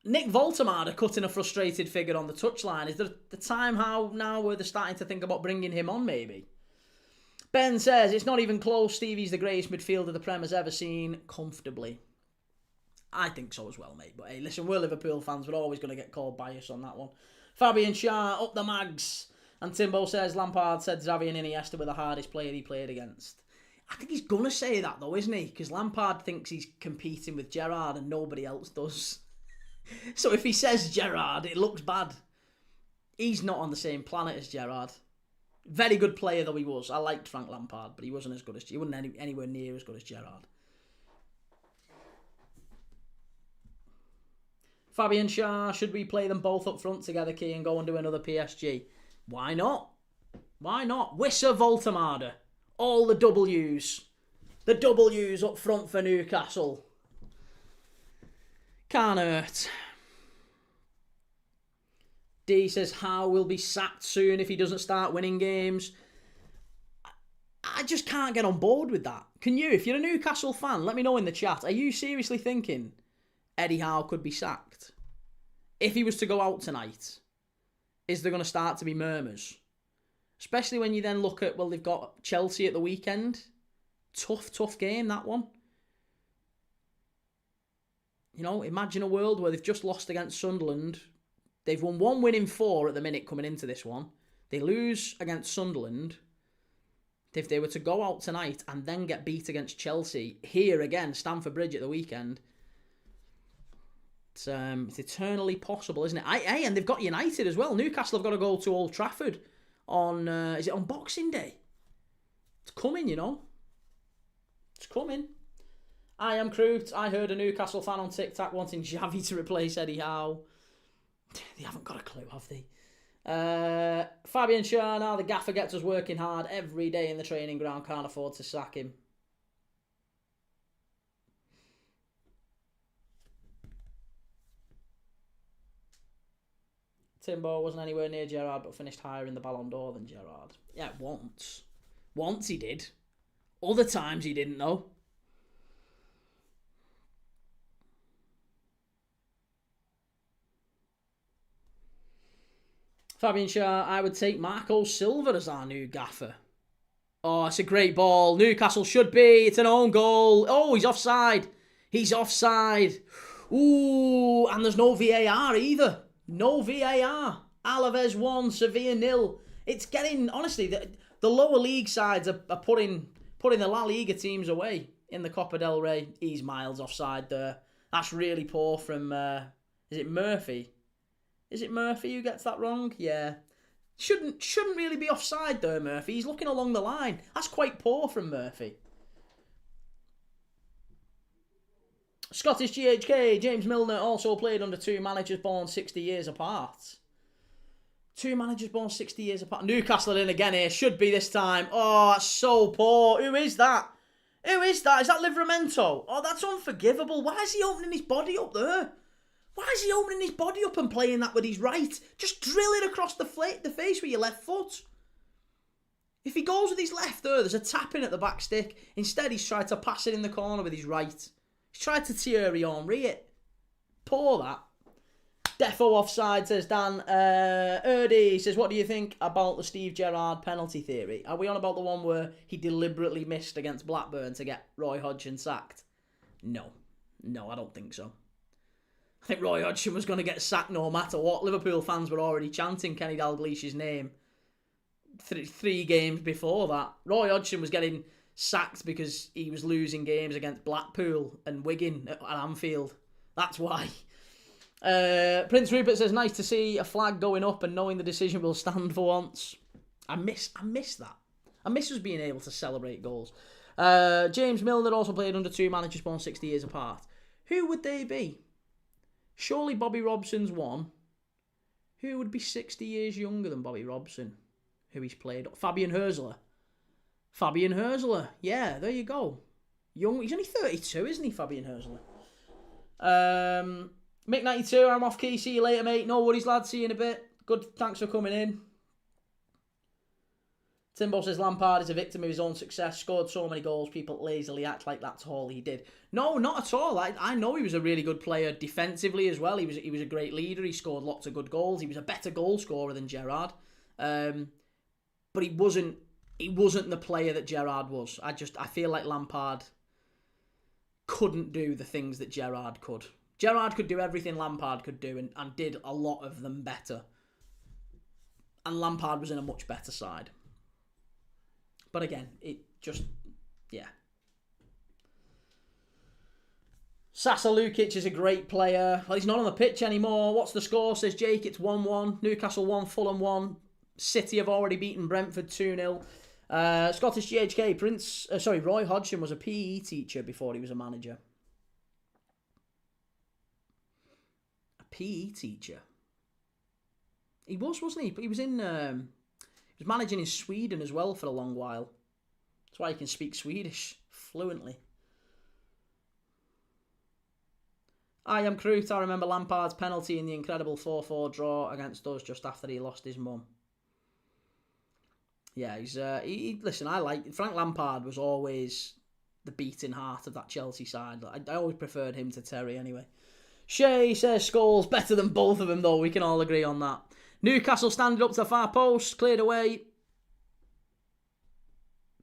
[SPEAKER 1] Nick Voltemade cutting a frustrated figure on the touchline. Is there the time now where they're starting to think about bringing him on, maybe? Ben says, it's not even close. Stevie's the greatest midfielder the Prem has ever seen comfortably. I think so as well, mate. But hey, listen, we're Liverpool fans. We're always going to get called bias on that one. Fabian Schär, up the mags. And Timbo says, Lampard said Xavi and Iniesta were the hardest player he played against. I think he's going to say that, though, isn't he? Because Lampard thinks he's competing with Gerrard and nobody else does. So if he says Gerrard, it looks bad. He's not on the same planet as Gerrard. Very good player, though he was. I liked Frank Lampard, but he wasn't as good as... He wasn't anywhere near as good as Gerrard. Fabian Schär, should we play them both up front together, Key, and go and do another PSG? Why not? Why not? Wissa Voltemade. All the W's. The W's up front for Newcastle. Can't hurt. D says Howe will be sacked soon if he doesn't start winning games. I just can't get on board with that. Can you? If you're a Newcastle fan, let me know in the chat. Are you seriously thinking Eddie Howe could be sacked? If he was to go out tonight, is there going to start to be murmurs? Especially when you then look at, well, they've got Chelsea at the weekend. Tough game, that one. You know, imagine a world where they've just lost against Sunderland. They've won 1 win in 4 at the minute coming into this one. They lose against Sunderland. If they were to go out tonight and then get beat against Chelsea, here again, Stamford Bridge at the weekend, it's eternally possible, isn't it? And they've got United as well. Newcastle have got to go to Old Trafford on, is it on Boxing Day? It's coming, you know. It's coming. I am Crute. I heard a Newcastle fan on TikTok wanting Xavi to replace Eddie Howe. They haven't got a clue, have they? Fabian Schär, now the gaffer gets us working hard every day in the training ground. Can't afford to sack him. Timbo wasn't anywhere near Gerrard, but finished higher in the Ballon d'Or than Gerrard. Yeah, once. Once he did. Other times he didn't, though. Fabian Schär, I would take Marco Silva as our new gaffer. Oh, it's a great ball. Newcastle should be. It's an own goal. Oh, he's offside. He's offside. Ooh, and there's no VAR either. No VAR. Alaves 1, Sevilla 0. It's getting, honestly, the lower league sides are putting the La Liga teams away in the Copa del Rey. He's miles offside there. That's really poor from, is it Murphy? Is it Murphy who gets that wrong? Yeah. Shouldn't really be offside there, Murphy. He's looking along the line. That's quite poor from Murphy. Scottish GHK, James Milner also played under 2 managers born 60 years apart. 2 managers born 60 years apart. Newcastle in again here. Should be this time. Oh, that's so poor. Who is that? Who is that? Is that Livramento? Oh, that's unforgivable. Why is he opening his body up there? Why is he opening his body up and playing that with his right? Just drill it across the face with your left foot. If he goes with his left there, there's a tap in at the back stick. Instead, he's tried to pass it in the corner with his right. He's tried to Thierry Henry it. Poor that. Defo offside, says Dan. Erdy says, what do you think about the Steve Gerrard penalty theory? Are we on about the one where he deliberately missed against Blackburn to get Roy Hodgson sacked? No, I don't think so. I think Roy Hodgson was going to get sacked no matter what. Liverpool fans were already chanting Kenny Dalglish's name 3 games before that. Roy Hodgson was getting sacked because he was losing games against Blackpool and Wigan at Anfield. That's why. Prince Rupert says, nice to see a flag going up and knowing the decision will stand for once. I miss that. I miss us being able to celebrate goals. James Milner also played under two managers born 60 years apart. Who would they be? Surely Bobby Robson's one. Who would be 60 years younger than Bobby Robson? Who he's played? Fabian Hürzeler. Fabian Hürzeler. Yeah, there you go. Young. He's only 32, isn't he, Fabian Hürzeler? Mick92, I'm off key. See you later, mate. No worries, lad. See you in a bit. Good. Thanks for coming in. Timbo says Lampard is a victim of his own success. Scored so many goals, people lazily act like that's all he did. No, not at all. I know he was a really good player defensively as well. He was a great leader. He scored lots of good goals. He was a better goal scorer than Gerrard. But he wasn't the player that Gerrard was. I feel like Lampard couldn't do the things that Gerrard could. Gerrard could do everything Lampard could do and did a lot of them better. And Lampard was in a much better side. But again, it just, yeah. Sasa Lukic is a great player. Well, he's not on the pitch anymore. What's the score? Says Jake. It's 1-1. Newcastle 1, Fulham 1. City have already beaten Brentford 2-0. Scottish GHK. Roy Hodgson was a PE teacher before he was a manager. A PE teacher. He was, wasn't he? He was in... He was managing in Sweden as well for a long while. That's why he can speak Swedish fluently. I am Crute. I remember Lampard's penalty in the incredible 4-4 draw against us just after he lost his mum. Yeah, listen, Frank Lampard was always the beating heart of that Chelsea side. I always preferred him to Terry anyway. Shay says Scholes better than both of them though. We can all agree on that. Newcastle standing up to the far post, cleared away.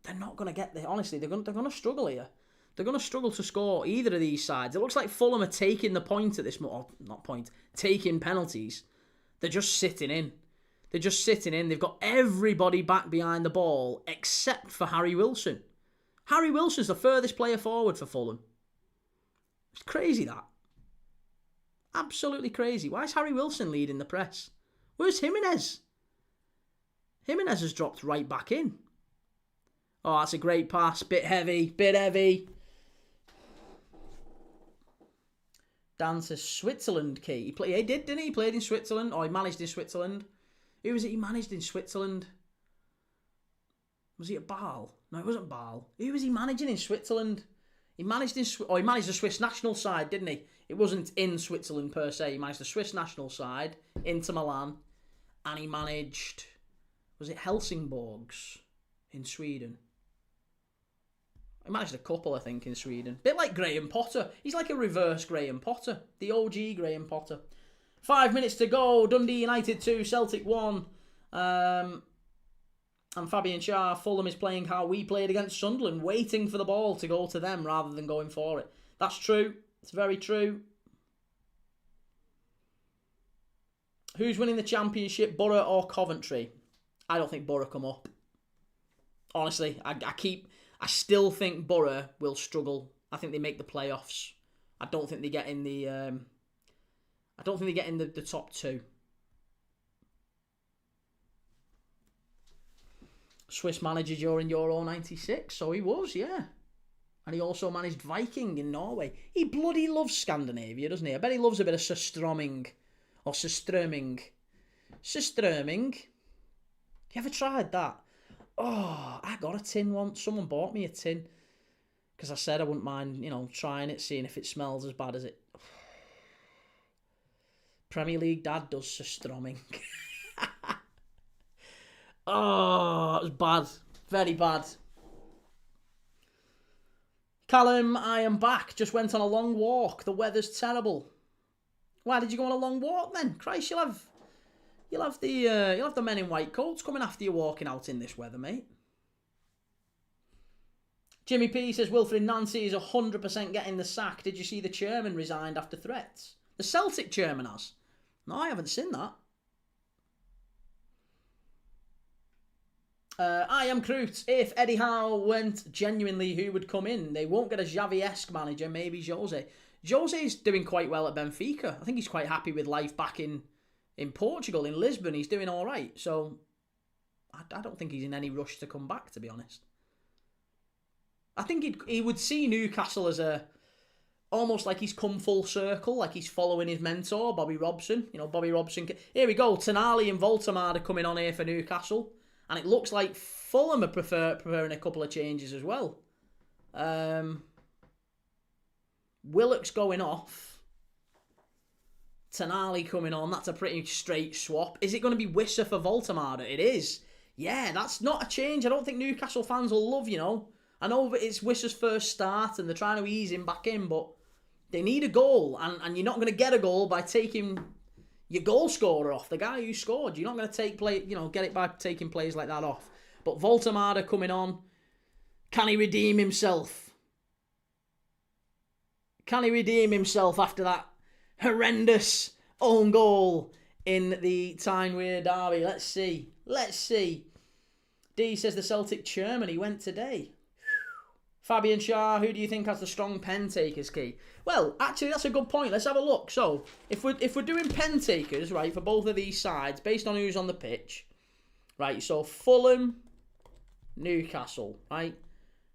[SPEAKER 1] They're not going to get there. Honestly, they're going to struggle here. They're going to struggle to score either of these sides. It looks like Fulham are taking the point at this moment. Taking penalties. They're just sitting in. They've got everybody back behind the ball except for Harry Wilson. Harry Wilson's the furthest player forward for Fulham. It's crazy, that. Absolutely crazy. Why is Harry Wilson leading the press? Where's Jimenez? Jimenez has dropped right back in. Oh, that's a great pass. Bit heavy. Dan says Switzerland key. He did, didn't he? He played in Switzerland. Or he managed in Switzerland. Who was it he managed in Switzerland? Was he at Basel? No, it wasn't Basel. Who was he managing in Switzerland? He managed the Swiss national side, didn't he? It wasn't in Switzerland per se. He managed the Swiss national side, Inter Milan. And he managed, was it Helsingborgs in Sweden? He managed a couple, I think, in Sweden. Bit like Graham Potter. He's like a reverse Graham Potter. The OG Graham Potter. 5 minutes to go. Dundee United 2, Celtic 1. And Fabian Schär, Fulham is playing how we played against Sunderland, waiting for the ball to go to them rather than going for it. That's true. It's very true. Who's winning the championship, Borough or Coventry? I don't think Borough come up. Honestly, I still think Borough will struggle. I think they make the playoffs. I don't think they get in the. I don't think they get in the top two. Swiss manager during Euro '96, so he was, yeah. And he also managed Viking in Norway. He bloody loves Scandinavia, doesn't he? I bet he loves a bit of Surströmming. Or Surströmming. You ever tried that? Oh, I got a tin once. Someone bought me a tin. Because I said I wouldn't mind, trying it, seeing if it smells as bad as it. Premier League dad does Surströmming. Oh, it was bad. Very bad. Callum, I am back. Just went on a long walk. The weather's terrible. Why did you go on a long walk then? Christ, you'll have the men in white coats coming after you walking out in this weather, mate. Jimmy P says Wilfred Nancy is 100% getting the sack. Did you see the chairman resigned after threats? The Celtic chairman has. No, I haven't seen that. I am Crute. If Eddie Howe went genuinely, who would come in? They won't get a Xavi-esque manager, maybe Jose. Jose's doing quite well at Benfica. I think he's quite happy with life back in Portugal, in Lisbon. He's doing all right. So I don't think he's in any rush to come back, to be honest. I think he would see Newcastle as almost like he's come full circle, like he's following his mentor, Bobby Robson. You know, Bobby Robson. Here we go. Tonali and Voltemade are coming on here for Newcastle. And it looks like Fulham are preferring a couple of changes as well. Willock's going off. Tonali coming on. That's a pretty straight swap. Is it going to be Wissa for Voltemade? It is. Yeah, that's not a change. I don't think Newcastle fans will love, you know. I know that it's Wissa's first start and they're trying to ease him back in, but they need a goal. And you're not going to get a goal by taking your goal scorer off, the guy who scored. You're not going to get it by taking plays like that off. But Voltemade coming on. Can he redeem himself? Can he redeem himself after that horrendous own goal in the Tyne derby? Let's see. D says the Celtic chairman, he went today. Fabian Shah, who do you think has the strong pen takers key? Well, actually, that's a good point. Let's have a look. So, if we're doing pen takers, right, for both of these sides, based on who's on the pitch, right, so Fulham, Newcastle, right?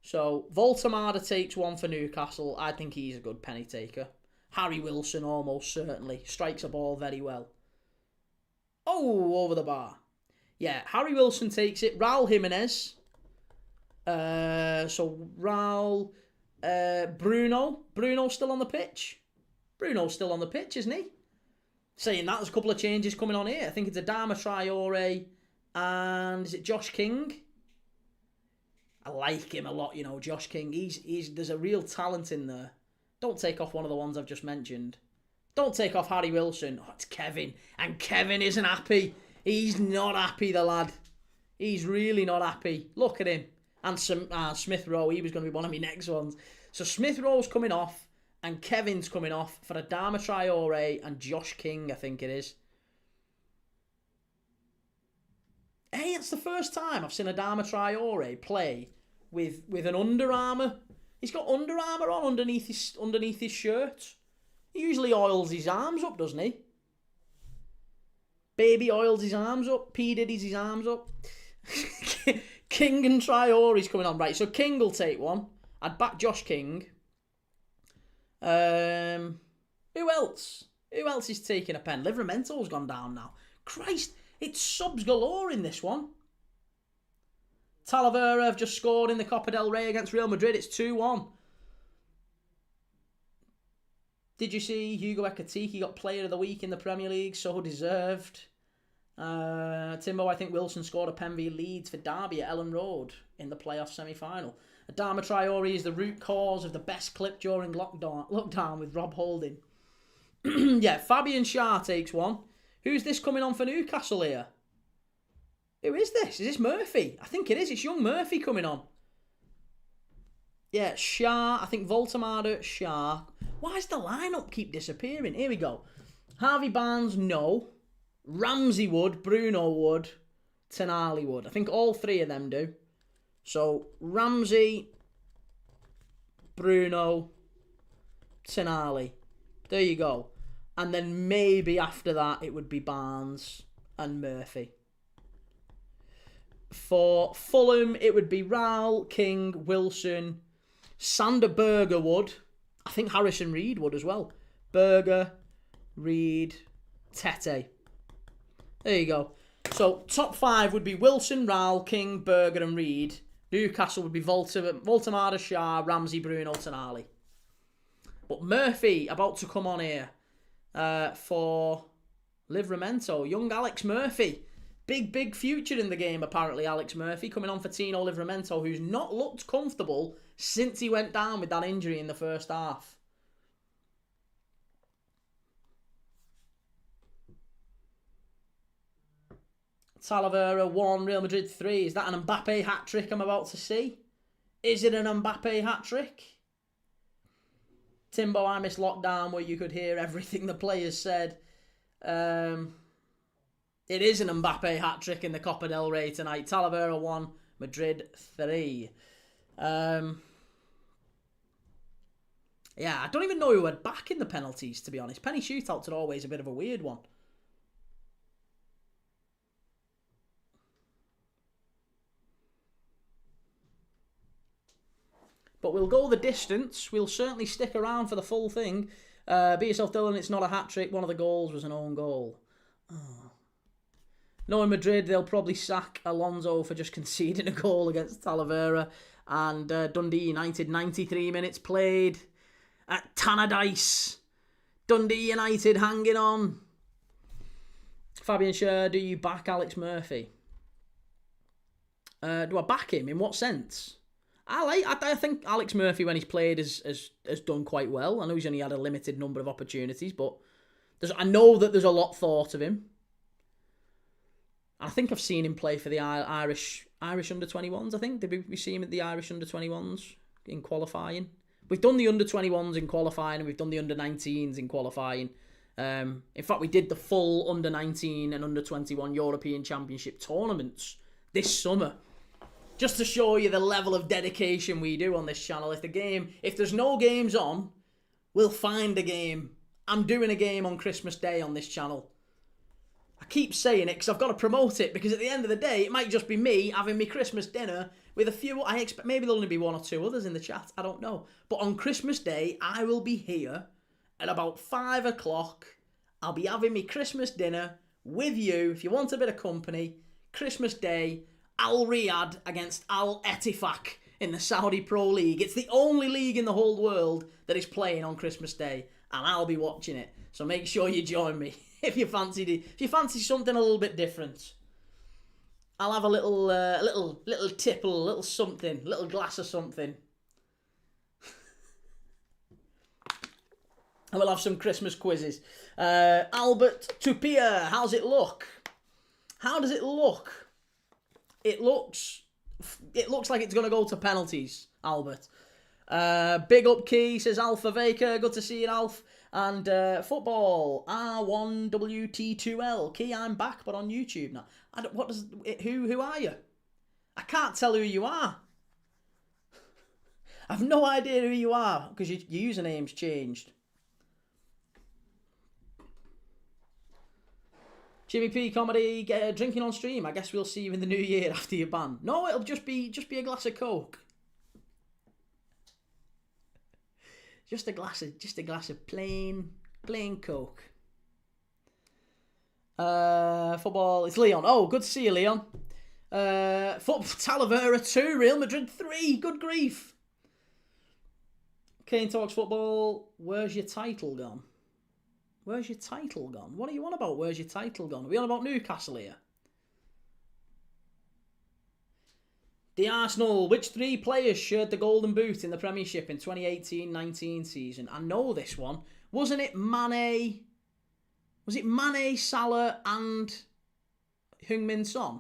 [SPEAKER 1] So, Voltemade takes one for Newcastle. I think he's a good penny taker. Harry Wilson, almost certainly. Strikes a ball very well. Oh, over the bar. Yeah, Harry Wilson takes it. Raul Jimenez. So Raul, Bruno. Bruno's still on the pitch. Bruno's still on the pitch, isn't he? Saying that, there's a couple of changes coming on here. I think it's Adama Traore and is it Josh King? I like him a lot, you know, Josh King. There's a real talent in there. Don't take off one of the ones I've just mentioned. Don't take off Harry Wilson. Oh, it's Kevin. And Kevin isn't happy. He's not happy, the lad. He's really not happy. Look at him. And Smith Rowe, he was going to be one of my next ones. So Smith Rowe's coming off, and Kevin's coming off for Adama Traore and Josh King, I think it is. Hey, it's the first time I've seen Adama Traore play with an Under Armour. He's got Under Armour on underneath his shirt. He usually oils his arms up, doesn't he? Baby oils his arms up. P. Diddy's his arms up. King and Traore's coming on. Right, so King will take one. I'd back Josh King. Who else? Who else is taking a pen? Livramento's gone down now. Christ, it's subs galore in this one. Talavera have just scored in the Copa del Rey against Real Madrid. It's 2-1. Did you see Hugo Ekitike got Player of the Week in the Premier League? So deserved. Timbo, I think Wilson scored a pen v Leeds for Derby at Ellen Road in the playoff semi-final. Adama Traore is the root cause of the best clip during lockdown with Rob Holding. Yeah, Fabian Shah takes one. Who's this coming on for Newcastle here? Who is this? Is this Murphy? I think it is. It's young Murphy coming on. Yeah, Shah. I think Voltemade, Shah. Why does the lineup keep disappearing? Here we go. Harvey Barnes, no. Ramsey would, Bruno would, Tonali would. I think all three of them do. So, Ramsey, Bruno, Tonali. There you go. And then maybe after that it would be Barnes and Murphy. For Fulham, it would be Raul, King, Wilson, Sander Berger would. I think Harrison Reed would as well. Berger, Reed, Tete. There you go. So, top five would be Wilson, Raul, King, Berger and Reed. Newcastle would be Voltemade, Shah, Ramsey, Bruno, Tonali. But Murphy about to come on here for Livramento. Young Alex Murphy. Big future in the game, apparently, Alex Murphy. Coming on for Tino Livramento, who's not looked comfortable since he went down with that injury in the first half. Talavera 1, Real Madrid 3. Is that an Mbappe hat-trick I'm about to see? Is it an Mbappe hat-trick? Timbo, I miss lockdown where you could hear everything the players said. It is an Mbappe hat-trick in the Copa del Rey tonight. Talavera 1, Madrid 3. Yeah, I don't even know who had back in the penalties, to be honest. Penny shootouts are always a bit of a weird one. But we'll go the distance. We'll certainly stick around for the full thing. Be yourself, Dylan. It's not a hat-trick. One of the goals was an own goal. Oh. Knowing Madrid, they'll probably sack Alonso for just conceding a goal against Talavera. And Dundee United, 93 minutes played at Tannadice. Dundee United hanging on. Fabian Schär, do you back Alex Murphy? Do I back him? In what sense? I think Alex Murphy, when he's played, has done quite well. I know he's only had a limited number of opportunities, but I know that there's a lot thought of him. I think I've seen him play for the Irish under-21s, I think. Did we see him at the Irish under-21s in qualifying? We've done the under-21s in qualifying and we've done the under-19s in qualifying. In fact, we did the full under-19 and under-21 European Championship tournaments this summer. Just to show you the level of dedication we do on this channel. If there's no games on, we'll find a game. I'm doing a game on Christmas Day on this channel. I keep saying it because I've got to promote it, because at the end of the day, it might just be me having my Christmas dinner with a few, I expect maybe there'll only be one or two others in the chat, I don't know. But on Christmas Day, I will be here at about 5 o'clock. I'll be having my Christmas dinner with you, if you want a bit of company. Christmas Day, Al Riyadh against Al Ettifaq in the Saudi Pro League. It's the only league in the whole world that is playing on Christmas Day, and I'll be watching it. So make sure you join me if you fancy something a little bit different. I'll have a little tipple, a little something, a little glass of something. I will have some Christmas quizzes. Albert Tupia, how's it look? How does it look? It looks like it's going to go to penalties, Albert. Big up Key, says Alpha Vaker. Good to see you, Alf. And football, R1WT2L. Key, I'm back, but on YouTube now. Who are you? I can't tell who you are. I've no idea who you are, because your username's changed. Jimmy P comedy, drinking on stream. I guess we'll see you in the new year after your ban. No, it'll just be a glass of Coke. Just a glass of plain Coke. Football. It's Leon. Oh, good to see you, Leon. Talavera 2, Real Madrid 3. Good grief. Kane talks football. Where's your title gone? Where's your title gone? What are you on about? Where's your title gone? Are we on about Newcastle here? The Arsenal. Which 3 players shared the golden boot in the Premiership in 2018-19 season? I know this one. Wasn't it Mane? Was it Mane, Salah and Heung-min Son?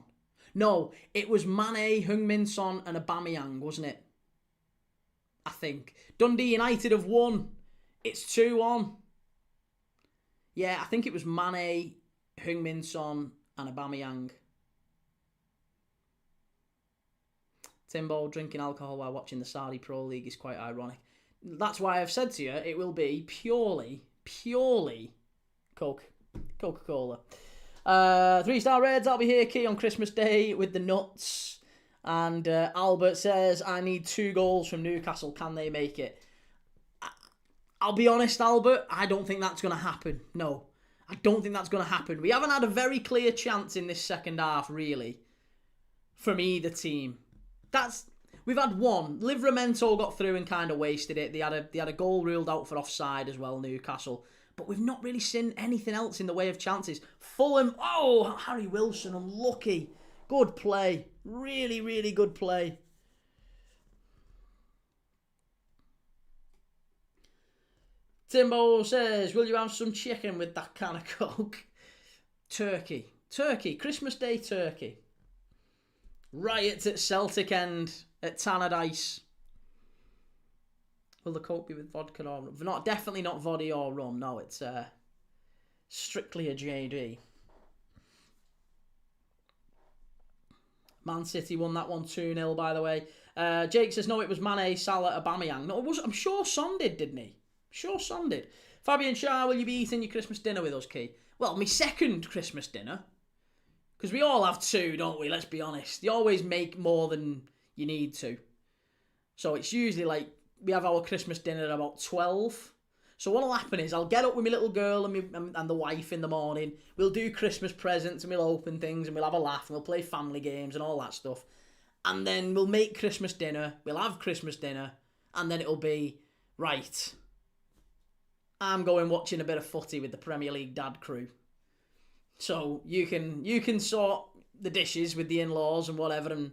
[SPEAKER 1] No, it was Mane, Heung-min Son and Aubameyang, wasn't it? I think. Dundee United have won. It's 2-1. Yeah, I think it was Mane, Heung-min Son and Aubameyang. Timbo, drinking alcohol while watching the Saudi Pro League is quite ironic. That's why I've said to you, it will be purely Coca-Cola. 3-star Reds, I'll be here, Key, on Christmas Day with the nuts. And Albert says, I need 2 goals from Newcastle. Can they make it? I'll be honest, Albert, I don't think that's going to happen. No, I don't think that's going to happen. We haven't had a very clear chance in this second half, really, from either team. We've had one. Livramento got through and kind of wasted it. They had a goal ruled out for offside as well, Newcastle. But we've not really seen anything else in the way of chances. Fulham, oh, Harry Wilson, unlucky. Good play. Really, really good play. Timbo says, will you have some chicken with that can of Coke? Turkey. Christmas Day turkey. Riots at Celtic End at Tannadice. Will the Coke be with vodka or rum? Definitely not vodka or rum. No, it's strictly a JD. Man City won that one 2-0, by the way. Jake says, no, it was Mane, Salah, Aubameyang. No, it was. I'm sure Son did, didn't he? Sure Son did. Fabian Shah, will you be eating your Christmas dinner with us, Key? Well, my second Christmas dinner. Because we all have two, don't we? Let's be honest. You always make more than you need to. So it's usually like, we have our Christmas dinner at about 12. So what'll happen is I'll get up with my little girl and the wife in the morning. We'll do Christmas presents and we'll open things and we'll have a laugh and we'll play family games and all that stuff. And then we'll make Christmas dinner. We'll have Christmas dinner. And then it'll be, right, I'm going watching a bit of footy with the Premier League dad crew. So you can sort the dishes with the in-laws and whatever and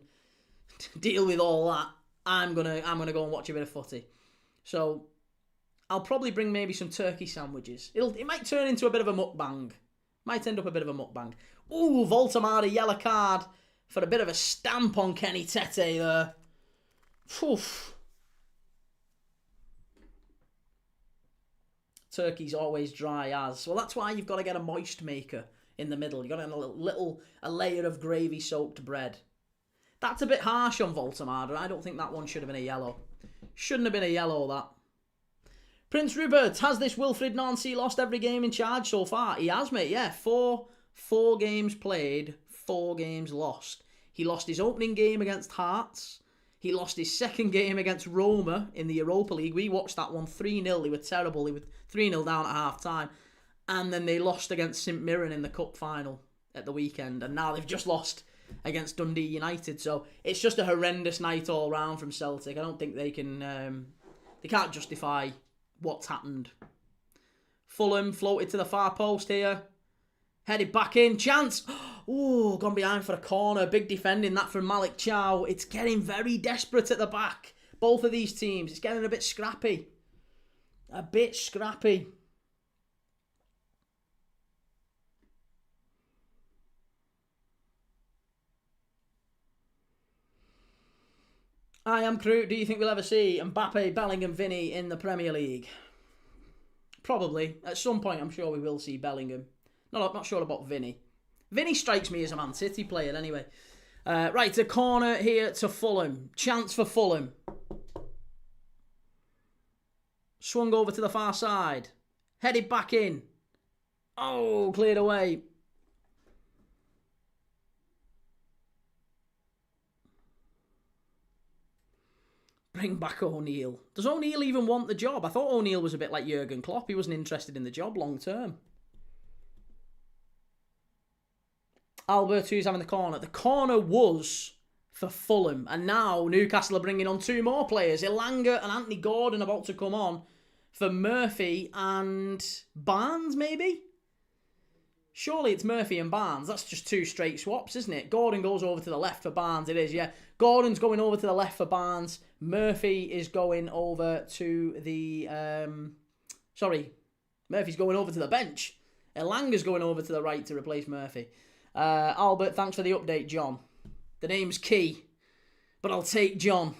[SPEAKER 1] deal with all that. I'm gonna go and watch a bit of footy. So I'll probably bring maybe some turkey sandwiches. It might turn into a bit of a mukbang. Might end up a bit of a mukbang. Ooh, Voltamada, yellow card for a bit of a stamp on Kenny Tete there. Oof. Turkey's always dry as. Well, that's why you've got to get a moist maker in the middle. You've got to have a layer of gravy-soaked bread. That's a bit harsh on Voltamada. I don't think that one should have been a yellow. Shouldn't have been a yellow, that. Prince Rupert, has this Wilfried Nancy lost every game in charge so far? He has, mate, yeah. Four games played, 4 games lost. He lost his opening game against Hearts. He lost his second game against Roma in the Europa League. We watched that one 3-0. They were terrible. They were 3-0 down at half-time. And then they lost against St Mirren in the cup final at the weekend. And now they've just lost against Dundee United. So it's just a horrendous night all round from Celtic. I don't think they can... they can't justify what's happened. Fulham floated to the far post here. Headed back in. Chance. Ooh, gone behind for a corner. Big defending that from Malik Chow. It's getting very desperate at the back. Both of these teams. It's getting a bit scrappy. A bit scrappy. I am Crew. Do you think we'll ever see Mbappe, Bellingham, Vinny in the Premier League? Probably. At some point, I'm sure we will see Bellingham. No, I'm not sure about Vinny. Vinny strikes me as a Man City player anyway. Right, a corner here to Fulham. Chance for Fulham. Swung over to the far side. Headed back in. Oh, cleared away. Bring back O'Neill. Does O'Neill even want the job? I thought O'Neill was a bit like Jurgen Klopp. He wasn't interested in the job long term. Albert, who's having the corner? The corner was for Fulham. And now Newcastle are bringing on 2 more players. Elanga and Anthony Gordon about to come on for Murphy and Barnes, maybe? Surely it's Murphy and Barnes. That's just 2 straight swaps, isn't it? Gordon goes over to the left for Barnes. It is, yeah. Gordon's going over to the left for Barnes. Murphy is going over to the... Murphy's going over to the bench. Elanga's going over to the right to replace Murphy. Albert, thanks for the update, John. The name's Key, but I'll take John.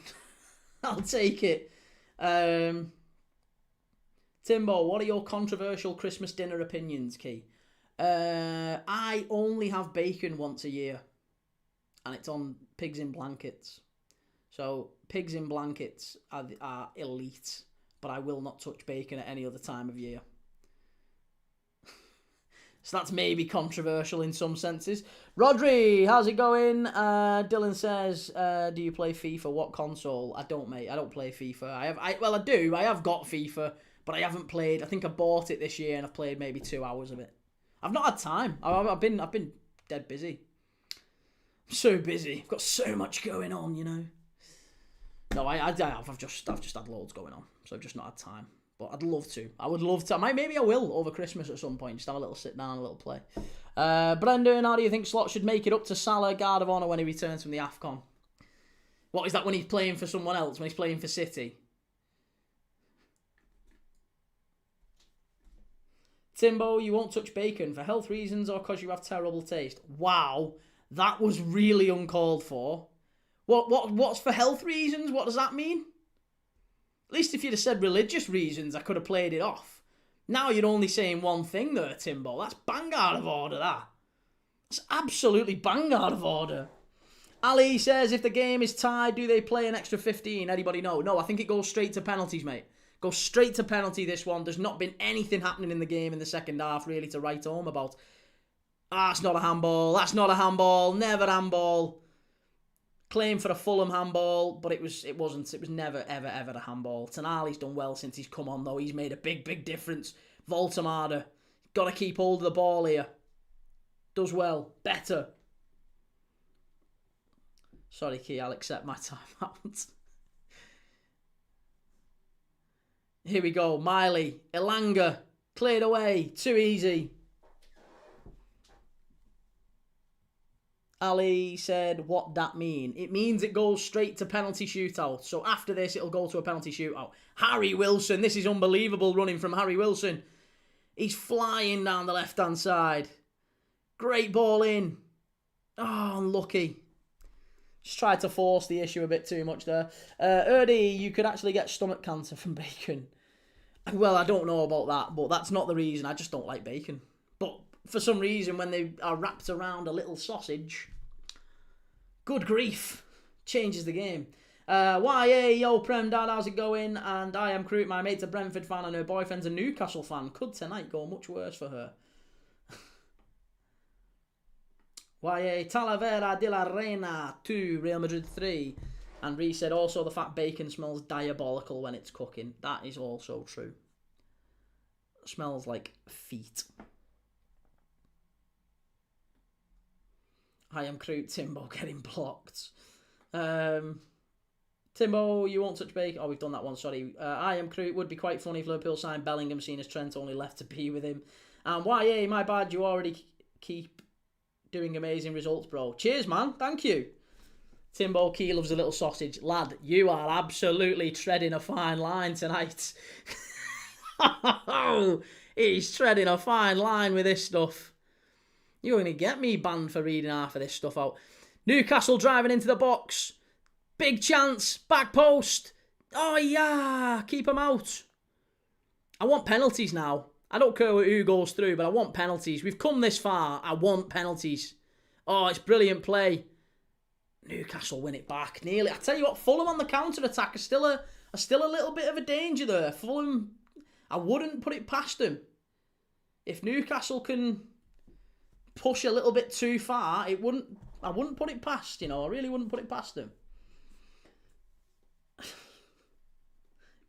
[SPEAKER 1] I'll take it. Timbo, what are your controversial Christmas dinner opinions, Key? I only have bacon once a year, and it's on pigs in blankets. So pigs in blankets are elite, but I will not touch bacon at any other time of year. So that's maybe controversial in some senses. Rodri, how's it going? Dylan says, do you play FIFA? What console? I don't, mate. I don't play FIFA. I do. I have got FIFA, but I haven't played. I think I bought it this year and I've played maybe 2 hours of it. I've not had time. I've been dead busy. I'm so busy. I've got so much going on, you know. No, I have. I've just had loads going on, so I've just not had time. But I'd love to. I would love to. Maybe I will over Christmas at some point. Just have a little sit down, a little play. Brendan, how do you think Slot should make it up to Salah, Guard of Honour, when he returns from the AFCON? What is that when he's playing for someone else? When he's playing for City? Timbo, you won't touch bacon for health reasons or because you have terrible taste. Wow, that was really uncalled for. What's for health reasons? What does that mean? At least if you'd have said religious reasons, I could have played it off. Now you're only saying one thing there, Timbo. That's bang out of order, that. That's absolutely bang out of order. Ali says, if the game is tied, do they play an extra 15? Anybody know? No, I think it goes straight to penalties, mate. Goes straight to penalty, this one. There's not been anything happening in the game in the second half, really, to write home about. That's not a handball. That's not a handball. Never handball. Claim for a Fulham handball, but it wasn't. It was never, ever, ever a handball. Tonali's done well since he's come on, though. He's made a big, big difference. Voltemada, got to keep hold of the ball here. Does well. Better. Sorry, Key, I'll accept my timeout. Here we go. Miley, Elanga, cleared away. Too easy. Ali said, what that mean? It means it goes straight to penalty shootout. So after this, it'll go to a penalty shootout. Harry Wilson. This is unbelievable running from Harry Wilson. He's flying down the left-hand side. Great ball in. Oh, unlucky. Just tried to force the issue a bit too much there. Erdy, you could actually get stomach cancer from bacon. Well, I don't know about that, but that's not the reason. I just don't like bacon. But for some reason, when they are wrapped around a little sausage, good grief, changes the game. YA, yo, Prem Dad, how's it going? And I am Crute, my mate's a Brentford fan and her boyfriend's a Newcastle fan. Could tonight go much worse for her? YA, Talavera de la Reina 2, Real Madrid 3. And Ree said also the fact bacon smells diabolical when it's cooking. That is also true. It smells like feet. I am Crute, Timbo getting blocked. Timbo, you won't touch bacon. Oh, we've done that one, sorry. I am Crute, would be quite funny if Liverpool signed Bellingham, seeing as Trent only left to be with him. And YA, my bad, you already keep doing amazing results, bro. Cheers, man. Thank you. Timbo Key loves a little sausage. Lad, you are absolutely treading a fine line tonight. He's treading a fine line with this stuff. You're going to get me banned for reading half of this stuff out. Newcastle driving into the box. Big chance. Back post. Oh, yeah. Keep him out. I want penalties now. I don't care who goes through, but I want penalties. We've come this far. I want penalties. Oh, it's brilliant play. Newcastle win it back. Nearly. I tell you what, Fulham on the counter-attack are still a little bit of a danger there. Fulham, I wouldn't put it past them. If Newcastle can push a little bit too far, I wouldn't put it past, you know. I really wouldn't put it past them.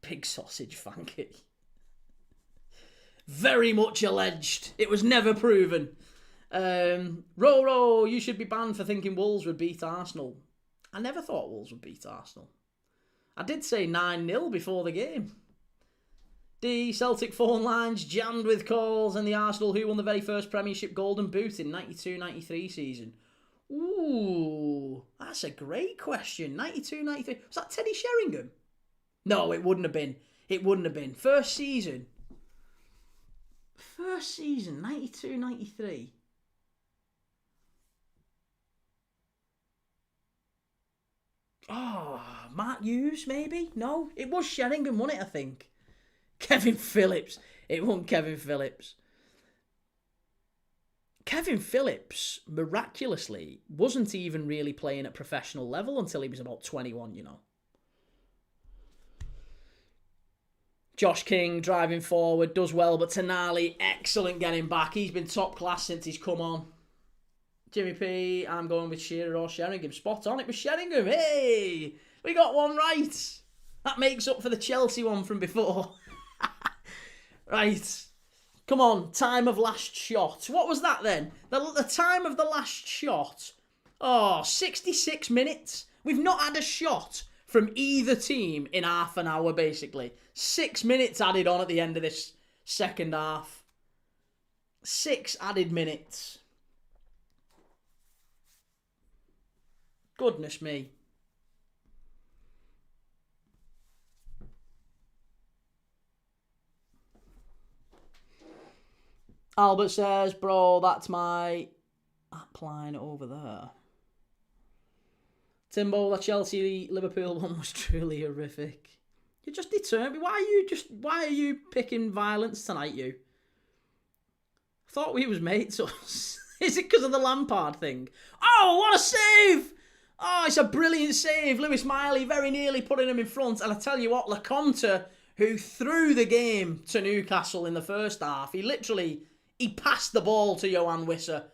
[SPEAKER 1] Big sausage, Fanky. Very much alleged. It was never proven. Roro, you should be banned for thinking Wolves would beat Arsenal. I never thought Wolves would beat Arsenal. I did say 9-0 before the game. D, Celtic phone lines jammed with calls, and the Arsenal who won the very first Premiership Golden Boot in 92-93 season. Ooh, that's a great question. 92-93. Was that Teddy Sheringham? No, it wouldn't have been. It wouldn't have been. First season, 92-93. Oh, Mark Hughes, maybe? No, it was Sheringham, wasn't it, I think? Kevin Phillips. It wasn't Kevin Phillips. Kevin Phillips, miraculously, wasn't even really playing at professional level until he was about 21, you know. Josh King driving forward, does well, but Tonali, excellent getting back. He's been top class since he's come on. Jimmy P, I'm going with Shearer or Sheringham. Spot on, it was Sheringham. Hey, we got one right. That makes up for the Chelsea one from before. Right. Come on, time of last shot. What was that then? The time of the last shot. Oh, 66 minutes. We've not had a shot from either team in half an hour, basically. 6 minutes added on at the end of this second half. 6 added minutes. Goodness me. Albert says, bro, that's my app line over there. Timbo, the Chelsea-Liverpool one was truly horrific. You're just determined. Why are you picking violence tonight, you? I thought we was mates. Is it because of the Lampard thing? Oh, what a save! Oh, it's a brilliant save. Lewis Miley very nearly putting him in front. And I tell you what, LeCompte, who threw the game to Newcastle in the first half, he passed the ball to Yohan Wissa,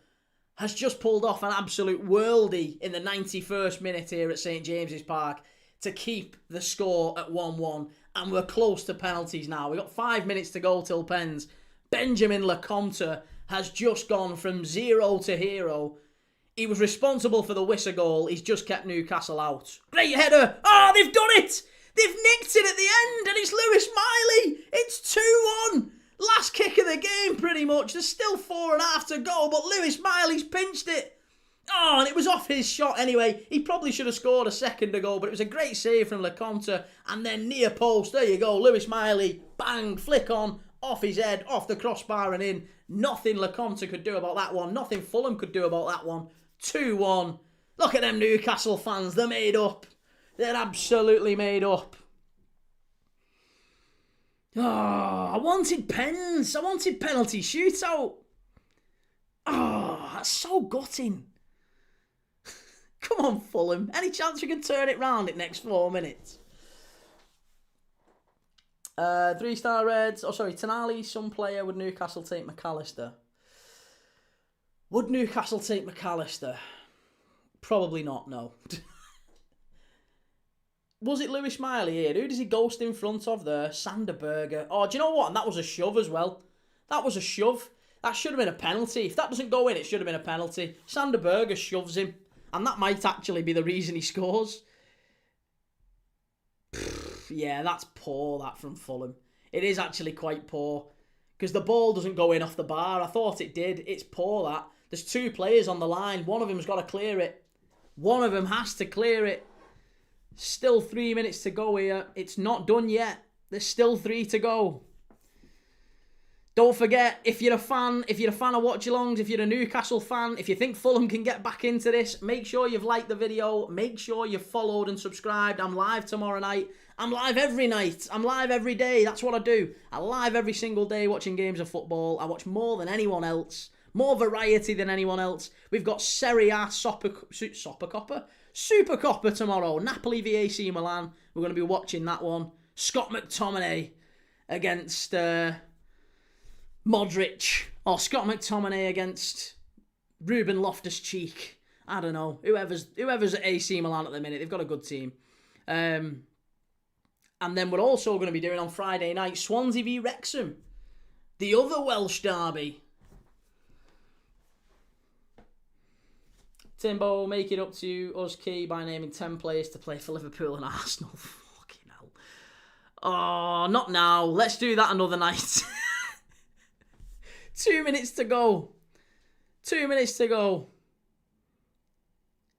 [SPEAKER 1] has just pulled off an absolute worldie in the 91st minute here at St James's Park to keep the score at 1-1. And we're close to penalties now. We've got 5 minutes to go till pens. Benjamin LeCompte has just gone from 0 to hero. He was responsible for the Wissa goal. He's just kept Newcastle out. Great header. Oh, they've done it. They've nicked it at the end, and it's Lewis Miley. It's 2-1. Last kick of the game, pretty much. There's still 4.5 to go, but Lewis Miley's pinched it. Oh, and it was off his shot anyway. He probably should have scored a second ago, but it was a great save from LeCompte. And then near post, there you go. Lewis Miley, bang, flick on, off his head, off the crossbar and in. Nothing LeCompte could do about that one. Nothing Fulham could do about that one. 2-1. Look at them Newcastle fans. They're made up. They're absolutely made up. Oh, I wanted pens. I wanted penalty shootout. Oh, that's so gutting. Come on, Fulham. Any chance we can turn it round in next 4 minutes? 3-star Reds. Oh, sorry. Tonali, some player. Would Newcastle take McAllister? Would Newcastle take McAllister? Probably not, no. Was it Lewis Miley here? Who does he ghost in front of there? Sander Berge. Oh, do you know what? And that was a shove as well. That was a shove. That should have been a penalty. If that doesn't go in, it should have been a penalty. Sander Berge shoves him. And that might actually be the reason he scores. Yeah, that's poor, that from Fulham. It is actually quite poor. Because the ball doesn't go in off the bar. I thought it did. It's poor, that. There's 2 players on the line. One of them's got to clear it. One of them has to clear it. Still 3 minutes to go here. It's not done yet. There's still 3 to go. Don't forget, if you're a fan of Watchalongs, if you're a Newcastle fan, if you think Fulham can get back into this, make sure you've liked the video. Make sure you've followed and subscribed. I'm live tomorrow night. I'm live every night. I'm live every day. That's what I do. I live every single day watching games of football. I watch more than anyone else. More variety than anyone else. We've got Serie A Super Coppa tomorrow. Napoli v AC Milan. We're going to be watching that one. Scott McTominay against Modric. Or Scott McTominay against Ruben Loftus-Cheek. I don't know. Whoever's at AC Milan at the minute. They've got a good team. And then we're also going to be doing on Friday night Swansea v Wrexham. The other Welsh derby. Timbo, make it up to us key by naming 10 players to play for Liverpool and Arsenal. Fucking hell. Oh, not now. Let's do that another night. 2 minutes to go. 2 minutes to go.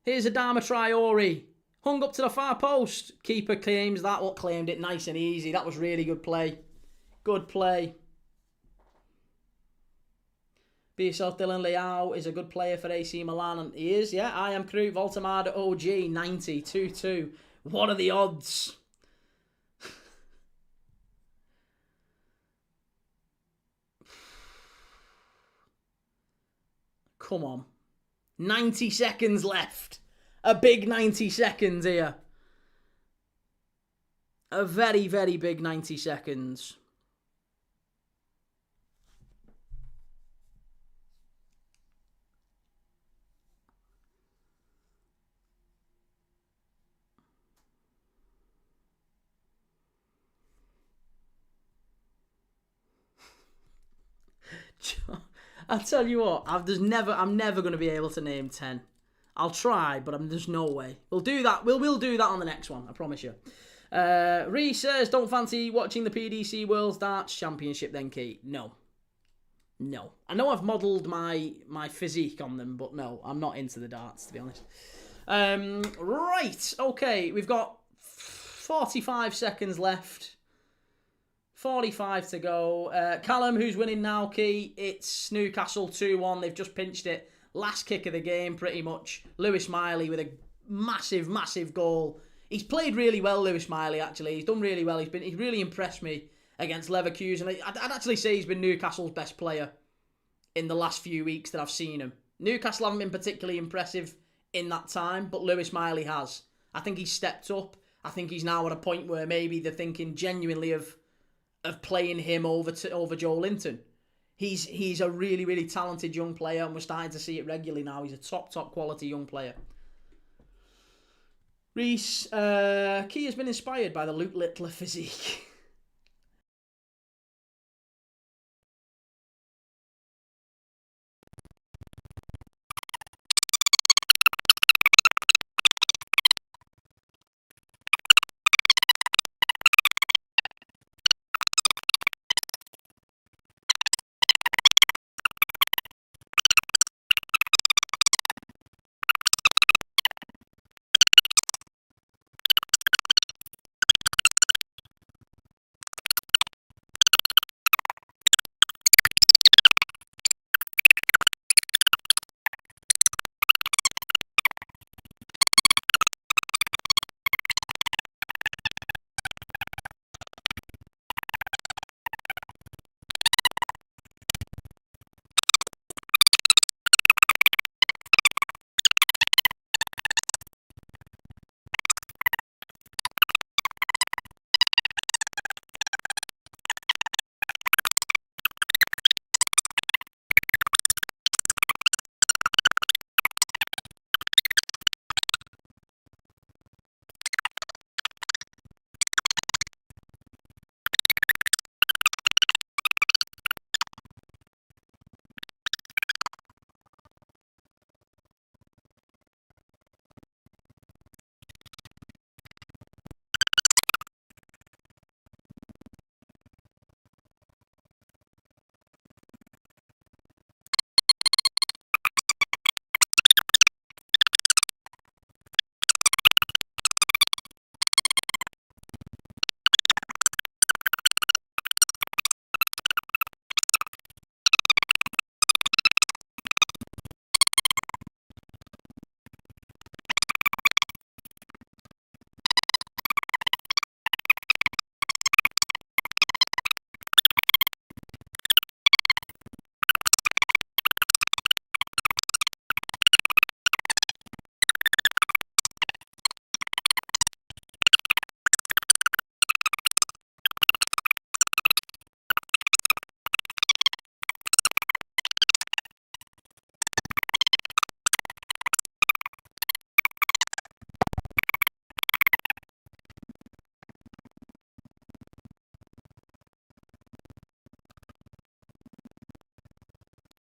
[SPEAKER 1] Here's Adama Traore. Hung up to the far post. Keeper claims that. What claimed it nice and easy. That was really good play. Good play. Be yourself, Dylan Leao is a good player for AC Milan, and he is, yeah. I am Crew, Voltamada OG, 90, 2-2. What are the odds? Come on. 90 seconds left. A big 90 seconds here. A very, very big 90 seconds. I'll tell you what, I'm never going to be able to name 10. I'll try, but there's no way. We'll do that. We'll do that on the next one, I promise you. Reece says, don't fancy watching the PDC World Darts Championship then, Keith? No. No. I know I've modelled my physique on them, but no, I'm not into the darts, to be honest. Right, okay, we've got 45 seconds left. 45 to go. Callum, who's winning now, Key? It's Newcastle 2-1. They've just pinched it. Last kick of the game, pretty much. Lewis Miley with a massive, massive goal. He's played really well, Lewis Miley, actually. He's done really well. He's really impressed me against Leverkusen. I'd actually say he's been Newcastle's best player in the last few weeks that I've seen him. Newcastle haven't been particularly impressive in that time, but Lewis Miley has. I think he's stepped up. I think he's now at a point where maybe they're thinking genuinely of playing him over Joe Linton. He's a really, really talented young player, and we're starting to see it regularly now. He's a top quality young player. Reese, Key has been inspired by the Luke Littler physique.